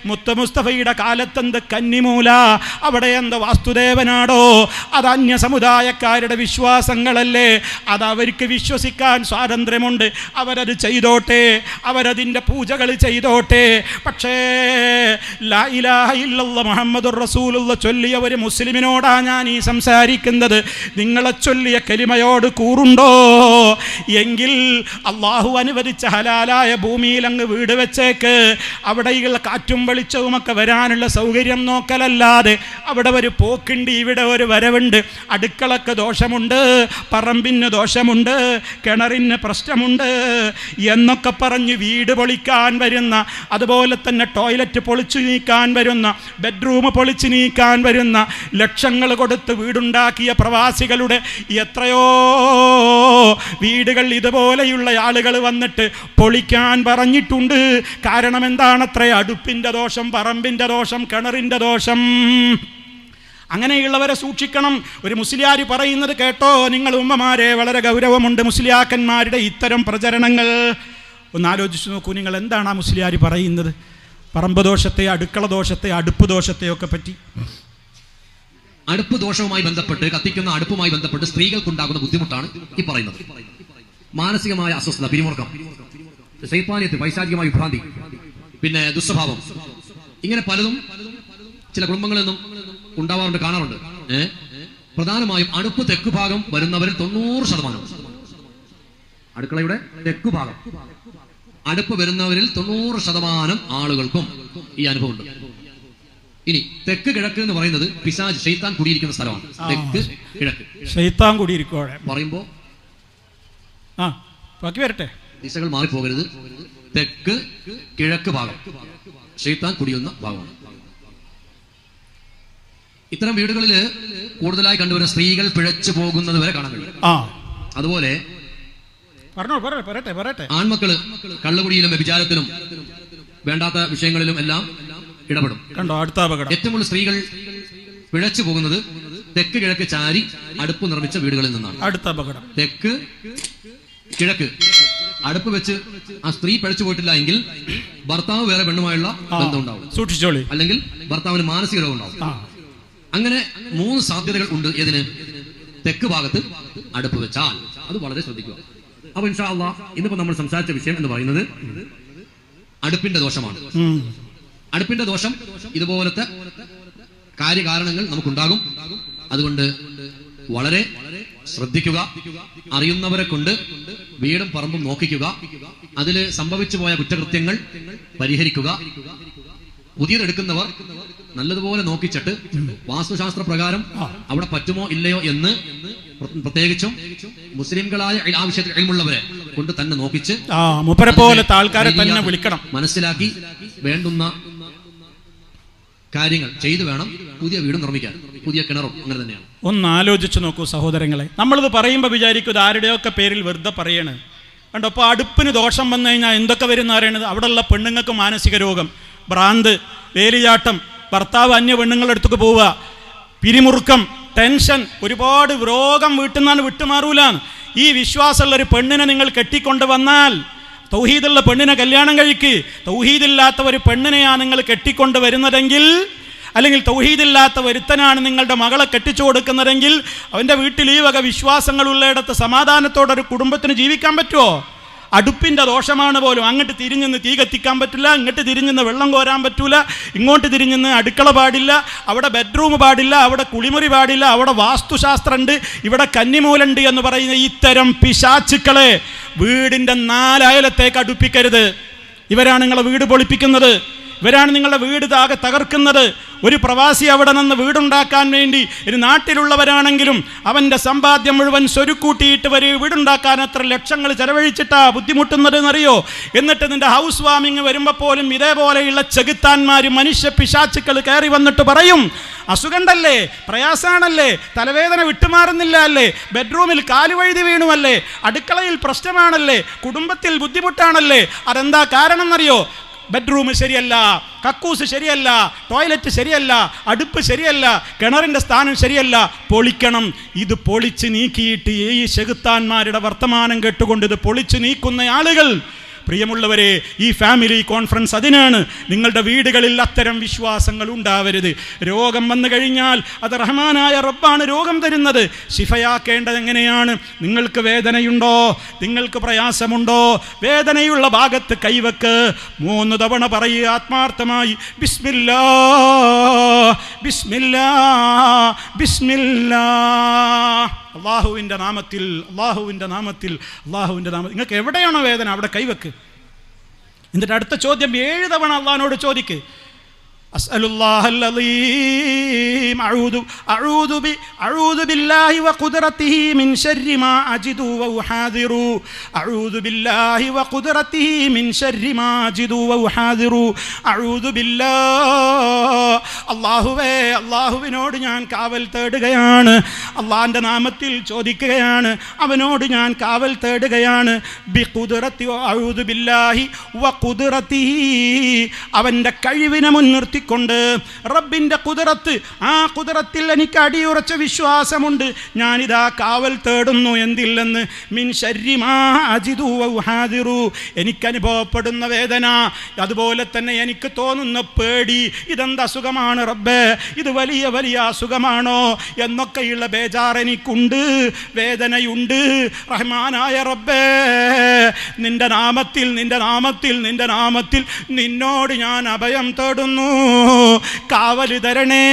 മുത്ത മുസ്തഫയുടെ കാലത്തെന്ത് കന്നിമൂല, അവിടെ എന്ത് വാസ്തുദേവനാടോ? അത് അന്യ സമുദായക്കാരുടെ വിശ്വാസങ്ങളല്ലേ? അത് അവർക്ക് വിശ്വസിക്കാൻ സ്വാതന്ത്ര്യമുണ്ട്, അവരത് ചെയ്തോട്ടെ, അവരതിൻ്റെ പൂജകൾ ചെയ്തോട്ടെ. പക്ഷേ ലാ ഇലാഹ ഇല്ലല്ലാഹ് മുഹമ്മദുർ റസൂലുള്ളാഹ് ചൊല്ലിയ ഒരു മുസ്ലിമിനോടാണ് ഞാൻ ഈ സംസാരിക്കുന്നത്. നിങ്ങളെ ചൊല്ലിയ കലിമയോട് കൂറുണ്ടോ? എങ്കിൽ അള്ളാഹു അനുവദിച്ച ഹലാലായ ഭൂമിയിൽ അങ്ങ് വീട് വെച്ചേക്ക്. അവിടെയുള്ള കാറ്റും വെളിച്ചവുമൊക്കെ വരാനുള്ള സൗകര്യം നോക്കലല്ലാതെ അവിടെ ഒരു പോക്കുണ്ട്, ഇവിടെ ഒരു വരവുണ്ട്. അടുക്കളക്ക് ദോഷമുണ്ട്, പറമ്പിന് ദോഷമുണ്ട്, കിണറിന് പ്രശ്നമുണ്ട് എന്നൊക്കെ പറഞ്ഞ് വീട് പൊളിക്കാൻ വരുന്ന, അതുപോലെ തന്നെ ടോയ്ലറ്റ് പൊളിച്ചു നീക്കാൻ വരുന്ന, ബെഡ്റൂം പൊളിച്ചു നീക്കാൻ വരുന്ന, ലക്ഷങ്ങൾ കൊടുത്ത് വീടുണ്ടാക്കിയ പ്രവാസികളുടെ എത്രയോ വീടുകൾ ഇതുപോലെയുള്ള ആളുകൾ വന്നിട്ട് പൊളിക്കാൻ പറഞ്ഞിട്ടുണ്ട്. കാരണം എന്താണത്ര? അടുപ്പിൻ്റെ ദോഷം, പറമ്പിൻ്റെ ദോഷം, കിണറിൻ്റെ ദോഷം. അങ്ങനെയുള്ളവരെ സൂക്ഷിക്കണം. ഒരു മുസ്ലിയാർ പറയുന്നത് കേട്ടോ നിങ്ങൾ ഉമ്മമാരെ, വളരെ ഗൗരവമുണ്ട് മുസ്ലിയാക്കന്മാരുടെ ഇത്തരം പ്രചരണങ്ങൾ. ഒന്ന് ആലോചിച്ച് നോക്കൂ നിങ്ങൾ, എന്താണ് ആ മുസ്ലിയാർ പറയുന്നത്? പറമ്പ് ദോഷത്തെ, അടുക്കള ദോഷത്തെ, അടുപ്പ് ദോഷത്തെയൊക്കെ പറ്റി. അടുപ്പ് ദോഷവുമായി ബന്ധപ്പെട്ട്, കത്തിക്കുന്ന അടുപ്പുമായി ബന്ധപ്പെട്ട് സ്ത്രീകൾക്കുണ്ടാകുന്ന ബുദ്ധിമുട്ടാണ് ഈ പറയുന്നത്. മാനസികമായ അസ്വസ്ഥത, പിരിമുറുക്കം, ശൈത്താനിയത്ത്, പൈശാചികമായ വിഭ്രാന്തി, പിന്നെ ദുസ്വഭാവം, ഇങ്ങനെ പലതും ചില കുടുംബങ്ങളിൽ നിന്നും ഉണ്ടാവാറുണ്ട്, കാണാറുണ്ട്. പ്രധാനമായും അടുപ്പ് തെക്ക് ഭാഗം വരുന്നവരിൽ 90%, അടുക്കളയുടെ തെക്ക് ഭാഗം അടുപ്പ് വരുന്നവരിൽ 90% ആളുകൾക്കും ഈ അനുഭവമുണ്ട്. ഇനി തെക്ക് കിഴക്ക് എന്ന് പറയുന്നത് പിശാച്, ശൈത്താൻ കുടിയിരിക്കുന്ന സ്ഥലമാണ്. തെക്ക് കിഴക്ക് ശൈത്താൻ കുടിയിരിക്കുക പറയുമ്പോ ബാക്കി വരട്ടെ, ദിശകൾ മാറിപ്പോകരുത്. തെക്ക് കിഴക്ക് ഭാഗം ശൈത്താൻ കുടിയുന്ന ഭാഗമാണ്. ഇത്തരം വീടുകളിൽ കൂടുതലായി കണ്ടുവരുന്ന സ്ത്രീകൾ പിഴച്ചു പോകുന്നത് വരെ കാണാൻ കഴിയും. അതുപോലെ ആൺമക്കള് കള്ളുകുടിയിലും വ്യഭിചാരത്തിലും വേണ്ടാത്ത വിഷയങ്ങളിലും എല്ലാം ഇടപെടും. കണ്ടോ, അടുത്ത അപകടം. ഏറ്റവും കൂടുതൽ സ്ത്രീകൾ പിഴച്ചു പോകുന്നത് തെക്ക് കിഴക്ക് ചാരി അടുപ്പ് നിർമ്മിച്ച വീടുകളിൽ നിന്നാണ്. അടുത്ത അപകടം. തെക്ക് കിഴക്ക് അടുപ്പ് വെച്ച് ആ സ്ത്രീ പിഴച്ചു പോയിട്ടില്ല എങ്കിൽ ഭർത്താവ് വേറെ പെണ്ണുമായുള്ള ബന്ധം ഉണ്ടാവും, സൂക്ഷിച്ചോളി. അല്ലെങ്കിൽ ഭർത്താവിന് മാനസിക രോഗം ഉണ്ടാവും. അങ്ങനെ 3 സാധ്യതകൾ ഉണ്ട്. ഏതിന്? തെക്ക് ഭാഗത്ത് അടുപ്പ് വെച്ചാൽ. അത് വളരെ ശ്രദ്ധിക്കുക. അപ്പൊ ഇൻഷാ അല്ലാഹ് ഇന്നിപ്പോ നമ്മൾ സംസാരിച്ച വിഷയം എന്ന് പറയുന്നത് അടുപ്പിന്റെ ദോഷമാണ്. അടുപ്പിന്റെ ദോഷം, ഇതുപോലത്തെ കാര്യകാരണങ്ങൾ നമുക്കുണ്ടാകും. അതുകൊണ്ട് വളരെ ശ്രദ്ധിക്കുക. അറിയുന്നവരെ കൊണ്ട് വീടും പറമ്പും നോക്കിക്കുക. അതിൽ സംഭവിച്ചു പോയ കുറ്റകൃത്യങ്ങൾ പരിഹരിക്കുക. പുതിയതെടുക്കുന്നവർ നല്ലതുപോലെ നോക്കിച്ചിട്ട് വാസ്തുശാസ്ത്ര പ്രകാരം അവിടെ പറ്റുമോ ഇല്ലയോ എന്ന് പ്രത്യേകിച്ചും മുസ്ലിംകളായ ആ വിഷയത്തിൽ ഇൽമുള്ളവരെ കൊണ്ട് തന്നെ നോക്കിച്ച് ആൾക്കാരെ തന്നെ വിളിക്കണം, മനസ്സിലാക്കി വേണ്ടുന്ന കാര്യങ്ങൾ ചെയ്തു വേണം പുതിയ വീട് നിർമ്മിക്കാൻ. പുതിയ കിണറും അങ്ങനെ തന്നെയാണ്. ഒന്ന് ആലോചിച്ച് നോക്കൂ സഹോദരങ്ങളെ, നമ്മളിത് പറയുമ്പോൾ വിചാരിക്കും ഇത് ആരുടെയൊക്കെ പേരിൽ വെറുതെ പറയണ് കണ്ടോ. അപ്പോൾ അടുപ്പിന് ദോഷം വന്നു കഴിഞ്ഞാൽ എന്തൊക്കെ വരുന്ന അറിയണത്? അവിടെയുള്ള പെണ്ണുങ്ങൾക്ക് മാനസിക രോഗം, ഭ്രാന്ത്, വേലിയാട്ടം, ഭർത്താവ് അന്യ പെണ്ണുങ്ങളെടുത്തേക്ക് പോവുക, പിരിമുറുക്കം, ടെൻഷൻ, ഒരുപാട് രോഗം വീട്ടിൽ നിന്നാണ് വിട്ടുമാറൂലാന്ന്. ഈ വിശ്വാസമുള്ളൊരു പെണ്ണിനെ നിങ്ങൾ കെട്ടിക്കൊണ്ട് വന്നാൽ, തൗഹീദുള്ള പെണ്ണിനെ കല്യാണം കഴിക്ക്. തൗഹീദില്ലാത്ത ഒരു പെണ്ണിനെയാണ് നിങ്ങൾ കെട്ടിക്കൊണ്ട് വരുന്നതെങ്കിൽ, അല്ലെങ്കിൽ തൗഹീദില്ലാത്ത ഒരുത്തനാണ് നിങ്ങളുടെ മകളെ കെട്ടിച്ചു കൊടുക്കുന്നതെങ്കിൽ, അവൻ്റെ വീട്ടിൽ ഈ വക വിശ്വാസങ്ങളുള്ളയിടത്ത് സമാധാനത്തോടെ ഒരു കുടുംബത്തിന് ജീവിക്കാൻ പറ്റുമോ? അടുപ്പിൻ്റെ ദോഷമാണ് പോലും. അങ്ങോട്ട് തിരിഞ്ഞെന്ന് തീ കത്തിക്കാൻ പറ്റില്ല, ഇങ്ങോട്ട് തിരിഞ്ഞെന്ന് വെള്ളം കോരാൻ പറ്റൂല, ഇങ്ങോട്ട് തിരിഞ്ഞെന്ന് അടുക്കള പാടില്ല, അവിടെ ബെഡ്റൂം പാടില്ല, അവിടെ കുളിമുറി പാടില്ല, അവിടെ വാസ്തുശാസ്ത്രമുണ്ട്, ഇവിടെ കന്നിമൂലുണ്ട് എന്ന് പറയുന്ന ഇത്തരം പിശാചുക്കളെ വീടിൻ്റെ 4 അയലത്തേക്ക് അടുപ്പിക്കരുത്. ഇവരാണ് നിങ്ങളെ വീട് പൊളിപ്പിക്കുന്നത്, ഇവരാണ് നിങ്ങളുടെ വീട് തകർക്കുന്നത്. ഒരു പ്രവാസി അവിടെ നിന്ന് വീടുണ്ടാക്കാൻ വേണ്ടി ഒരു നാട്ടിലുള്ളവരാണെങ്കിലും അവൻ്റെ സമ്പാദ്യം മുഴുവൻ സ്വരുക്കൂട്ടിയിട്ട് വീടുണ്ടാക്കാൻ എത്ര ലക്ഷങ്ങൾ ചെലവഴിച്ചിട്ടാ ബുദ്ധിമുട്ടുന്നത് എന്നറിയോ? എന്നിട്ട് നിന്റെ ഹൗസ് വാമിങ് വരുമ്പോൾ പോലും ഇതേപോലെയുള്ള ചെകുത്താന്മാർ, മനുഷ്യ പിശാചുക്കൾ കയറി വന്നിട്ട് പറയും, അസുഖണ്ടല്ലേ, പ്രയാസാണല്ലേ, തലവേദന വിട്ടുമാറുന്നില്ല അല്ലേ, ബെഡ്റൂമിൽ കാലുവഴുതി വീണുമല്ലേ, അടുക്കളയിൽ പ്രശ്നമാണല്ലേ, കുടുംബത്തിൽ ബുദ്ധിമുട്ടാണല്ലേ. അതെന്താ കാരണം എന്നറിയോ? ബെഡ്റൂം ശരിയല്ല, കക്കൂസ് ശരിയല്ല, ടോയ്ലറ്റ് ശരിയല്ല, അടുപ്പ് ശരിയല്ല, കിണറിൻ്റെ സ്ഥാനം ശരിയല്ല, പൊളിക്കണം. ഇത് പൊളിച്ച് നീക്കിയിട്ട് ഈ ചെകുത്താന്മാരുടെ വർത്തമാനം കേട്ടുകൊണ്ട് ഇത് പൊളിച്ച് നീക്കുന്ന ആളുകൾ, പ്രിയമുള്ളവരെ, ഈ ഫാമിലി കോൺഫറൻസ് അതിനാണ്. നിങ്ങളുടെ വീടുകളിൽ അത്തരം വിശ്വാസങ്ങൾ ഉണ്ടാവരുത്. രോഗം വന്നു കഴിഞ്ഞാൽ അത് റഹ്മാനായ റബ്ബാണ് രോഗം തരുന്നത്. ശിഫയാക്കേണ്ടത് എങ്ങനെയാണ്? നിങ്ങൾക്ക് വേദനയുണ്ടോ? നിങ്ങൾക്ക് പ്രയാസമുണ്ടോ? വേദനയുള്ള ഭാഗത്ത് കൈവക്ക്, 3 തവണ പറയുക ആത്മാർത്ഥമായി, ബിസ്മില്ലാ ബിസ്മില്ലാ ബിസ്മില്ലാ. അള്ളാഹുവിൻ്റെ നാമത്തിൽ, അള്ളാഹുവിൻ്റെ നാമത്തിൽ, അള്ളാഹുവിൻ്റെ നാമത്തിൽ. നിങ്ങൾക്ക് എവിടെയാണോ വേദന അവിടെ കൈവക്ക്. എന്നിട്ട് അടുത്ത ചോദ്യം 7 തവണ അള്ളാഹിനോട് ചോദിക്ക്. അസ്അലുല്ലാഹൽ അളീം അഊദു ബില്ലാഹി വഖുദ്റതിഹി മിൻ ശർരി മാ അജിദു വഉഹാദിറു അഊദു ബില്ലാഹി വഖുദ്റതിഹി മിൻ ശർരി മാ അജിദു വഉഹാദിറു അഊദു ബില്ലാഹ്. അല്ലാഹുവേ, അല്ലാഹുവിനോട് ഞാൻ കാവൽ തേടുകയാണ്, അല്ലാഹുവിൻ്റെ നാമത്തിൽ ചോദിക്കുകയാണ്, അവനോട് ഞാൻ കാവൽ തേടുകയാണ്. ബിഖുദ്റതി അഊദു ബില്ലാഹി വഖുദ്റതിഹി, അവൻ്റെ കഴിവിനെ മുൻനിർത്തി മുൻനിർത്തിക്കൊണ്ട് റബ്ബിൻ്റെ ഖുദ്റത്ത്, ആ ഖുദ്റത്തിൽ എനിക്ക് അടിയുറച്ച വിശ്വാസമുണ്ട്. ഞാനിതാ കാവൽ തേടുന്നു എന്തില്ലെന്ന്, മിൻ ശർരി മാ അജിദു വ ഉഹാദിറു, എനിക്കനുഭവപ്പെടുന്ന വേദന, അതുപോലെ തന്നെ എനിക്ക് തോന്നുന്ന പേടി, ഇതെന്ത് അസുഖമാണ് റബ്ബേ, ഇത് വലിയ വലിയ അസുഖമാണോ എന്നൊക്കെയുള്ള ബേജാർ എനിക്കുണ്ട്, വേദനയുണ്ട്. റഹ്മാനായ റബ്ബേ, നിന്റെ നാമത്തിൽ നിന്റെ നാമത്തിൽ നിന്റെ നാമത്തിൽ നിന്നോട് ഞാൻ അഭയം തേടുന്നു, കാവല് തരണേ.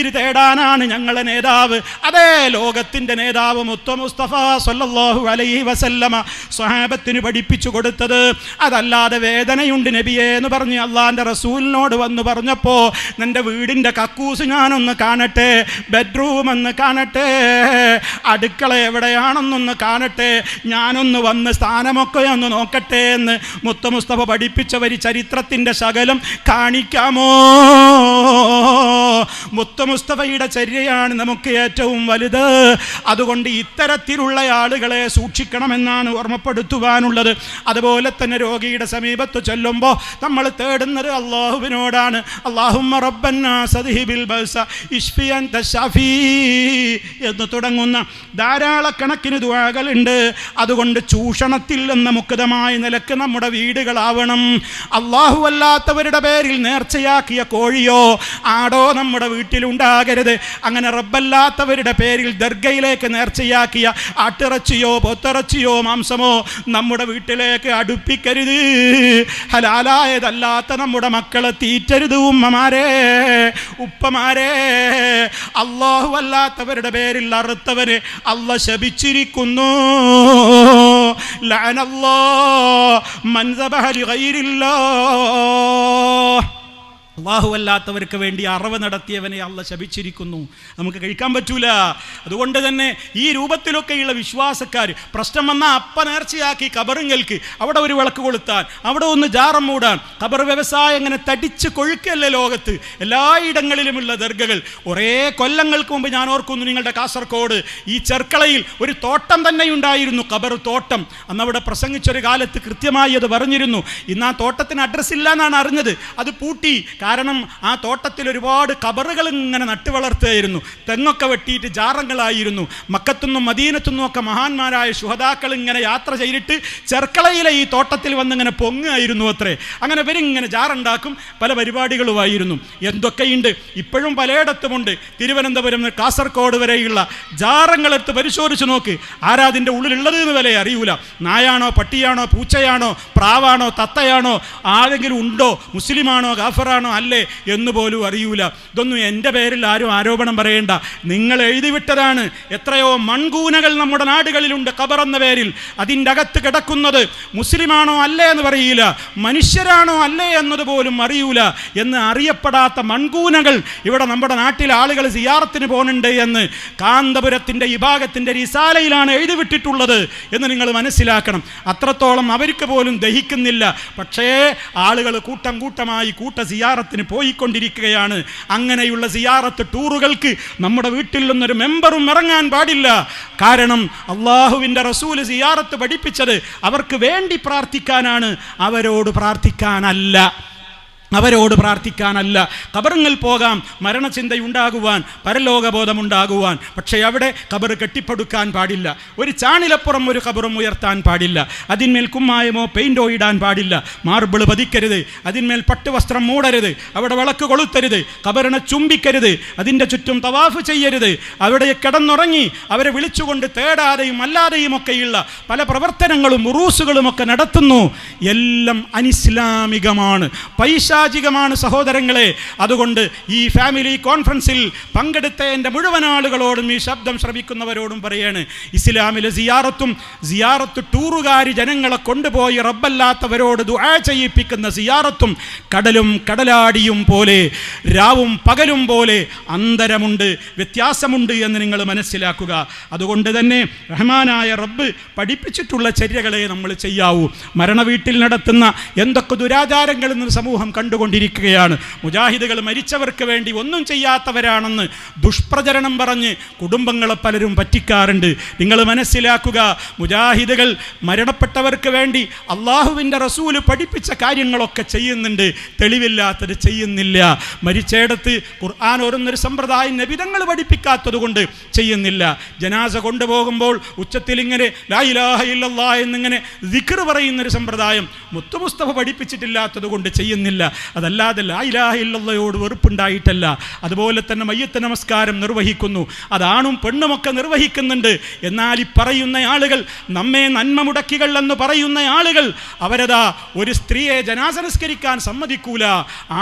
ഇത് തേടാനാണ് ഞങ്ങളെ നേതാവ്, അതേ ലോകത്തിൻ്റെ നേതാവ് മുത്തു മുസ്തഫ സ്വല്ലല്ലാഹു അലൈഹി വസല്ലമ സ്വഹാബത്തിന് പഠിപ്പിച്ചു കൊടുത്തത്. അതല്ലാതെ വേദനയുണ്ട് നബിയേ എന്ന് പറഞ്ഞ് അള്ളാഹിൻ്റെ റസൂലിനോട് വന്ന് പറഞ്ഞപ്പോൾ, നിൻ്റെ വീടിൻ്റെ കക്കൂസ് ഞാനൊന്ന് കാണട്ടെ, ബെഡ്റൂം ഒന്ന് കാണട്ടെ, അടുക്കള എവിടെയാണെന്നൊന്ന് കാണട്ടെ, ഞാനൊന്ന് വന്ന് സ്ഥാനമൊക്കെ ഒന്ന് നോക്കട്ടെ എന്ന് മുത്തു മുസ്തഫ പഠിപ്പിച്ചവർ ചരിത്രത്തിൻ്റെ ശകലം കാണിക്കാമോ? മുത്തു മുസ്തഫയുടെ ചര്യയാണ് നമുക്ക് ഏറ്റവും വലുത്. അതുകൊണ്ട് ഇത്തരത്തിലുള്ള ആളുകളെ സൂക്ഷിക്കണമെന്നാണ് ഓർമ്മപ്പെടുത്തുവാനുള്ളത്. അതുപോലെ തന്നെ രോഗിയുടെ സമീപത്ത് ചെല്ലുമ്പോൾ നമ്മൾ തേടുന്നത് അള്ളാഹുവിനോടാണ്. അല്ലാഹുമ്മ റബ്ബന്നാസ് അദ്ഹിബിൽ ബഅസ ഇശ്ഫി അൻത ശഫീ എന്ന് തുടങ്ങുന്ന ധാരാളക്കണക്കിന് ദുആകളുണ്ട്. അതുകൊണ്ട് ചൂഷണത്തിൽ നിന്ന് മുക്തമായ നിലക്ക് നമ്മുടെ വീടുകളാവണം. അല്ലാഹു അല്ലാത്തവരുടെ പേരിൽ നേർച്ചയാക്കിയ കോഴിയോ ആടോ നമ്മുടെ വീട്ടിലുണ്ടാകരുത്. അങ്ങനെ റബ്ബല്ലാത്തവരുടെ പേരിൽ ദർഗയിലേക്ക് നേർച്ചയാക്കിയ ആട്ടിറച്ചിയോ പൊത്തിറച്ചിയോ മാംസമോ നമ്മുടെ വീട്ടിലേക്ക് അടുപ്പിക്കരുത്. ഹലാലായതല്ലാത്ത നമ്മുടെ മക്കളെ തീറ്റരുത്. ഉമ്മമാരെ, ഉപ്പമാരെ, അല്ലാഹു അല്ലാത്തവരുടെ പേരിൽ അറുത്തവരെ അല്ലാഹു ശപിച്ചിരിക്കുന്നു. ലഅനല്ലാഹു മൻ ദബഹ ലിഗൈരില്ലാഹ്. അല്ലാഹു അല്ലാത്തവർക്ക് വേണ്ടി അറവ് നടത്തിയവനെ അല്ലാഹു ശപിച്ചിരിക്കുന്നു. നമുക്ക് കഴിക്കാൻ പറ്റൂല. അതുകൊണ്ട് തന്നെ ഈ രൂപത്തിലൊക്കെയുള്ള വിശ്വാസക്കാർ പ്രശ്നം വന്നാൽ അപ്പ നേർച്ചയാക്കി കബറുങ്ങൾക്ക് അവിടെ ഒരു വിളക്ക് കൊളുത്താൻ, അവിടെ ഒന്ന് ജാറം മൂടാൻ. കബർ വ്യവസായം അങ്ങനെ തടിച്ച് കൊഴുക്കല്ലേ ലോകത്ത്. എല്ലായിടങ്ങളിലുമുള്ള ദർഗകൾ. കുറേ കൊല്ലങ്ങൾക്ക് മുമ്പ് ഞാൻ ഓർക്കുന്നു, നിങ്ങളുടെ കാസർഗോഡ് ഈ ചെർക്കളയിൽ ഒരു തോട്ടം തന്നെ ഉണ്ടായിരുന്നു, കബർ തോട്ടം. അന്ന് അവിടെ പ്രസംഗിച്ചൊരു കാലത്ത് കൃത്യമായി അത് പറഞ്ഞിരുന്നു. ഇന്ന് ആ തോട്ടത്തിന് അഡ്രസ്സ് ഇല്ല എന്നാണ് അറിഞ്ഞത്. അത് പൂട്ടി. കാരണം ആ തോട്ടത്തിൽ ഒരുപാട് കബറുകൾ ഇങ്ങനെ നട്ടു വളർത്തുകയായിരുന്നു. തെങ്ങൊക്കെ വെട്ടിയിട്ട് ജാറങ്ങളായിരുന്നു. മക്കത്തുനിന്നും മദീനത്തുനിന്നും ഒക്കെ മഹാന്മാരായ ശുഹദാക്കൾ ഇങ്ങനെ യാത്ര ചെയ്തിട്ട് ചെർക്കളയിലെ ഈ തോട്ടത്തിൽ വന്നിങ്ങനെ പൊങ്ങുകയായിരുന്നു അത്രേ. അങ്ങനെ ഇവരിങ്ങനെ ജാറുണ്ടാക്കും. പല പരിപാടികളുമായിരുന്നു. എന്തൊക്കെയുണ്ട് ഇപ്പോഴും പലയിടത്തുമുണ്ട്. തിരുവനന്തപുരം കാസർഗോഡ് വരെയുള്ള ജാറങ്ങളെടുത്ത് പരിശോധിച്ച് നോക്ക്. ആരാതിൻ്റെ ഉള്ളിലുള്ളത് എന്ന് വരെ അറിയൂല. നായാണോ പട്ടിയാണോ പൂച്ചയാണോ പ്രാവാണോ തത്തയാണോ ആരെങ്കിലും ഉണ്ടോ, മുസ്ലിമാണോ ഗാഫറാണോ അല്ലേ എന്ന് പോലും അറിയൂല. ഇതൊന്നും എൻ്റെ പേരിൽ ആരും ആരോപണം പറയേണ്ട, നിങ്ങൾ എഴുതിവിട്ടതാണ്. എത്രയോ മൺകൂനകൾ നമ്മുടെ നാടുകളിലുണ്ട് ഖബർ എന്ന പേരിൽ. അതിൻ്റെ അകത്ത് കിടക്കുന്നത് മുസ്ലിമാണോ അല്ലേ എന്ന് പറയില്ല, മനുഷ്യരാണോ അല്ലേ എന്നതുപോലും അറിയൂല. എന്ന് അറിയപ്പെടാത്ത മൺകൂനകൾ ഇവിടെ നമ്മുടെ നാട്ടിലെ ആളുകൾ സിയാറത്തിന് പോകുന്നുണ്ട് എന്ന് കാന്തപുരത്തിൻ്റെ ഈ ഭാഗത്തിൻ്റെ റിസാലയിലാണ് എഴുതിവിട്ടിട്ടുള്ളത് എന്ന് നിങ്ങൾ മനസ്സിലാക്കണം. അത്രത്തോളം അവർക്ക് പോലും ദഹിക്കുന്നില്ല. പക്ഷേ ആളുകൾ കൂട്ടം കൂട്ടമായി സിയാറത്തിന് പോയിക്കൊണ്ടിരിക്കുകയാണ്. അങ്ങനെയുള്ള സിയാറത്ത് ടൂറുകൾക്ക് നമ്മുടെ വീട്ടിൽ നിന്നൊരു മെമ്പറും ഇറങ്ങാൻ പാടില്ല. കാരണം അള്ളാഹുവിൻ്റെ റസൂൽ സിയാറത്ത് പഠിപ്പിച്ചത് അവർക്ക് വേണ്ടി പ്രാർത്ഥിക്കാനാണ്, അവരോട് പ്രാർത്ഥിക്കാനല്ല. അവരോട് പ്രാർത്ഥിക്കാനല്ല. ഖബറുകൾ പോകാം, മരണചിന്തയുണ്ടാകുവാൻ, പരലോകബോധമുണ്ടാകുവാൻ. പക്ഷേ അവിടെ ഖബർ കെട്ടിപ്പടുക്കാൻ പാടില്ല. ഒരു ചാണിലപ്പുറം ഒരു ഖബറും ഉയർത്താൻ പാടില്ല. അതിന്മേൽ കുമ്മായമോ പെയിൻറ്റോ ഇടാൻ പാടില്ല. മാർബിൾ പതിക്കരുത്. അതിന്മേൽ പട്ടുവസ്ത്രം മൂടരുത്. അവിടെ വിളക്ക് കൊളുത്തരുത്. ഖബറിനെ ചുംബിക്കരുത്. അതിൻ്റെ ചുറ്റും തവാഫ് ചെയ്യരുത്. അവിടെ കിടന്നുറങ്ങി അവരെ വിളിച്ചുകൊണ്ട് തേടാതെയും അല്ലാതെയും ഒക്കെയുള്ള പല പ്രവർത്തനങ്ങളും ഉറൂസുകളുമൊക്കെ നടത്തുന്നു. എല്ലാം അനിസ്ലാമികമാണ്, പൈശാചികമാണ് സഹോദരങ്ങളെ. അതുകൊണ്ട് ഈ ഫാമിലി കോൺഫറൻസിൽ പങ്കെടുത്ത എൻ്റെ മുഴുവൻ ആളുകളോടും ഈ ശബ്ദം ശ്രമിക്കുന്നവരോടും പറയാണ്, ഇസ്ലാമിലെ സിയാറത്ത് ടൂറുകാരി ജനങ്ങളെ കൊണ്ടുപോയി റബ്ബല്ലാത്തവരോട് ദുആ ചെയ്യിപ്പിക്കുന്ന സിയാറത്തും കടലും കടലാടിയും പോലെ രാവും പകലും പോലെ അന്തരമുണ്ട്, വ്യത്യാസമുണ്ട് എന്ന് നിങ്ങൾ മനസ്സിലാക്കുക. അതുകൊണ്ട് തന്നെ റഹ്മാനായ റബ്ബ് പഠിപ്പിച്ചിട്ടുള്ള ചര്യകളെ നമ്മൾ ചെയ്യാവൂ. മരണവീട്ടിൽ നടത്തുന്ന എന്തൊക്കെ ദുരാചാരങ്ങൾ ഇന്ന് സമൂഹം കണ്ടുകൊണ്ടിരിക്കുകയാണ്. മുജാഹിദുകൾ മരിച്ചവർക്ക് വേണ്ടി ഒന്നും ചെയ്യാത്തവരാണെന്ന് ദുഷ്പ്രചരണം പറഞ്ഞ് കുടുംബങ്ങളെ പലരും പറ്റിക്കാറുണ്ട്. നിങ്ങൾ മനസ്സിലാക്കുക, മുജാഹിദുകൾ മരണപ്പെട്ടവർക്ക് വേണ്ടി അള്ളാഹുവിൻ്റെ റസൂല് പഠിപ്പിച്ച കാര്യങ്ങളൊക്കെ ചെയ്യുന്നുണ്ട്, തെളിവില്ലാത്തത് ചെയ്യുന്നില്ല. മരിച്ചയിടത്ത് ഖുർആൻ ഓരുന്നൊരു സമ്പ്രദായം നബിതങ്ങൾ പഠിപ്പിക്കാത്തത് കൊണ്ട് ചെയ്യുന്നില്ല. ജനാസ കൊണ്ടുപോകുമ്പോൾ ഉച്ചത്തിൽ ഇങ്ങനെ ലാ ഇലാഹ ഇല്ലല്ലാഹ് എന്നിങ്ങനെ ദിക്ർ പറയുന്നൊരു സമ്പ്രദായം മുത്തു മുസ്തഫ പഠിപ്പിച്ചിട്ടില്ലാത്തത് കൊണ്ട് ചെയ്യുന്നില്ല. അതല്ലാതെ ലാ ഇലാഹ ഇല്ലല്ലാഹയോട് വെറുപ്പുണ്ടായിട്ടല്ല. അതുപോലെ തന്നെ മയ്യത്ത് നമസ്കാരം നിർവഹിക്കുന്നു, അതാണും പെണ്ണുമൊക്കെ നിർവഹിക്കുന്നുണ്ട്. എന്നാൽ ഈ പറയുന്ന ആളുകൾ, നമ്മെ നന്മ മുടക്കികൾ എന്ന് പറയുന്ന ആളുകൾ, അവരതാ ഒരു സ്ത്രീയെ ജനാസ നിസ്കരിക്കാൻ സമ്മതിക്കൂല,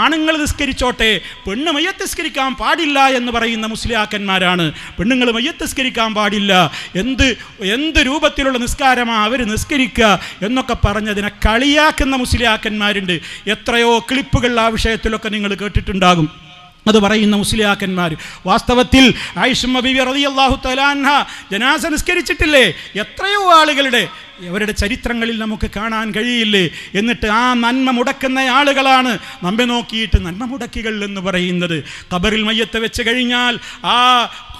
ആണുങ്ങൾ നിസ്കരിച്ചോട്ടെ, പെണ്ണ് മയ്യത്ത് നിസ്കരിക്കാൻ പാടില്ല എന്ന് പറയുന്ന മുസ്ലിയാക്കന്മാരാണ്. പെണ്ണുങ്ങൾ മയ്യത്ത് നിസ്കരിക്കാൻ പാടില്ല, എന്ത് രൂപത്തിലുള്ള നിസ്കാരമാണ് അവർ നിസ്കരിക്കുക എന്നൊക്കെ പറഞ്ഞതിനെ കളിയാക്കുന്ന മുസ്ലിയാക്കന്മാരുണ്ട്. എത്രയോ ക്ലിപ്പുകൾ ആ വിഷയത്തിലൊക്കെ നിങ്ങൾ കേട്ടിട്ടുണ്ടാകും. അത് പറയുന്ന മുസ്ലിയാക്കന്മാർ വാസ്തവത്തിൽ ആയിഷ ബീവി റളിയല്ലാഹു തആല അൻഹ ജനാസ നിസ്കരിച്ചിട്ടില്ലേ? എത്രയോ ആളുകളുടെ അവരുടെ ചരിത്രങ്ങളിൽ നമുക്ക് കാണാൻ കഴിയില്ലേ? എന്നിട്ട് ആ നന്മ മുടക്കുന്ന ആളുകളാണ് നമ്മെ നോക്കിയിട്ട് നന്മ മുടക്കികൾ എന്ന് പറയുന്നത്. ഖബറിൽ മയ്യത്ത് വെച്ച് കഴിഞ്ഞാൽ ആ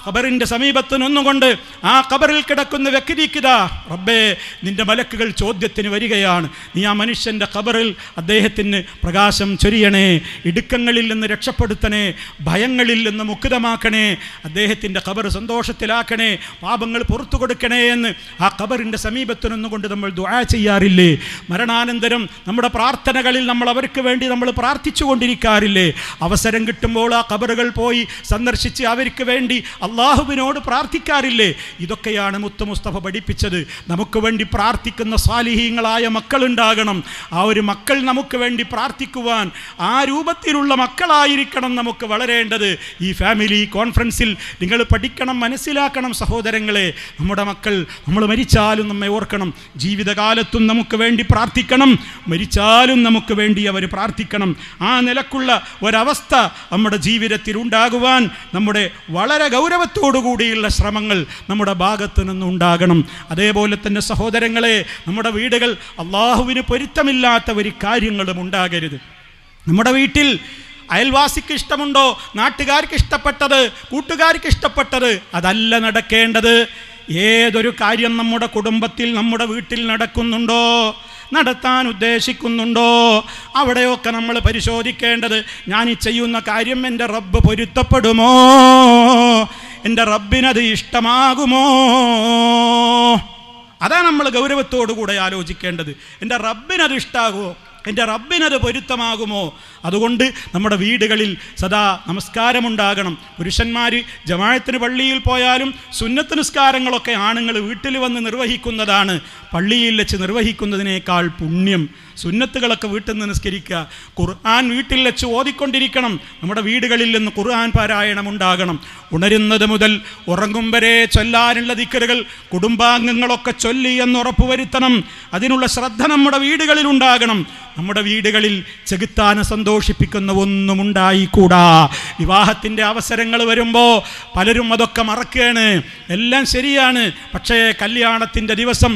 ഖബറിൻ്റെ സമീപത്ത് നിന്നുകൊണ്ട് ആ ഖബറിൽ കിടക്കുന്ന വ്യക്തിക്കിതാ, റബ്ബേ നിൻ്റെ മലക്കുകൾ ചോദ്യത്തിന് വരികയാണ്, നീ ആ മനുഷ്യൻ്റെ ഖബറിൽ അദ്ദേഹത്തിന് പ്രകാശം ചൊരിയണേ, ഇടുക്കങ്ങളിൽ നിന്ന് രക്ഷപ്പെടുത്തണേ, ഭയങ്ങളിൽ നിന്ന് മുക്തമാക്കണേ, അദ്ദേഹത്തിൻ്റെ ഖബർ സന്തോഷത്തിലാക്കണേ, പാപങ്ങൾ പുറത്തു കൊടുക്കണേ എന്ന് ആ ഖബറിൻ്റെ സമീപത്ത് നിന്നുകൊണ്ട് നമ്മൾ ദുആ ചെയ്യാറില്ലേ? മരണാനന്തരം നമ്മുടെ പ്രാർത്ഥനകളിൽ നമ്മൾ അവർക്ക് വേണ്ടി നമ്മൾ പ്രാർത്ഥിച്ചു കൊണ്ടിരിക്കാറില്ലേ? അവസരം കിട്ടുമ്പോൾ ആ ഖബറുകൾ പോയി സന്ദർശിച്ച് അവർക്ക് വേണ്ടി അള്ളാഹുവിനോട് പ്രാർത്ഥിക്കാറില്ലേ? ഇതൊക്കെയാണ് മുത്ത് മുസ്തഫ പഠിപ്പിച്ചത്. നമുക്ക് വേണ്ടി പ്രാർത്ഥിക്കുന്ന സാലിഹീങ്ങളായ മക്കളുണ്ടാകണം. ആ ഒരു മക്കൾ നമുക്ക് വേണ്ടി പ്രാർത്ഥിക്കുവാൻ ആ രൂപത്തിലുള്ള മക്കളായിരിക്കണം നമുക്ക് വളരേണ്ടത്. ഈ ഫാമിലി കോൺഫറൻസിൽ നിങ്ങൾ പഠിക്കണം, മനസ്സിലാക്കണം സഹോദരങ്ങളെ. നമ്മുടെ മക്കൾ നമ്മൾ മരിച്ചാലും നമ്മെ ഓർക്കണം, ജീവിതകാലത്തും നമുക്ക് വേണ്ടി പ്രാർത്ഥിക്കണം, മരിച്ചാലും നമുക്ക് വേണ്ടി അവർ പ്രാർത്ഥിക്കണം. ആ നിലക്കുള്ള ഒരവസ്ഥ നമ്മുടെ ജീവിതത്തിൽ ഉണ്ടാകുവാൻ നമ്മുടെ വളരെ ഗൗരവത്തോടുകൂടിയുള്ള ശ്രമങ്ങൾ നമ്മുടെ ഭാഗത്ത് നിന്നുണ്ടാകണം. അതേപോലെ തന്നെ സഹോദരങ്ങളെ, നമ്മുടെ വീടുകൾ അള്ളാഹുവിന് പൊരുത്തമില്ലാത്ത ഒരു കാര്യങ്ങളും ഉണ്ടാകരുത്. നമ്മുടെ വീട്ടിൽ അയൽവാസിക്ക് ഇഷ്ടമുണ്ടോ, നാട്ടുകാർക്ക് ഇഷ്ടപ്പെട്ടത്, കൂട്ടുകാർക്ക് ഇഷ്ടപ്പെട്ടത് അതല്ല നടക്കേണ്ടത്. ഏതൊരു കാര്യം നമ്മുടെ കുടുംബത്തിൽ നമ്മുടെ വീട്ടിൽ നടക്കുന്നുണ്ടോ, നടത്താൻ ഉദ്ദേശിക്കുന്നുണ്ടോ, അവിടെയൊക്കെ നമ്മൾ പരിശോധിക്കേണ്ടത്, ഞാൻ ഈ ചെയ്യുന്ന കാര്യം എൻ്റെ റബ്ബ് പൊരുത്തപ്പെടുമോ, എൻ്റെ റബ്ബിനത് ഇഷ്ടമാകുമോ? അതാണ് നമ്മൾ ഗൗരവത്തോടുകൂടെ ആലോചിക്കേണ്ടത്. എൻ്റെ റബ്ബിനത് ഇഷ്ടാകുമോ, എൻ്റെ റബ്ബിനത് പൊരുത്തമാകുമോ? അതുകൊണ്ട് നമ്മുടെ വീടുകളിൽ സദാ നമസ്കാരമുണ്ടാകണം. പുരുഷന്മാർ ജമാഅത്തിന് പള്ളിയിൽ പോയാലും സുന്നത്ത് നിസ്കാരങ്ങളൊക്കെ ആണുങ്ങൾ വീട്ടിൽ വന്ന് നിർവഹിക്കുന്നതാണ്. പള്ളിയിൽ വെച്ച് നിർവഹിക്കുന്നതിനേക്കാൾ പുണ്യം സുന്നത്തുകളൊക്കെ വീട്ടിൽ നിന്ന് നിസ്കരിക്കുക. ഖുർആൻ വീട്ടിൽ വെച്ച് ഓതിക്കൊണ്ടിരിക്കണം. നമ്മുടെ വീടുകളിൽ നിന്ന് ഖുർആൻ പാരായണം ഉണ്ടാകണം. ഉണരുന്നത് മുതൽ ഉറങ്ങും വരെ ചൊല്ലാനുള്ള ദിക്റുകൾ കുടുംബാംഗങ്ങളൊക്കെ ചൊല്ലി എന്ന് ഉറപ്പുവരുത്തണം. അതിനുള്ള ശ്രദ്ധ നമ്മുടെ വീടുകളിൽ ഉണ്ടാകണം. നമ്മുടെ വീടുകളിൽ ചെകുത്താനെ സന്തോഷിപ്പിക്കുന്ന ഒന്നും ഉണ്ടായിക്കൂടാ. വിവാഹത്തിൻ്റെ അവസരങ്ങൾ വരുമ്പോൾ പലരും അതൊക്കെ മറക്കുകയാണ്. എല്ലാം ശരിയാണ്, പക്ഷേ കല്യാണത്തിൻ്റെ ദിവസം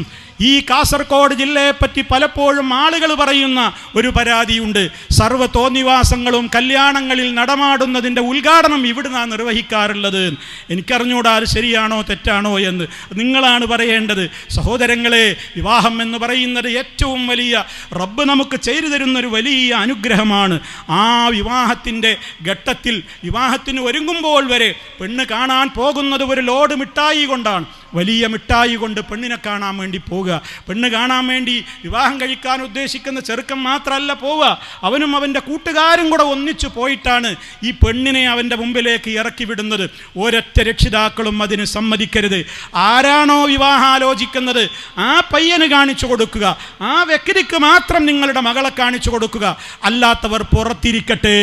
ഈ കാസർഗോഡ് ജില്ലയെപ്പറ്റി പലപ്പോഴും ആളുകൾ പറയുന്ന ഒരു പരാതിയുണ്ട്. സർവ്വ തോന്നിവാസങ്ങളും കല്യാണങ്ങളിൽ നടമാടുന്നതിൻ്റെ ഉദ്ഘാടനം ഇവിടുന്നാണ് നിർവഹിക്കാറുള്ളത്. എനിക്കറിഞ്ഞൂടാ അത് ശരിയാണോ തെറ്റാണോ എന്ന്, നിങ്ങളാണ് പറയേണ്ടത്. സഹോദരങ്ങളെ, വിവാഹം എന്ന് പറയുന്നത് ഏറ്റവും വലിയ റബ്ബ് നമുക്ക് ചെയ്തു തരുന്നൊരു വലിയ അനുഗ്രഹമാണ്. ആ വിവാഹത്തിൻ്റെ ഘട്ടത്തിൽ വിവാഹത്തിന് ഒരുങ്ങുമ്പോൾ വരെ പെണ്ണ് കാണാൻ പോകുന്നത് ഒരു ലോഡ് മിഠായി കൊണ്ടാണ്. വലിയ മിഠായി കൊണ്ട് പെണ്ണിനെ കാണാൻ വേണ്ടി പോവുക. പെണ്ണ് കാണാൻ വേണ്ടി വിവാഹം കഴിക്കാൻ ഉദ്ദേശിക്കുന്ന ചെറുക്കൻ മാത്രമല്ല പോവുക, അവനും അവൻ്റെ കൂട്ടുകാരും കൂടെ ഒന്നിച്ചു പോയിട്ടാണ് ഈ പെണ്ണിനെ അവൻ്റെ മുമ്പിലേക്ക് ഇറക്കി വിടുന്നത്. ഒരൊറ്റ രക്ഷിതാക്കളും അതിന് സമ്മതിക്കരുത്. ആരാണോ വിവാഹം ആലോചിക്കുന്നത് ആ പയ്യന് കാണിച്ചു കൊടുക്കുക, ആ വ്യക്തിക്ക് മാത്രം നിങ്ങളുടെ മകളെ കാണിച്ചു കൊടുക്കുക. അല്ലാത്തവർ പുറത്തിരിക്കട്ടെ.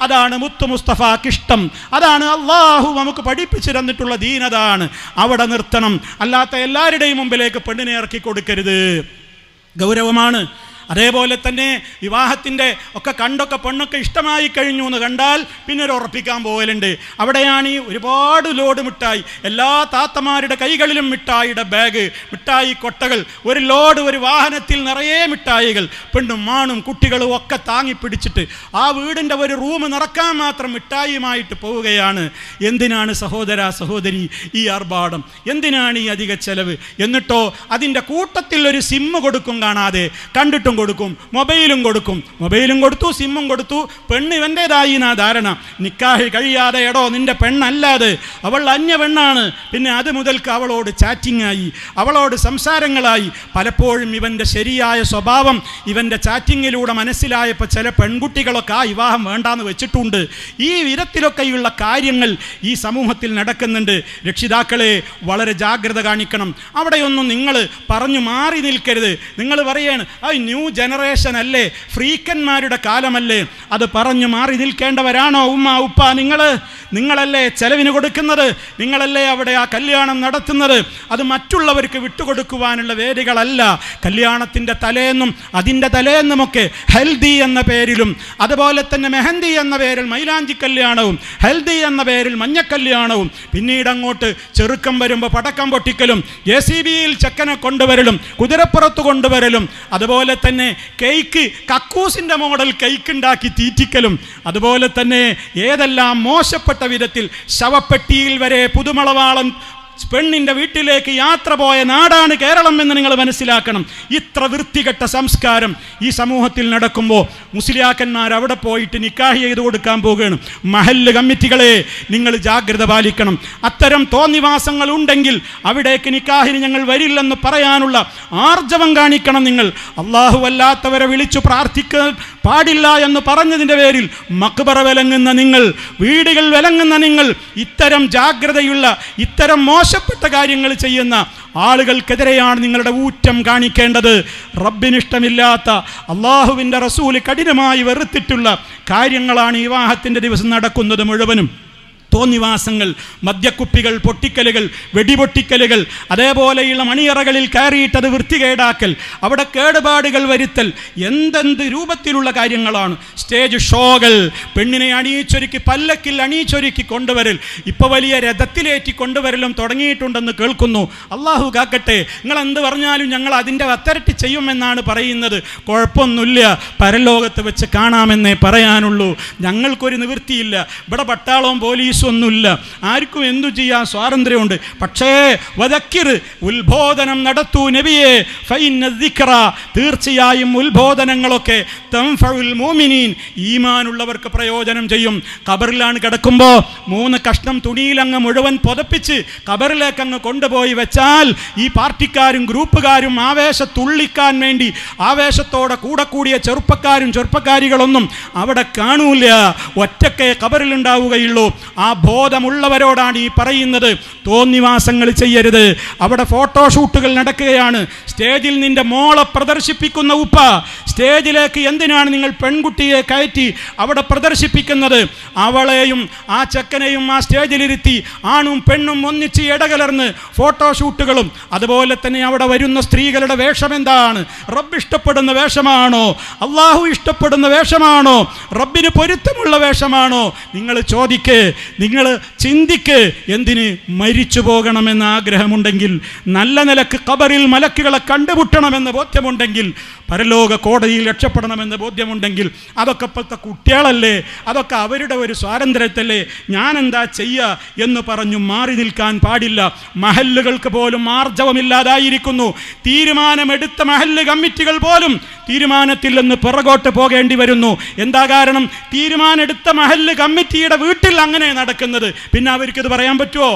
അതാണ് മുത്തു മുസ്തഫാക്കിഷ്ടം. അതാണ് അള്ളാഹു നമുക്ക് പഠിപ്പിച്ചു തന്നിട്ടുള്ള ദീനതാണ്. അവിടെ നിർത്തണം. അല്ലാത്ത എല്ലാവരുടെയും മുമ്പിലേക്ക് പെണ്ണിനെ ഇറക്കി കൊടുക്കരുത്. ഗൗരവമാണ്. അതേപോലെ തന്നെ വിവാഹത്തിൻ്റെ ഒക്കെ കണ്ടൊക്കെ പെണ്ണൊക്കെ ഇഷ്ടമായി കഴിഞ്ഞു എന്ന് കണ്ടാൽ പിന്നെ ഒരു ഉറപ്പിക്കാൻ പോകലുണ്ട്. അവിടെയാണ് ഈ ഒരുപാട് ലോഡ് മിഠായി, എല്ലാ താത്തമാരുടെ കൈകളിലും മിഠായിയുടെ ബാഗ്, മിഠായി കൊട്ടകൾ, ഒരു ലോഡ്, ഒരു വാഹനത്തിൽ നിറയെ മിഠായികൾ, പെണ്ണും മാണും കുട്ടികളും ഒക്കെ താങ്ങി പിടിച്ചിട്ട് ആ വീടിൻ്റെ ഒരു റൂം നിറക്കാൻ മാത്രം മിഠായിയുമായിട്ട് പോവുകയാണ്. എന്തിനാണ് സഹോദര സഹോദരി ഈ ആർഭാടം? എന്തിനാണ് ഈ അധിക ചെലവ്? എന്നിട്ടോ അതിൻ്റെ കൂട്ടത്തിൽ ഒരു സിമ്മ് കൊടുക്കും, കാണാതെ കണ്ടിട്ടും കൊടുക്കും, മൊബൈലും കൊടുത്തു, സിമ്മും കൊടുത്തു. പെണ്ണ് ഇവൻ്റേതായി എന്നാ ധാരണ. നിക്കാഹ് കഴിയാതെ എടോ നിൻ്റെ പെണ്ണല്ലാതെ, അവൾ അന്യ പെണ്ണാണ്. പിന്നെ അത് മുതൽക്ക് അവളോട് ചാറ്റിങ്ങായി, അവളോട് സംസാരങ്ങളായി. പലപ്പോഴും ഇവൻ്റെ ശരിയായ സ്വഭാവം ഇവൻ്റെ ചാറ്റിങ്ങിലൂടെ മനസ്സിലായപ്പോൾ ചില പെൺകുട്ടികളൊക്കെ ആ വിവാഹം വേണ്ടാന്ന് വെച്ചിട്ടുണ്ട്. ഈ വിധത്തിലൊക്കെയുള്ള കാര്യങ്ങൾ ഈ സമൂഹത്തിൽ നടക്കുന്നുണ്ട്. രക്ഷിതാക്കളെ വളരെ ജാഗ്രത കാണിക്കണം. അവിടെയൊന്നും നിങ്ങൾ പറഞ്ഞു മാറി നിൽക്കരുത്. നിങ്ങൾ പറയാണ് ന്യൂ ജനറേഷൻ അല്ലേ, ഫ്രീക്കന്മാരുടെ കാലമല്ലേ, അത് പറഞ്ഞു മാറി നിൽക്കേണ്ടവരാണോ ഉമ്മ ഉപ്പ? നിങ്ങളല്ലേ ചെലവിന് കൊടുക്കുന്നത്, നിങ്ങളല്ലേ അവിടെ ആ കല്യാണം നടത്തുന്നത്. അത് മറ്റുള്ളവർക്ക് വിട്ടുകൊടുക്കുവാനുള്ള വേദികളല്ല. കല്യാണത്തിൻ്റെ തലേന്നും അതിൻ്റെ തലേന്നുമൊക്കെ ഹൽദി എന്ന പേരിലും അതുപോലെ തന്നെ മെഹന്തി എന്ന പേരിൽ മൈലാഞ്ചി കല്യാണവും ഹൽദി എന്ന പേരിൽ മഞ്ഞക്കല്യാണവും പിന്നീട് അങ്ങോട്ട് ചെറുക്കം വരുമ്പോൾ പടക്കം പൊട്ടിക്കലും JCBയിൽ ചെക്കനെ കൊണ്ടുവരലും കുതിരപ്പുറത്ത് കൊണ്ടുവരലും അതുപോലെ തന്നെ കേക്ക് കക്കൂസിൻ്റെ മോഡൽ കേക്ക് ഉണ്ടാക്കി തീറ്റിക്കലും അതുപോലെ തന്നെ ഏതെല്ലാം മോശപ്പെട്ട വിധത്തിൽ ശവപ്പെട്ടിയിൽ വരെ പുതുമളവാളം പെണ്ണിൻ്റെ വീട്ടിലേക്ക് യാത്ര പോയ നാടാണ് കേരളം എന്ന് നിങ്ങൾ മനസ്സിലാക്കണം. ഇത്ര വൃത്തികെട്ട സംസ്കാരം ഈ സമൂഹത്തിൽ നടക്കുമ്പോൾ മുസ്ലിയാക്കന്മാർ അവിടെ പോയിട്ട് നിക്കാഹ് ചെയ്ത് കൊടുക്കാൻ പോകുകയാണ്. മഹല്ല് കമ്മിറ്റികളെ നിങ്ങൾ ജാഗ്രത പാലിക്കണം. അത്തരം തോന്നിവാസങ്ങൾ ഉണ്ടെങ്കിൽ അവിടേക്ക് നിക്കാഹിന് ഞങ്ങൾ വരില്ലെന്ന് പറയാനുള്ള ആർജവം കാണിക്കണം. നിങ്ങൾ അല്ലാഹു അല്ലാത്തവരെ വിളിച്ചു പ്രാർത്ഥിക്കാൻ പാടില്ല എന്ന് പറഞ്ഞതിൻ്റെ പേരിൽ മക്ബറ വിലങ്ങുന്ന നിങ്ങൾ, വീടുകൾ വിലങ്ങുന്ന നിങ്ങൾ, ഇത്തരം ജാഗ്രതയുള്ള ഇത്തരം മോശപ്പെട്ട കാര്യങ്ങൾ ചെയ്യുന്ന ആളുകൾക്കെതിരെയാണ് നിങ്ങളുടെ ഊറ്റം കാണിക്കേണ്ടത്. റബ്ബിനിഷ്ടമില്ലാത്ത, അള്ളാഹുവിൻ്റെ റസൂല് കഠിനമായി വെറുത്തിട്ടുള്ള കാര്യങ്ങളാണ് ഈ വിവാഹത്തിൻ്റെ ദിവസം നടക്കുന്നത് മുഴുവനും. തോന്നിവാസങ്ങൾ, മദ്യക്കുപ്പികൾ പൊട്ടിക്കലുകൾ, വെടിപൊട്ടിക്കലുകൾ, അതേപോലെയുള്ള മണിയറകളിൽ കയറിയിട്ടത് വൃത്തികേടാക്കൽ, അവിടെ കേടുപാടുകൾ വരുത്തൽ, എന്തെന്ത് രൂപത്തിലുള്ള കാര്യങ്ങളാണ്. സ്റ്റേജ് ഷോകൾ, പെണ്ണിനെ അണിയിച്ചൊരുക്കി പല്ലക്കിൽ അണിയിച്ചൊരുക്കി കൊണ്ടുവരൽ, ഇപ്പോൾ വലിയ രഥത്തിലേറ്റി കൊണ്ടുവരലും തുടങ്ങിയിട്ടുണ്ടെന്ന് കേൾക്കുന്നു. അള്ളാഹു കാക്കട്ടെ. നിങ്ങൾ എന്ത് പറഞ്ഞാലും ഞങ്ങൾ അതിൻ്റെ അത്തരട്ടി ചെയ്യുമെന്നാണ് പറയുന്നത്. കുഴപ്പമൊന്നുമില്ല, പരലോകത്ത് വെച്ച് കാണാമെന്നേ പറയാനുള്ളൂ. ഞങ്ങൾക്കൊരു നിവൃത്തിയില്ല. ഇവിടെ പട്ടാളവും പോലീസും ഒന്നുമില്ല. ആർക്കും എന്തു ചെയ്യാൻ സ്വാതന്ത്ര്യമുണ്ട്. പക്ഷേ വദക്കിർ, ഉത്ബോധനം നടത്തൂ നബിയെ. ഫഇന്ന ദിക്റ, തീർച്ചയായും ഉത്ബോധനങ്ങളൊക്കെ തൻഫഉൽ മുഅ്മിനീൻ, ഈമാനുള്ളവർക്ക് പ്രയോജനം ചെയ്യും. ഖബറിലാണ് കിടക്കുമ്പോൾ 3 കഷ്ണം തുണിയിൽ അങ്ങ് മുഴുവൻ പുതപ്പിച്ച് ഖബറിലേക്ക് അങ്ങ് കൊണ്ടുപോയി വെച്ചാൽ ഈ പാർട്ടിക്കാരും ഗ്രൂപ്പുകാരും ആവേശത്തുള്ളിക്കാൻ വേണ്ടി ആവേശത്തോടെ കൂടിയ ചെറുപ്പക്കാരികളൊന്നും അവിടെ കാണൂല. ഒറ്റക്കേ ഖബറിലുണ്ടാവുകയുള്ളൂ. ആ ബോധമുള്ളവരോടാണ് ഈ പറയുന്നത്. തോന്നിവാസങ്ങൾ ചെയ്യരുത്. അവിടെ ഫോട്ടോഷൂട്ടുകൾ നടക്കുകയാണ്. സ്റ്റേജിൽ നിന്റെ മോളെ പ്രദർശിപ്പിക്കുന്ന ഉപ്പ, സ്റ്റേജിലേക്ക് എന്തിനാണ് നിങ്ങൾ പെൺകുട്ടിയെ കയറ്റി അവിടെ പ്രദർശിപ്പിക്കുന്നത്? അവളെയും ആ ചെക്കനെയും ആ സ്റ്റേജിലിരുത്തി ആണും പെണ്ണും ഒന്നിച്ച് ഇടകലർന്ന് ഫോട്ടോഷൂട്ടുകളും, അതുപോലെ തന്നെ അവിടെ വരുന്ന സ്ത്രീകളുടെ വേഷം എന്താണ്? റബ്ബ് ഇഷ്ടപ്പെടുന്ന വേഷമാണോ? അള്ളാഹു ഇഷ്ടപ്പെടുന്ന വേഷമാണോ? റബ്ബിന് പൊരുത്തമുള്ള വേഷമാണോ? നിങ്ങൾ ചോദിക്ക്, നിങ്ങൾ ചിന്തിക്ക്. എന്തിന്? മരിച്ചു പോകണമെന്ന ആഗ്രഹമുണ്ടെങ്കിൽ, നല്ല നിലക്ക് ഖബറിൽ മലക്കുകളെ കണ്ടുമുട്ടണമെന്ന് ബോധ്യമുണ്ടെങ്കിൽ, പരലോക കോടതിയിൽ രക്ഷപ്പെടണമെന്ന് ബോധ്യമുണ്ടെങ്കിൽ, അതൊക്കെ ഇപ്പോഴത്തെ കുട്ടികളല്ലേ, അതൊക്കെ അവരുടെ ഒരു സ്വാതന്ത്ര്യത്തല്ലേ, ഞാൻ എന്താ ചെയ്യുക എന്ന് പറഞ്ഞു മാറി നിൽക്കാൻ പാടില്ല. മഹല്ലുകൾക്ക് പോലും ആർജവമില്ലാതായിരിക്കുന്നു. തീരുമാനമെടുത്ത മഹല്ല് കമ്മിറ്റികൾ പോലും തീരുമാനത്തിൽ നിന്ന് പിറകോട്ട് പോകേണ്ടി വരുന്നു. എന്താ കാരണം? തീരുമാനമെടുത്ത മഹല്ല് കമ്മിറ്റിയുടെ വീട്ടിൽ അങ്ങനെ നടക്കുന്നത്. പിന്നെ അവർക്കിത് പറയാൻ പറ്റുമോ?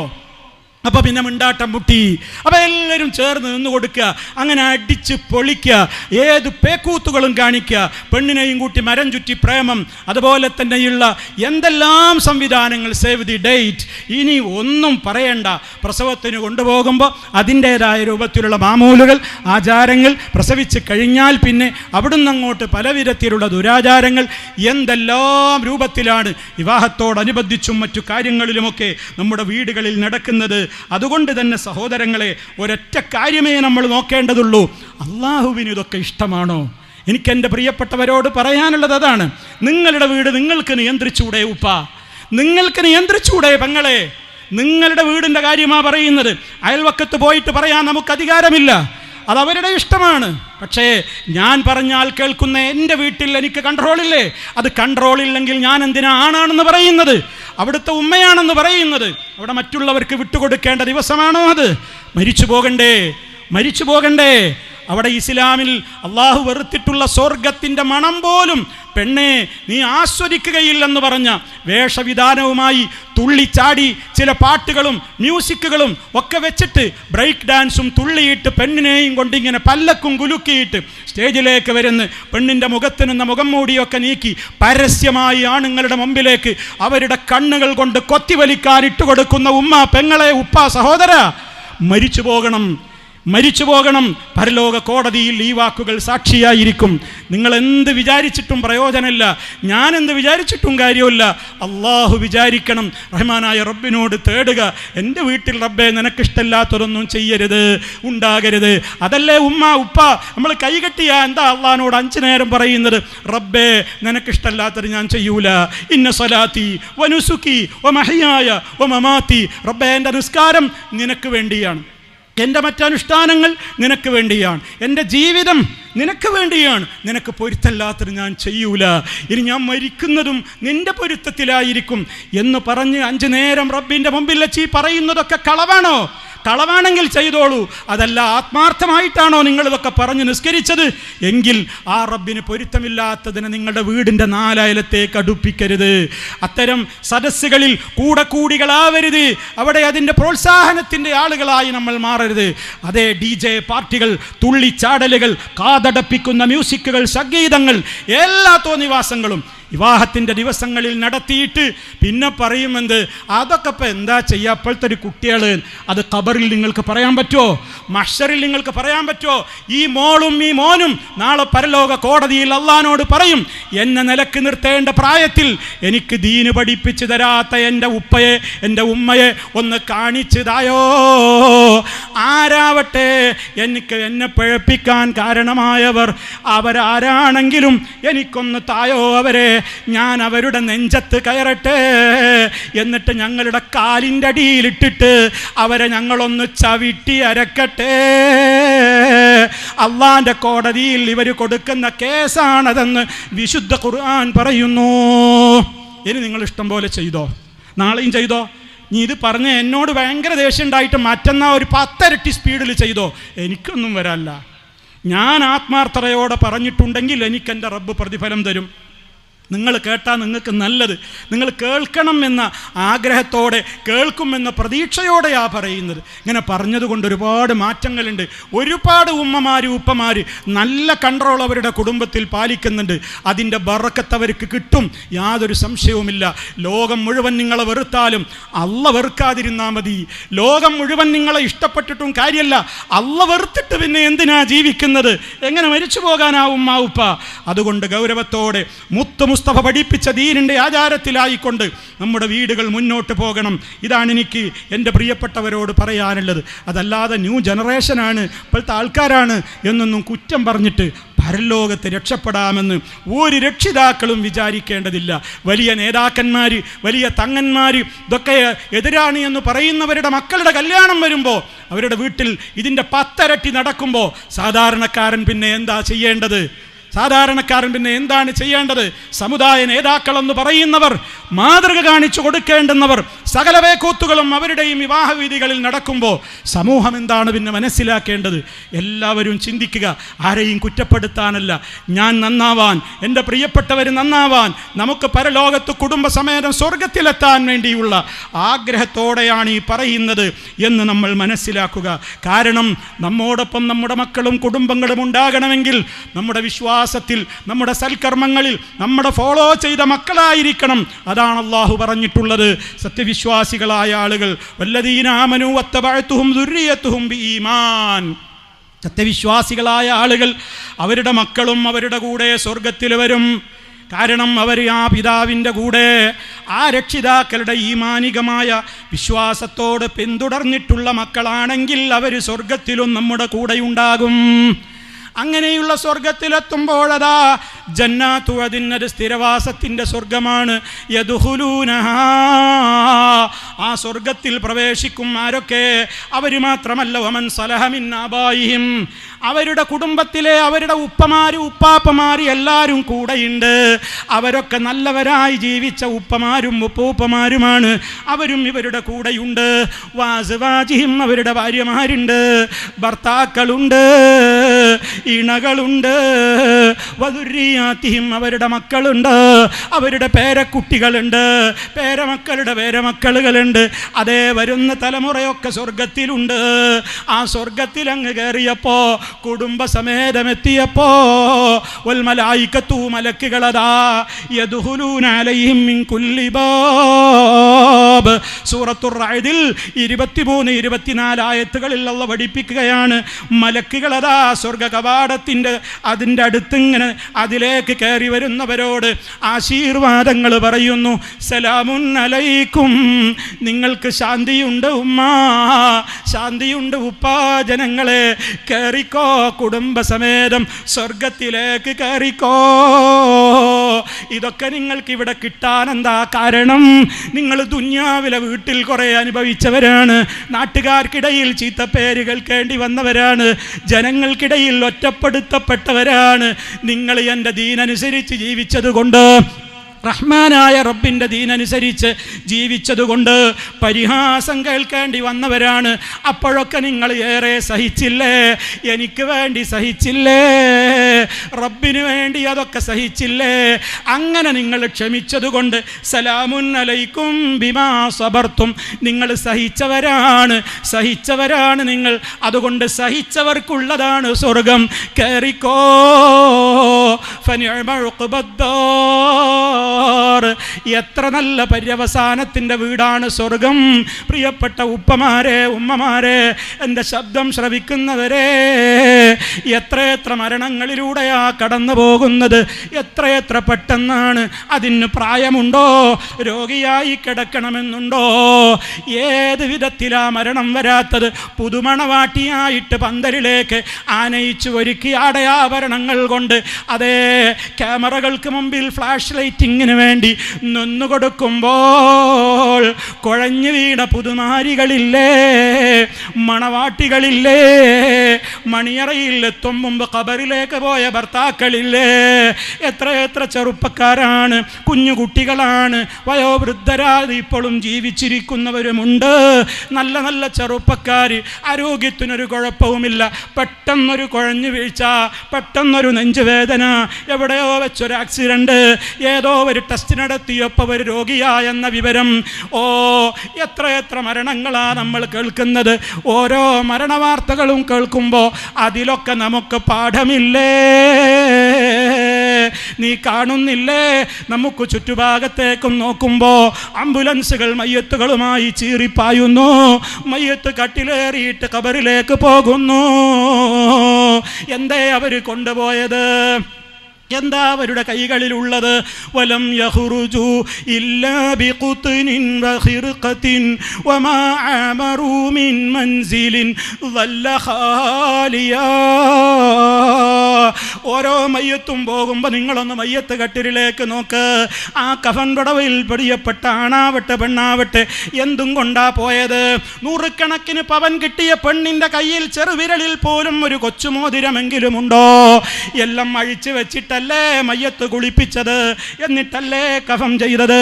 അപ്പോൾ പിന്നെ മിണ്ടാട്ടം മുട്ടി. അപ്പോൾ എല്ലാവരും ചേർന്ന് നിന്ന് കൊടുക്കുക, അങ്ങനെ അടിച്ച് പൊളിക്കുക, ഏത് പേക്കൂത്തുകളും കാണിക്കുക, പെണ്ണിനെയും കൂട്ടി മരം ചുറ്റി പ്രേമം, അതുപോലെ തന്നെയുള്ള എന്തെല്ലാം സംവിധാനങ്ങൾ, സേവ് ദി ഡേറ്റ്. ഇനി ഒന്നും പറയണ്ട. പ്രസവത്തിന് കൊണ്ടുപോകുമ്പോൾ അതിൻ്റേതായ രൂപത്തിലുള്ള മാമൂലുകൾ, ആചാരങ്ങൾ, പ്രസവിച്ച് കഴിഞ്ഞാൽ പിന്നെ അവിടുന്ന് അങ്ങോട്ട് പല വിധത്തിലുള്ള ദുരാചാരങ്ങൾ, എന്തെല്ലാം രൂപത്തിലാണ് വിവാഹത്തോടനുബന്ധിച്ചും മറ്റു കാര്യങ്ങളിലുമൊക്കെ നമ്മുടെ വീടുകളിൽ നടക്കുന്നത്. അതുകൊണ്ട് തന്നെ സഹോദരങ്ങളെ, ഒരൊറ്റ കാര്യമേ നമ്മൾ നോക്കേണ്ടതുള്ളൂ. അള്ളാഹുവിന് ഇതൊക്കെ ഇഷ്ടമാണോ? എനിക്കെൻ്റെ പ്രിയപ്പെട്ടവരോട് പറയാനുള്ളത് അതാണ്. നിങ്ങളുടെ വീട് നിങ്ങൾക്ക് നിയന്ത്രിച്ചൂടെ ഉപ്പ? നിങ്ങൾക്ക് നിയന്ത്രിച്ചൂടെ പെങ്ങളെ? നിങ്ങളുടെ വീടിൻ്റെ കാര്യമാണ് പറയുന്നത്. അയൽവക്കത്ത് പോയിട്ട് പറയാൻ നമുക്ക് അധികാരമില്ല, അത് അവരുടെ ഇഷ്ടമാണ്. പക്ഷേ ഞാൻ പറഞ്ഞാൽ കേൾക്കുന്ന എൻ്റെ വീട്ടിൽ എനിക്ക് കൺട്രോളില്ലേ? അത് കൺട്രോളില്ലെങ്കിൽ ഞാൻ എന്തിനാ ആണാണെന്ന് പറയുന്നത്, അവിടുത്തെ ഉമ്മയാണെന്ന് പറയുന്നത്? അവിടെ മറ്റുള്ളവർക്ക് വിട്ടുകൊടുക്കേണ്ട ദിവസമാണോ അത്? മരിച്ചു പോകണ്ടേ? അവിടെ ഇസ്ലാമിൽ അള്ളാഹു വെറുത്തിട്ടുള്ള സ്വർഗത്തിൻ്റെ മണം പോലും പെണ്ണെ നീ ആസ്വദിക്കുകയില്ലെന്ന് പറഞ്ഞ വേഷവിധാനവുമായി തുള്ളിച്ചാടി ചില പാട്ടുകളും മ്യൂസിക്കുകളും ഒക്കെ വെച്ചിട്ട് ബ്രേക്ക് ഡാൻസും തുള്ളിയിട്ട് പെണ്ണിനെയും കൊണ്ടിങ്ങനെ പല്ലക്കും കുലുക്കിയിട്ട് സ്റ്റേജിലേക്ക് വരുന്ന പെണ്ണിൻ്റെ മുഖത്തിനുള്ള മുഖം മൂടിയൊക്കെ നീക്കി പരസ്യമായി ആണുങ്ങളുടെ മുമ്പിലേക്ക് അവരുടെ കണ്ണുകൾ കൊണ്ട് കൊത്തിവലിക്കാൻ ഇട്ടുകൊടുക്കുന്ന ഉമ്മ, പെങ്ങളെ, ഉപ്പ, സഹോദര, മരിച്ചു പോകണം. പരലോക കോടതിയിൽ ഈ വാക്കുകൾ സാക്ഷിയായിരിക്കും. നിങ്ങൾ എന്ത് വിചാരിച്ചിട്ടും പ്രയോജനമില്ല, ഞാൻ എന്ത് വിചാരിച്ചിട്ടും കാര്യമില്ല. അള്ളാഹു വിചാരിക്കണം. റഹ്മാനായ റബ്ബിനോട് തേടുക, എൻ്റെ വീട്ടിൽ റബ്ബേ നിനക്കിഷ്ടമില്ലാത്തതൊന്നും ചെയ്യരുത്, ഉണ്ടാകരുത്. അതല്ലേ ഉമ്മ ഉപ്പ നമ്മൾ കൈകെട്ടിയാ എന്താ അള്ളാഹിനോട് 5 നേരം പറയുന്നത്? റബ്ബേ നിനക്കിഷ്ടമില്ലാത്തത് ഞാൻ ചെയ്യൂല. ഇന്ന സ്വലാത്തി വനുസുക്കി വമഹയായ വമമാത്തി. റബ്ബേ എൻ്റെ നിസ്കാരം നിനക്ക് വേണ്ടിയാണ്, എൻ്റെ മറ്റനുഷ്ഠാനങ്ങൾ നിനക്ക് വേണ്ടിയാണ്, എൻ്റെ ജീവിതം നിനക്ക് വേണ്ടിയാണ്, നിനക്ക് പൊരുത്തല്ലാത്തത് ഞാൻ ചെയ്യൂല, ഇനി ഞാൻ മരിക്കുന്നതും നിൻ്റെ പൊരുത്തത്തിലായിരിക്കും എന്ന് പറഞ്ഞ് 5 നേരം റബ്ബിൻ്റെ മുമ്പിൽ വെച്ച് പറയുന്നതൊക്കെ കളവാണോ? കളവാണെങ്കിൽ ചെയ്തോളൂ. അതല്ല ആത്മാർത്ഥമായിട്ടാണോ നിങ്ങളിതൊക്കെ പറഞ്ഞ് നിസ്കരിച്ചത് എങ്കിൽ ആ റബ്ബിന് പൊരുത്തമില്ലാത്തതിനെ നിങ്ങളുടെ വീടിൻ്റെ 4 അയലത്തേക്ക് അടുപ്പിക്കരുത്. അത്തരം സദസ്സുകളിൽ കൂടികളാവരുത്. അവിടെ അതിൻ്റെ പ്രോത്സാഹനത്തിൻ്റെ ആളുകളായി നമ്മൾ മാറരുത്. അതേ DJ പാർട്ടികൾ, തുള്ളിച്ചാടലുകൾ, കാതടപ്പിക്കുന്ന മ്യൂസിക്കുകൾ, സംഗീതങ്ങൾ, എല്ലാ തോന്നിവാസങ്ങളും വിവാഹത്തിൻ്റെ ദിവസങ്ങളിൽ നടത്തിയിട്ട് പിന്നെ പറയുമെന്ത്? അതൊക്കെ ഇപ്പം എന്താ ചെയ്യുക ഇപ്പോഴത്തെ ഒരു കുട്ടികൾ? അത് ഖബറിൽ നിങ്ങൾക്ക് പറയാൻ പറ്റുമോ? മഹ്ശറിൽ നിങ്ങൾക്ക് പറയാൻ പറ്റുമോ? ഈ മോളും ഈ മോനും നാളെ പരലോക കോടതിയിൽ അള്ളാഹിനോട് പറയും, എന്നെ നിലക്ക് നിർത്തേണ്ട പ്രായത്തിൽ എനിക്ക് ദീന് പഠിപ്പിച്ചു തരാത്ത എൻ്റെ ഉപ്പയെ, എൻ്റെ ഉമ്മയെ ഒന്ന് കാണിച്ചു തായോ. ആരാവട്ടെ, എന്നെ പിഴപ്പിക്കാൻ കാരണമായവർ അവരാരാണെങ്കിലും എനിക്കൊന്ന് തായോ അവരെ, ഞാൻ അവരുടെ നെഞ്ചത്ത് കയറട്ടെ, എന്നിട്ട് ഞങ്ങളുടെ കാലിൻ്റെ അടിയിലിട്ടിട്ട് അവരെ ഞങ്ങളൊന്ന് ചവിട്ടി അരക്കട്ടെ. അള്ളാന്റെ കോടതിയിൽ ഇവർ കൊടുക്കുന്ന കേസാണതെന്ന് വിശുദ്ധ ഖുർആൻ പറയുന്നു. ഇനി നിങ്ങൾ ഇഷ്ടം പോലെ ചെയ്തോ, നാളെയും ചെയ്തോ. നീ ഇത് പറഞ്ഞ് എന്നോട് ഭയങ്കര ദേഷ്യം ഉണ്ടായിട്ട് മറ്റന്നാ ഒരു 10 ഇരട്ടി സ്പീഡിൽ ചെയ്തോ, എനിക്കൊന്നും വരാല്ല. ഞാൻ ആത്മാർത്ഥതയോടെ പറഞ്ഞിട്ടുണ്ടെങ്കിൽ എനിക്കെൻ്റെ റബ്ബ് പ്രതിഫലം തരും. നിങ്ങൾ കേട്ടാൽ നിങ്ങൾക്ക് നല്ലത്, നിങ്ങൾ കേൾക്കണം എന്ന ആഗ്രഹത്തോടെ, കേൾക്കുമെന്ന പ്രതീക്ഷയോടെയാണ് പറയുന്നത്. ഇങ്ങനെ പറഞ്ഞതുകൊണ്ട് ഒരുപാട് മാറ്റങ്ങളുണ്ട്. ഒരുപാട് ഉമ്മമാർ ഉപ്പമാർ നല്ല കൺട്രോൾ അവരുടെ കുടുംബത്തിൽ പാലിക്കുന്നുണ്ട്. അതിൻ്റെ ബറക്കത്ത് അവർക്ക് കിട്ടും, യാതൊരു സംശയവുമില്ല. ലോകം മുഴുവൻ നിങ്ങളെ വെറുത്താലും അള്ള വെറുക്കാതിരുന്നാൽ മതി. ലോകം മുഴുവൻ നിങ്ങളെ ഇഷ്ടപ്പെട്ടിട്ടും കാര്യമല്ല, അള്ള വെറുത്തിട്ട് പിന്നെ എന്തിനാ ജീവിക്കുന്നത്? എങ്ങനെ മരിച്ചു പോകാനാ ഉമ്മ ഉപ്പ? അതുകൊണ്ട് ഗൗരവത്തോടെ മുസ്തഫ പഠിപ്പിച്ച ദീനിൻ്റെ ആചാരത്തിലായിക്കൊണ്ട് നമ്മുടെ വീടുകൾ മുന്നോട്ട് പോകണം. ഇതാണ് എനിക്ക് എൻ്റെ പ്രിയപ്പെട്ടവരോട് പറയാനുള്ളത്. അതല്ലാതെ ന്യൂ ജനറേഷനാണ്, ഇപ്പോഴത്തെ ആൾക്കാരാണ് എന്നൊന്നും കുറ്റം പറഞ്ഞിട്ട് പരലോകത്ത് രക്ഷപ്പെടാമെന്ന് ഒരു രക്ഷിതാക്കളും വിചാരിക്കേണ്ടതില്ല. വലിയ നേതാക്കന്മാർ, വലിയ തങ്ങന്മാർ ഇതൊക്കെ എതിരാണ് എന്ന് പറയുന്നവരുടെ മക്കളുടെ കല്യാണം വരുമ്പോൾ, അവരുടെ വീട്ടിൽ ഇതിൻ്റെ 10 ഇരട്ടി നടക്കുമ്പോൾ സാധാരണക്കാരൻ പിന്നെ എന്താ ചെയ്യേണ്ടത്? എന്താണ് ചെയ്യേണ്ടത്? സമുദായ നേതാക്കളെന്ന് പറയുന്നവർ, മാതൃക കാണിച്ചു കൊടുക്കേണ്ടുന്നവർ, സകല വേക്കൂത്തുകളും അവരുടെയും വിവാഹവേദികളിൽ നടക്കുമ്പോൾ സമൂഹം എന്താണ് പിന്നെ മനസ്സിലാക്കേണ്ടത്? എല്ലാവരും ചിന്തിക്കുക. ആരെയും കുറ്റപ്പെടുത്താനല്ല, ഞാൻ നന്നാവാൻ, എൻ്റെ പ്രിയപ്പെട്ടവർ നന്നാവാൻ, നമുക്ക് പരലോകത്ത് കുടുംബസമേതം സ്വർഗത്തിലെത്താൻ വേണ്ടിയുള്ള ആഗ്രഹത്തോടെയാണ് ഈ പറയുന്നത് എന്ന് നമ്മൾ മനസ്സിലാക്കുക. കാരണം നമ്മോടൊപ്പം നമ്മുടെ മക്കളും കുടുംബങ്ങളും ഉണ്ടാകണമെങ്കിൽ നമ്മുടെ വിശ്വാസത്തിൽ, നമ്മുടെ സൽക്കർമ്മങ്ങളിൽ നമ്മുടെ ഫോളോ ചെയ്ത മക്കളായിരിക്കണം. അതാണ് അള്ളാഹു പറഞ്ഞിട്ടുള്ളത്. സത്യവിശ്വാസികളായ ആളുകൾ, വല്ലദീന ആമനൂ വത്തബഅതുഹും ദുർരിയത്തുഹും ബിഈമാൻ, സത്യവിശ്വാസികളായ ആളുകൾ അവരുടെ മക്കളും അവരുടെ കൂടെ സ്വർഗത്തിൽ വരും. കാരണം അവർ ആ പിതാവിൻ്റെ കൂടെ, ആ രക്ഷിതാക്കളുടെ ഈമാനികമായ വിശ്വാസത്തോട് പിന്തുടർന്നിട്ടുള്ള മക്കളാണെങ്കിൽ അവർ സ്വർഗത്തിലും നമ്മുടെ കൂടെയുണ്ടാകും. അങ്ങനെയുള്ള സ്വർഗത്തിലെത്തുമ്പോഴതാ ജന്നാത്തു അതിനൊരു സ്ഥിരവാസത്തിൻ്റെ സ്വർഗമാണ്. യദ്ഖുലൂനഹാ, ആ സ്വർഗത്തിൽ പ്രവേശിക്കും ആരൊക്കെ? അവർ മാത്രമല്ല, വമൻ സലഹ മിൻ ആബായിഹിം, അവരുടെ കുടുംബത്തിലെ അവരുടെ ഉപ്പമാര് ഉപ്പാപ്പമാര് എല്ലാവരും കൂടെയുണ്ട്. അവരൊക്കെ നല്ലവരായി ജീവിച്ച ഉപ്പമാരും ഉപ്പൂപ്പമാരുമാണ്. അവരും ഇവരുടെ കൂടെയുണ്ട്. വാസ്വാജിഹിം, അവരുടെ ഭാര്യമാരുണ്ട്, ഭർത്താക്കളുണ്ട്, ഇണകളുണ്ട്. വദുർരിയാതിഹിം, അവരുടെ മക്കളുണ്ട്, അവരുടെ പേരക്കുട്ടികളുണ്ട്, പേരമക്കളുടെ പേരമക്കളുകളുണ്ട്. അതേ വരുന്ന തലമുറയൊക്കെ സ്വർഗത്തിലുണ്ട്. ആ സ്വർഗത്തിൽ അങ്ങ് കയറിയപ്പോ, കുടുംബസമേതമെത്തിയപ്പോ, വൽ മലായികത്തു, മലക്കുകളതാ യദ്ഖുലൂന അലൈഹിം മിൻ കുല്ലി ബാബ്. സൂറത്തുർ റഅദിൽ 23-24 ആയത്തുകളിൽ അല്ലാഹു പഠിപ്പിക്കുകയാണ്. മലക്കുകളതാ സ്വർഗ കവാടത്തിൻ്റെ അതിൻ്റെ അടുത്തിങ്ങനെ അതിലേക്ക് കയറി വരുന്നവരോട് ആശീർവാദങ്ങൾ പറയുന്നു. സലാമുൻ അലൈക്കും, നിങ്ങൾക്ക് ശാന്തിയുണ്ട് ഉമ്മ, ശാന്തിയുണ്ട് ഉപ്പാ, ജനങ്ങളെ കയറിക്കോ, കുടുംബസമേതം സ്വർഗത്തിലേക്ക് കയറിക്കോ. ഇതൊക്കെ നിങ്ങൾക്ക് ഇവിടെ കിട്ടാൻ എന്താ കാരണം? നിങ്ങൾ ദുന്യാവിലെ വീട്ടിൽ കുറെ അനുഭവിച്ചവരാണ്, നാട്ടുകാർക്കിടയിൽ ചീത്തപ്പേര് കേൾക്കേണ്ടി വന്നവരാണ്, ജനങ്ങൾക്കിടയിൽ ഒറ്റപ്പെടുത്തപ്പെട്ടവരാണ്. നിങ്ങൾ എൻ്റെ ദീനനുസരിച്ച് ജീവിച്ചതുകൊണ്ട്, റഹ്മാനായ റബ്ബിൻ്റെ ദീനനുസരിച്ച് ജീവിച്ചതുകൊണ്ട് പരിഹാസം കേൾക്കേണ്ടി വന്നവരാണ്. അപ്പോഴൊക്കെ നിങ്ങൾ ഏറെ സഹിച്ചില്ലേ? എനിക്ക് വേണ്ടി സഹിച്ചില്ലേ? റബ്ബിന് വേണ്ടി അതൊക്കെ സഹിച്ചില്ലേ? അങ്ങനെ നിങ്ങൾ ക്ഷമിച്ചതുകൊണ്ട് സലാമുൻ അലൈക്കും ബിമാ സബർത്തും, നിങ്ങൾ സഹിച്ചവരാണ്, സഹിച്ചവരാണ് നിങ്ങൾ. അതുകൊണ്ട് സഹിച്ചവർക്കുള്ളതാണ് സ്വർഗം. കയറിക്കോ. ഫനിഅമ ഉഖ്ബദ്ദാർ, എത്ര നല്ല പര്യവസാനത്തിൻ്റെ വീടാണ് സ്വർഗം. പ്രിയപ്പെട്ട ഉപ്പമാരെ, ഉമ്മമാരെ, എൻ്റെ ശബ്ദം ശ്രവിക്കുന്നവരെ, എത്രയെത്ര മരണങ്ങളിലൂടെയാ കടന്നു പോകുന്നത്, എത്രയെത്ര പെട്ടെന്നാണ്. അതിന് പ്രായമുണ്ടോ? രോഗിയായി കിടക്കണമെന്നുണ്ടോ? ഏത് വിധത്തിലാ മരണം വരാത്തത്? പുതുമണവാട്ടിയായിട്ട് പന്തലിലേക്ക് ആനയിച്ചു ഒരുക്കി ആടയാഭരണങ്ങൾ കൊണ്ട്, അതേ ക്യാമറകൾക്ക് മുമ്പിൽ ഫ്ലാഷ് ലൈറ്റിങ്ങിന് വേണ്ടി നിന്നുകൊടുക്കുമ്പോൾ കുഴഞ്ഞു വീണ പുതുമാരികളില്ലേ, മണവാട്ടികളില്ലേ, മണിയറയിൽ എത്തും മുമ്പ് ഖബറിലേക്ക് പോയ ഭർത്താക്കളില്ലേ, എത്ര ചെറുപ്പക്കാരാണ്, കുഞ്ഞുകുട്ടികളാണ്, വയോവൃദ്ധരാതി ഇപ്പോഴും ജീവിച്ചിരിക്കുന്നവരുമുണ്ട്. നല്ല നല്ല ചെറുപ്പക്കാർ, ആരോഗ്യത്തിനൊരു കുഴപ്പവുമില്ല, പെട്ടെന്നൊരു കുഴഞ്ഞു വീഴ്ച, പെട്ടെന്നൊരു നെഞ്ചുവേദന, എവിടെയോ വെച്ചൊരു ആക്സിഡൻറ്റ്, ഏതോ ഒരു ടെസ്റ്റ് നടത്തിയപ്പോൾ ഒരു രോഗിയായെന്ന വിവരം. ഓ, എത്ര മരണങ്ങളാണ് നമ്മൾ കേൾക്കുന്നത്. ഓരോ മരണവാർത്തകളും കേൾക്കുമ്പോൾ അതിലൊക്കെ നമുക്ക് പാഠമില്ലേ? നീ കാണുന്നില്ലേ? നമുക്ക് ചുറ്റുഭാഗത്തേക്കും നോക്കുമ്പോൾ ആംബുലൻസുകൾ മയ്യത്തുകളുമായി ചീറിപ്പായുന്നു, മയ്യത്ത് കട്ടിലേറിയിട്ട് ഖബറിലേക്ക് പോകുന്നു. എന്തേ അവർ കൊണ്ടുപോയത്? എന്താ അവരുടെ കൈകളിലുള്ളത്? വലം യഖ്റുജു ഇല്ലാ ബിഖുത്നിൻ വഖിർഖത്തിൻ വമാ അമറു മിൻ മൻസിലിൻ വല്ല ഖാലിയാ. ഓരോ മയ്യത്തും പോകുമ്പോൾ നിങ്ങളൊന്ന് മയ്യത്ത് കട്ടിലേക്ക് നോക്ക്. ആ കഫൻ പടവയിൽ പൊടിയപ്പെട്ട ആണാവട്ടെ പെണ്ണാവട്ടെ എന്തും കൊണ്ടാ പോയത്? നൂറുകണക്കിന് പവൻ കിട്ടിയ പെണ്ണിൻ്റെ കയ്യിൽ ചെറുവിരലിൽ പോലും ഒരു കൊച്ചുമോതിരമെങ്കിലും ഉണ്ടോ? എല്ലാം അഴിച്ചു വെച്ചിട്ടല്ലേ മയ്യത്ത് കുളിപ്പിച്ചത്, എന്നിട്ടല്ലേ കഫം ചെയ്തത്.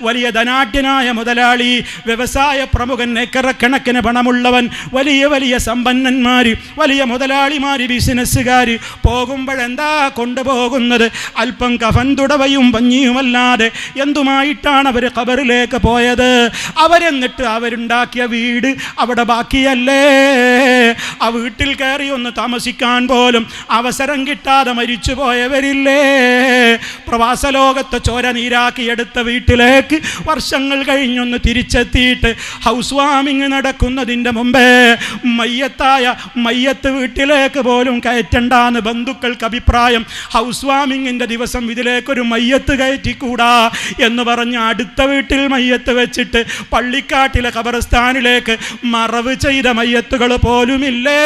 വലിയ ധനാഢ്യനായ മുതലാളി, വ്യവസായ പ്രമുഖൻ, ഏക്കറക്കണക്കിന് പണമുള്ളവൻ, വലിയ വലിയ സമ്പന്നന്മാർ, വലിയ മുതലാളിമാർ, ബിസിനസ്സുകാർ പോകുമ്പോഴെന്താ കൊണ്ടുപോകുന്നത്? അല്പം കഫൻ തുടവയും പഞ്ഞിയുമല്ലാതെ എന്തുമായിട്ടാണ് അവർ ഖബറിലേക്ക് പോയത്? അവരെന്നിട്ട് അവരുണ്ടാക്കിയ വീട് അവിടെ ബാക്കിയല്ലേ? ആ വീട്ടിൽ കയറി ഒന്ന് താമസിക്കാൻ പോലും അവസരം കിട്ടാതെ മരിച്ചു പോയവരില്ലേ? പോലുമില്ലേ? പ്രവാസ ലോകത്ത് ചോര നീരാക്കിയെടുത്ത വീട്ടിലേക്ക് വർഷങ്ങൾ കഴിഞ്ഞൊന്ന് തിരിച്ചെത്തിയിട്ട് ഹൗസ് വാമിങ് നടക്കുന്നതിൻ്റെ മുമ്പേ മയ്യത്ത് വീട്ടിലേക്ക് പോലും കയറ്റണ്ടാന്ന് ബന്ധുക്കൾക്ക് അഭിപ്രായം. ഹൗസ് വാമിങ്ങിൻ്റെ ദിവസം ഇതിലേക്കൊരു മയ്യത്ത് കയറ്റിക്കൂടാ എന്ന് പറഞ്ഞ് അടുത്ത വീട്ടിൽ മയ്യത്ത് വെച്ചിട്ട് പള്ളിക്കാട്ടിലെ ഖബർസ്ഥാനിലേക്ക് മറവ് ചെയ്ത മയ്യത്തുകൾ പോലുമില്ലേ?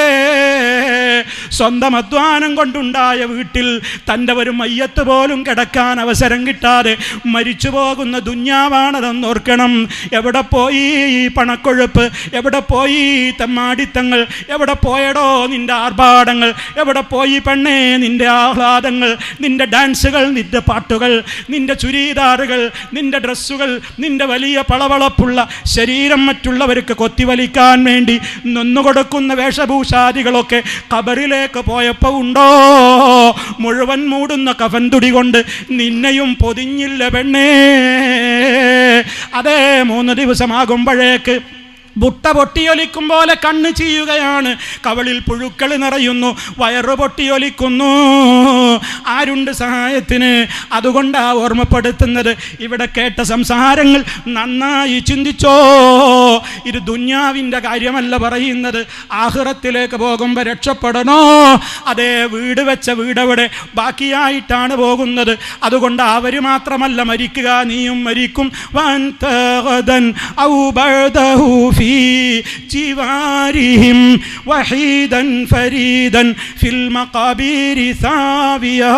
സ്വന്തം അധ്വാനം കൊണ്ടുണ്ടായ വീട്ടിൽ തൻ്റെ ഒരു മയ്യത്ത് പോലും കിടക്കാൻ അവസരം കിട്ടാതെ മരിച്ചു പോകുന്ന ദുന്യാവാണതെന്നോർക്കണം. എവിടെ പോയി ഈ പണക്കൊഴുപ്പ്? എവിടെ പോയി തെമ്മാടിത്തങ്ങൾ? എവിടെ പോയടോ നിൻ്റെ ആർഭാടങ്ങൾ? എവിടെ പോയി പെണ്ണേ നിൻ്റെ ആഹ്ലാദങ്ങൾ, നിൻ്റെ ഡാൻസുകൾ, നിൻ്റെ പാട്ടുകൾ, നിൻ്റെ ചുരിദാറുകൾ, നിൻ്റെ ഡ്രസ്സുകൾ, നിൻ്റെ വലിയ പളവളപ്പുള്ള ശരീരം മറ്റുള്ളവർക്ക് കൊത്തിവലിക്കാൻ വേണ്ടി നൊന്നുകൊടുക്കുന്ന വേഷഭൂഷാദികളൊക്കെ ഖബറിലേക്ക് പോയപ്പോൾ ഉണ്ടോ? മുഴുവൻ മൂടുന്ന കഫൻ തുടി കൊണ്ട് നിന്നെയും പൊതിഞ്ഞില്ല പെണ്ണേ. അതേ 3 ദിവസമാകുമ്പോഴേക്ക് ബുട്ട പൊട്ടിയൊലിക്കും പോലെ കണ്ണ് ചെയ്യുകയാണ്, കവളിൽ പുഴുക്കൾ നിറയുന്നു, വയറ് പൊട്ടിയൊലിക്കുന്നു. ആരുണ്ട് സഹായത്തിന്? അതുകൊണ്ടാ ഓർമ്മപ്പെടുത്തുന്നത്. ഇവിടെ കേട്ട സംസാരങ്ങൾ നന്നായി ചിന്തിച്ചോ. ഇത് ദുന്യാവിൻ്റെ കാര്യമല്ല പറയുന്നത്. ആഖിറത്തിലേക്ക് പോകുമ്പോൾ രക്ഷപ്പെടണോ? അതേ വീട് വെച്ച വീടവിടെ ബാക്കിയായിട്ടാണ് പോകുന്നത്. അതുകൊണ്ട് അവർ മാത്രമല്ല മരിക്കുക, നീയും മരിക്കും. ജിവാരിഹിം വഹീദൻ ഫരീദൻ ഫിൽ മഖാബീരി സാവിയാ.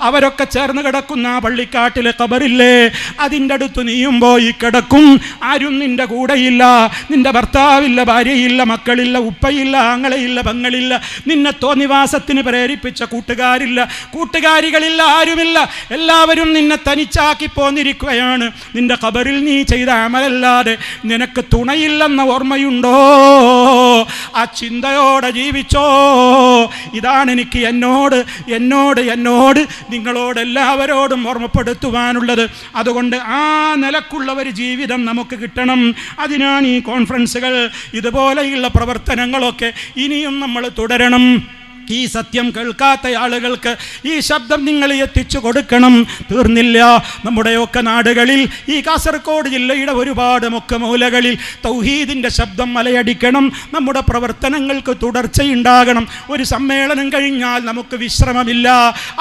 അവരൊക്കെ ചേർന്ന് കിടക്കുന്ന ആ പള്ളിക്കാട്ടിലെ ഖബറില്ലേ, അതിൻ്റെ അടുത്ത് നീയും പോയി കിടക്കും. ആരും നിൻ്റെ കൂടെയില്ല, നിൻ്റെ ഭർത്താവില്ല, ഭാര്യയില്ല, മക്കളില്ല, ഉപ്പയില്ല, ആങ്ങളയില്ല, പെങ്ങളില്ല, നിന്നെ തോന്നിവാസത്തിന് പ്രേരിപ്പിച്ച കൂട്ടുകാരില്ല, കൂട്ടുകാരികളില്ല, ആരുമില്ല. എല്ലാവരും നിന്നെ തനിച്ചാക്കി പോന്നിരിക്കുകയാണ്. നിൻ്റെ ഖബറിൽ നീ ചെയ്ത അമലല്ലാതെ നിനക്ക് തുണയില്ലെന്ന ഓർമ്മയുണ്ടോ? ആ ചിന്തയോടെ ജീവിച്ചോ. ഇതാണ് എനിക്ക് എന്നോട് നിങ്ങളോട് എല്ലാവരോടും ഓർമ്മപ്പെടുത്തുവാനുള്ളത്. അതുകൊണ്ട് ആ നിലക്കുള്ള ഒരു ജീവിതം നമുക്ക് കിട്ടണം. അതിനാണ് ഈ കോൺഫറൻസുകൾ, ഇതുപോലെയുള്ള പ്രവർത്തനങ്ങളൊക്കെ ഇനിയും നമ്മൾ തുടരണം. ഈ സത്യം കേൾക്കാത്ത ആളുകൾക്ക് ഈ ശബ്ദം നിങ്ങൾ എത്തിച്ചു കൊടുക്കണം. തീർന്നില്ല, നമ്മുടെയൊക്കെ നാടുകളിൽ, ഈ കാസർഗോഡ് ജില്ലയുടെ ഒരുപാട് മുക്കമൂലകളിൽ തൗഹീദിൻ്റെ ശബ്ദം മലയടിക്കണം. നമ്മുടെ പ്രവർത്തനങ്ങൾക്ക് തുടർച്ചയുണ്ടാകണം. ഒരു സമ്മേളനം കഴിഞ്ഞാൽ നമുക്ക് വിശ്രമമില്ല.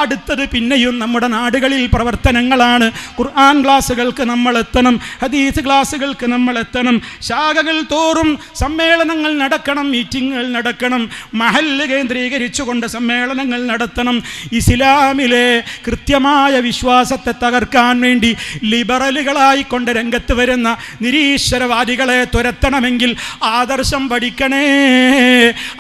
അടുത്തത് പിന്നെയും നമ്മുടെ നാടുകളിൽ പ്രവർത്തനങ്ങളാണ്. ഖുർആൻ ക്ലാസ്സുകൾക്ക് നമ്മൾ എത്തണം, ഹദീസ് ക്ലാസ്സുകൾക്ക് നമ്മൾ എത്തണം. ശാഖകൾ തോറും സമ്മേളനങ്ങൾ നടക്കണം, മീറ്റിങ്ങുകൾ നടക്കണം. മഹല്ല് കേന്ദ്രീകരിച്ച് കൊണ്ട് സമ്മേളനങ്ങൾ നടത്തണം. ഇസ്ലാമിലെ കൃത്യമായ വിശ്വാസത്തെ തകർക്കാൻ വേണ്ടി ലിബറലുകളായിക്കൊണ്ട് രംഗത്ത് വരുന്ന നിരീശ്വരവാദികളെ തുരത്തണമെങ്കിൽ ആദർശം പഠിക്കണേ.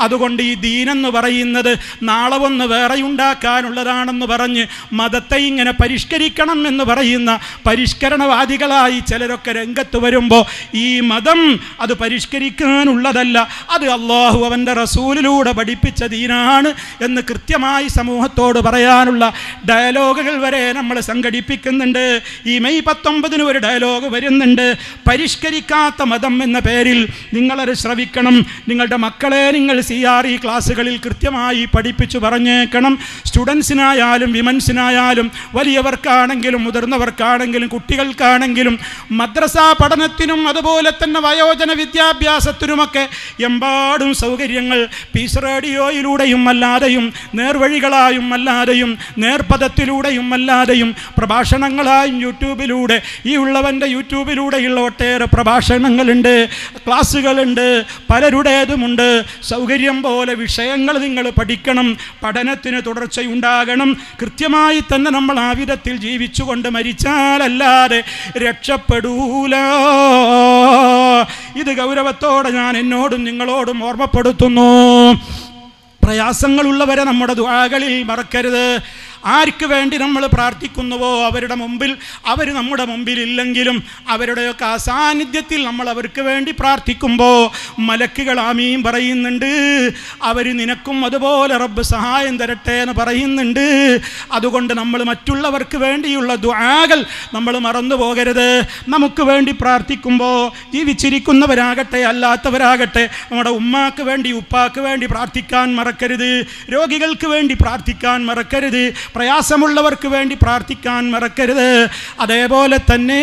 അതുകൊണ്ട് ഈ ദീനെന്ന് പറയുന്നത് നാളെ ഒന്ന് വേറെ ഉണ്ടാക്കാനുള്ളതാണെന്ന് പറഞ്ഞ് മതത്തെ ഇങ്ങനെ പരിഷ്കരിക്കണം എന്ന് പറയുന്ന പരിഷ്കരണവാദികളായി ചിലരൊക്കെ രംഗത്ത് വരുമ്പോൾ ഈ മതം അത് പരിഷ്കരിക്കാനുള്ളതല്ല, അത് അള്ളാഹു അവൻ്റെ റസൂലിലൂടെ പഠിപ്പിച്ച ദീനാണ് എന്ന് കൃത്യമായി സമൂഹത്തോട് പറയാനുള്ള ഡയലോഗുകൾ വരെ നമ്മൾ സംഘടിപ്പിക്കുന്നുണ്ട്. ഈ മെയ് 19 ഒരു ഡയലോഗ് വരുന്നുണ്ട്. പരിഷ്കരിക്കാത്ത മതം എന്ന പേരിൽ നിങ്ങളത് ശ്രവിക്കണം. നിങ്ങളുടെ മക്കളെ നിങ്ങൾ CRE ക്ലാസ്സുകളിൽ കൃത്യമായി പഠിപ്പിച്ചു പറഞ്ഞേക്കണം. സ്റ്റുഡൻസിനായാലും വിമൻസിനായാലും വലിയവർക്കാണെങ്കിലും മുതിർന്നവർക്കാണെങ്കിലും കുട്ടികൾക്കാണെങ്കിലും മദ്രസ പഠനത്തിനും അതുപോലെ തന്നെ വയോജന വിദ്യാഭ്യാസത്തിനുമൊക്കെ എമ്പാടും സൗകര്യങ്ങൾ പീസ് റേഡിയോയിലൂടെയും അല്ലാതെയും നേർവഴികളായും അല്ലാതെയും നേർപദത്തിലൂടെയും അല്ലാതെയും പ്രഭാഷണങ്ങളായും യൂട്യൂബിലൂടെ ഈ ഉള്ളവൻ്റെ യൂട്യൂബിലൂടെയുള്ള ഒട്ടേറെ പ്രഭാഷണങ്ങളുണ്ട്, ക്ലാസ്സുകളുണ്ട്, പലരുടേതുമുണ്ട്. സൗകര്യം പോലെ വിഷയങ്ങൾ നിങ്ങൾ പഠിക്കണം. പഠനത്തിന് തുടർച്ചയുണ്ടാകണം. കൃത്യമായി തന്നെ നമ്മൾ ആ വിധത്തിൽ ജീവിച്ചുകൊണ്ട് മരിച്ചാലല്ലാതെ രക്ഷപ്പെടൂല. ഇത് ഗൗരവത്തോടെ ഞാൻ എന്നോടും നിങ്ങളോടും ഓർമ്മപ്പെടുത്തുന്നു. പ്രയാസങ്ങളുള്ളവരെ നമ്മുടെ ദുആകളിൽ മറക്കരുത്. ആർക്ക് വേണ്ടി നമ്മൾ പ്രാർത്ഥിക്കുന്നുവോ അവരുടെ മുമ്പിൽ, അവർ നമ്മുടെ മുമ്പിൽ ഇല്ലെങ്കിലും അവരുടെയൊക്കെ അസാന്നിധ്യത്തിൽ നമ്മൾ അവർക്ക് വേണ്ടി പ്രാർത്ഥിക്കുമ്പോൾ മലക്കുകൾ ആമീൻ പറയുന്നുണ്ട്. അവർ നിനക്കും അതുപോലെ റബ്ബ് സഹായം തരട്ടെ എന്ന് പറയുന്നുണ്ട്. അതുകൊണ്ട് നമ്മൾ മറ്റുള്ളവർക്ക് വേണ്ടിയുള്ള ദുആകൾ നമ്മൾ മറന്നു പോകരുത്. നമുക്ക് വേണ്ടി പ്രാർത്ഥിക്കുമ്പോൾ ജീവിച്ചിരിക്കുന്നവരാകട്ടെ അല്ലാത്തവരാകട്ടെ നമ്മുടെ ഉമ്മാക്ക് വേണ്ടി ഉപ്പാക്ക് വേണ്ടി പ്രാർത്ഥിക്കാൻ മറക്കരുത്. രോഗികൾക്ക് വേണ്ടി പ്രാർത്ഥിക്കാൻ മറക്കരുത്. പ്രയാസമുള്ളവർക്ക് വേണ്ടി പ്രാർത്ഥിക്കാൻ മറക്കരുത്. അതേപോലെ തന്നെ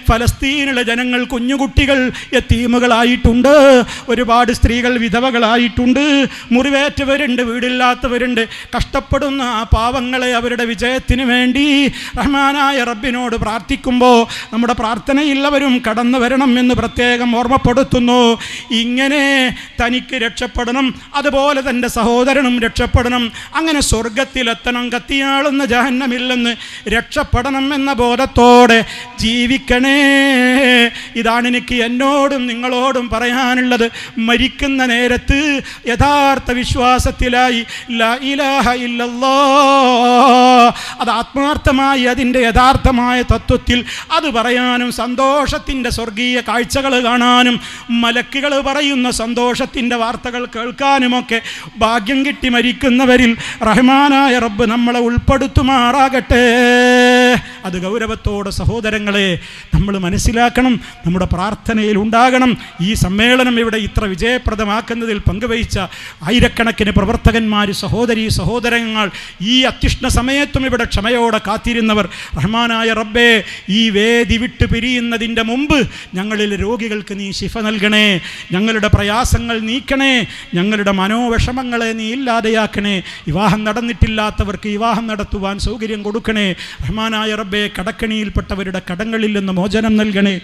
ഫലസ്തീനിലെ ജനങ്ങൾ, കുഞ്ഞുകുട്ടികൾ യതീമുകളായിട്ടുണ്ട്, ഒരുപാട് സ്ത്രീകൾ വിധവകളായിട്ടുണ്ട്, മുറിവേറ്റവരുണ്ട്, വീടില്ലാത്തവരുണ്ട്. കഷ്ടപ്പെടുന്ന ആ പാവങ്ങളെ അവരുടെ വിജയത്തിന് വേണ്ടി റഹ്മാനായ റബ്ബിനോട് പ്രാർത്ഥിക്കുമ്പോൾ നമ്മുടെ പ്രാർത്ഥനയുള്ളവരും കടന്നു വരണം എന്ന് പ്രത്യേകം ഓർമ്മപ്പെടുത്തുന്നു. ഇങ്ങനെ തനിക്ക് രക്ഷപ്പെടണം, അതുപോലെ തൻ്റെ സഹോദരനും രക്ഷപ്പെടണം, അങ്ങനെ സ്വർഗത്തിലെത്തണം, കത്തിയാളുന്ന ജഹന്നമില്ലെന്ന് രക്ഷപ്പെടണം എന്ന ബോധത്തോടെ ജീവിക്കണേ. ഇതാണ് എനിക്ക് എന്നോടും നിങ്ങളോടും പറയാനുള്ളത്. മരിക്കുന്ന നേരത്ത് യഥാർത്ഥ വിശ്വാസത്തിലായി ലാ ഇലാഹ ഇല്ലല്ലാഹ്, അത് ആത്മാർത്ഥമായി അതിൻ്റെ യഥാർത്ഥമായ തത്വത്തിൽ അത് പറയാനും സന്തോഷത്തിൻ്റെ സ്വർഗീയ കാഴ്ചകൾ കാണാനും മലക്കുകൾ പറയുന്ന സന്തോഷത്തിൻ്റെ വാർത്തകൾ കേൾക്കാനുമൊക്കെ ഭാഗ്യം കിട്ടി മരിക്കുന്നവരിൽ റഹ്മാനായ റബ്ബ് നമ്മളെ ഉൾപ്പെടുത്തുമാറാകട്ടെ. അത് ഗൗരവത്തോടെ സഹോദരങ്ങളെ നമ്മൾ മനസ്സിലാക്കണം, നമ്മുടെ പ്രാർത്ഥനയിൽ ഉണ്ടാകണം. ഈ സമ്മേളനം ഇവിടെ ഇത്ര വിജയപ്രദമാക്കുന്നതിൽ പങ്കുവഹിച്ച ആയിരക്കണക്കിന് പ്രവർത്തകന്മാർ, സഹോദരങ്ങൾ, ഈ അത്യുഷ്ണ സമയത്തും ഇവിടെ ക്ഷമയോടെ കാത്തിരുന്നവർ, റഹ്മാനായ റബ്ബേ ഈ വേദി വിട്ട് പിരിയുന്നതിൻ്റെ മുമ്പ് ഞങ്ങളിൽ രോഗികൾക്ക് നീ ശിഫ നൽകണേ, ഞങ്ങളുടെ പ്രയാസങ്ങൾ നീക്കണേ, ഞങ്ങളുടെ മനോവിഷമങ്ങളെ നീ ഇല്ലാതെയാക്കണേ, വിവാഹം നടന്നിട്ടില്ലാത്തവർക്ക് വിവാഹം നടത്തുവാൻ സൗകര്യം കൊടുക്കണേ, റഹ്മാനായ റബ്ബേ കടക്കണിയിൽപ്പെട്ടവരുടെ കടങ്ങളിൽ നിന്ന് മോചനം നൽകണേ,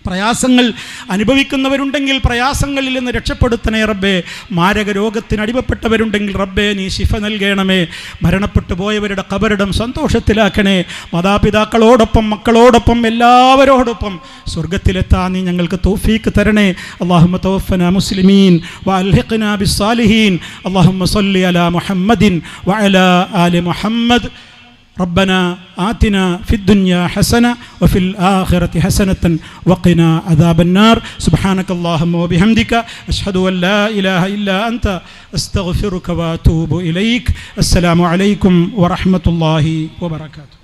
പ്രയാസങ്ങൾ അനുഭവിക്കുന്നവരുണ്ടെങ്കിൽ പ്രയാസങ്ങളിൽ നിന്ന് രക്ഷപ്പെടുത്തണേ റബ്ബേ, മാരക രോഗത്തിന് അടിമപ്പെട്ടവരുണ്ടെങ്കിൽ റബ്ബേ നീ ശിഫ നൽകണമേ, മരണപ്പെട്ടു പോയവരുടെ ഖബറിടം സന്തോഷത്തിലാക്കണേ, മാതാപിതാക്കളോടൊപ്പം മക്കളോടൊപ്പം എല്ലാവരോടൊപ്പം സ്വർഗത്തിലെത്താൻ നീ ഞങ്ങൾക്ക് തൗഫീക്ക് തരണേ. അല്ലാഹുമ്മ തവഫനാ മുസ്ലിമീൻ വഅൽഹിഖ്നാ ബിസ്സാലിഹീൻ. അല്ലാഹുമ്മ സ്വല്ലി അലാ മുഹമ്മദിൻ വഅലാ ആലി മുഹമ്മദ്. ربنا آتنا في الدنيا حسنة وفي الآخرة حسنة وقنا عذاب النار. سبحانك اللهم وبحمدك أشهد أن لا إله إلا أنت أستغفرك وأتوب إليك. السلام عليكم ورحمة الله وبركاته.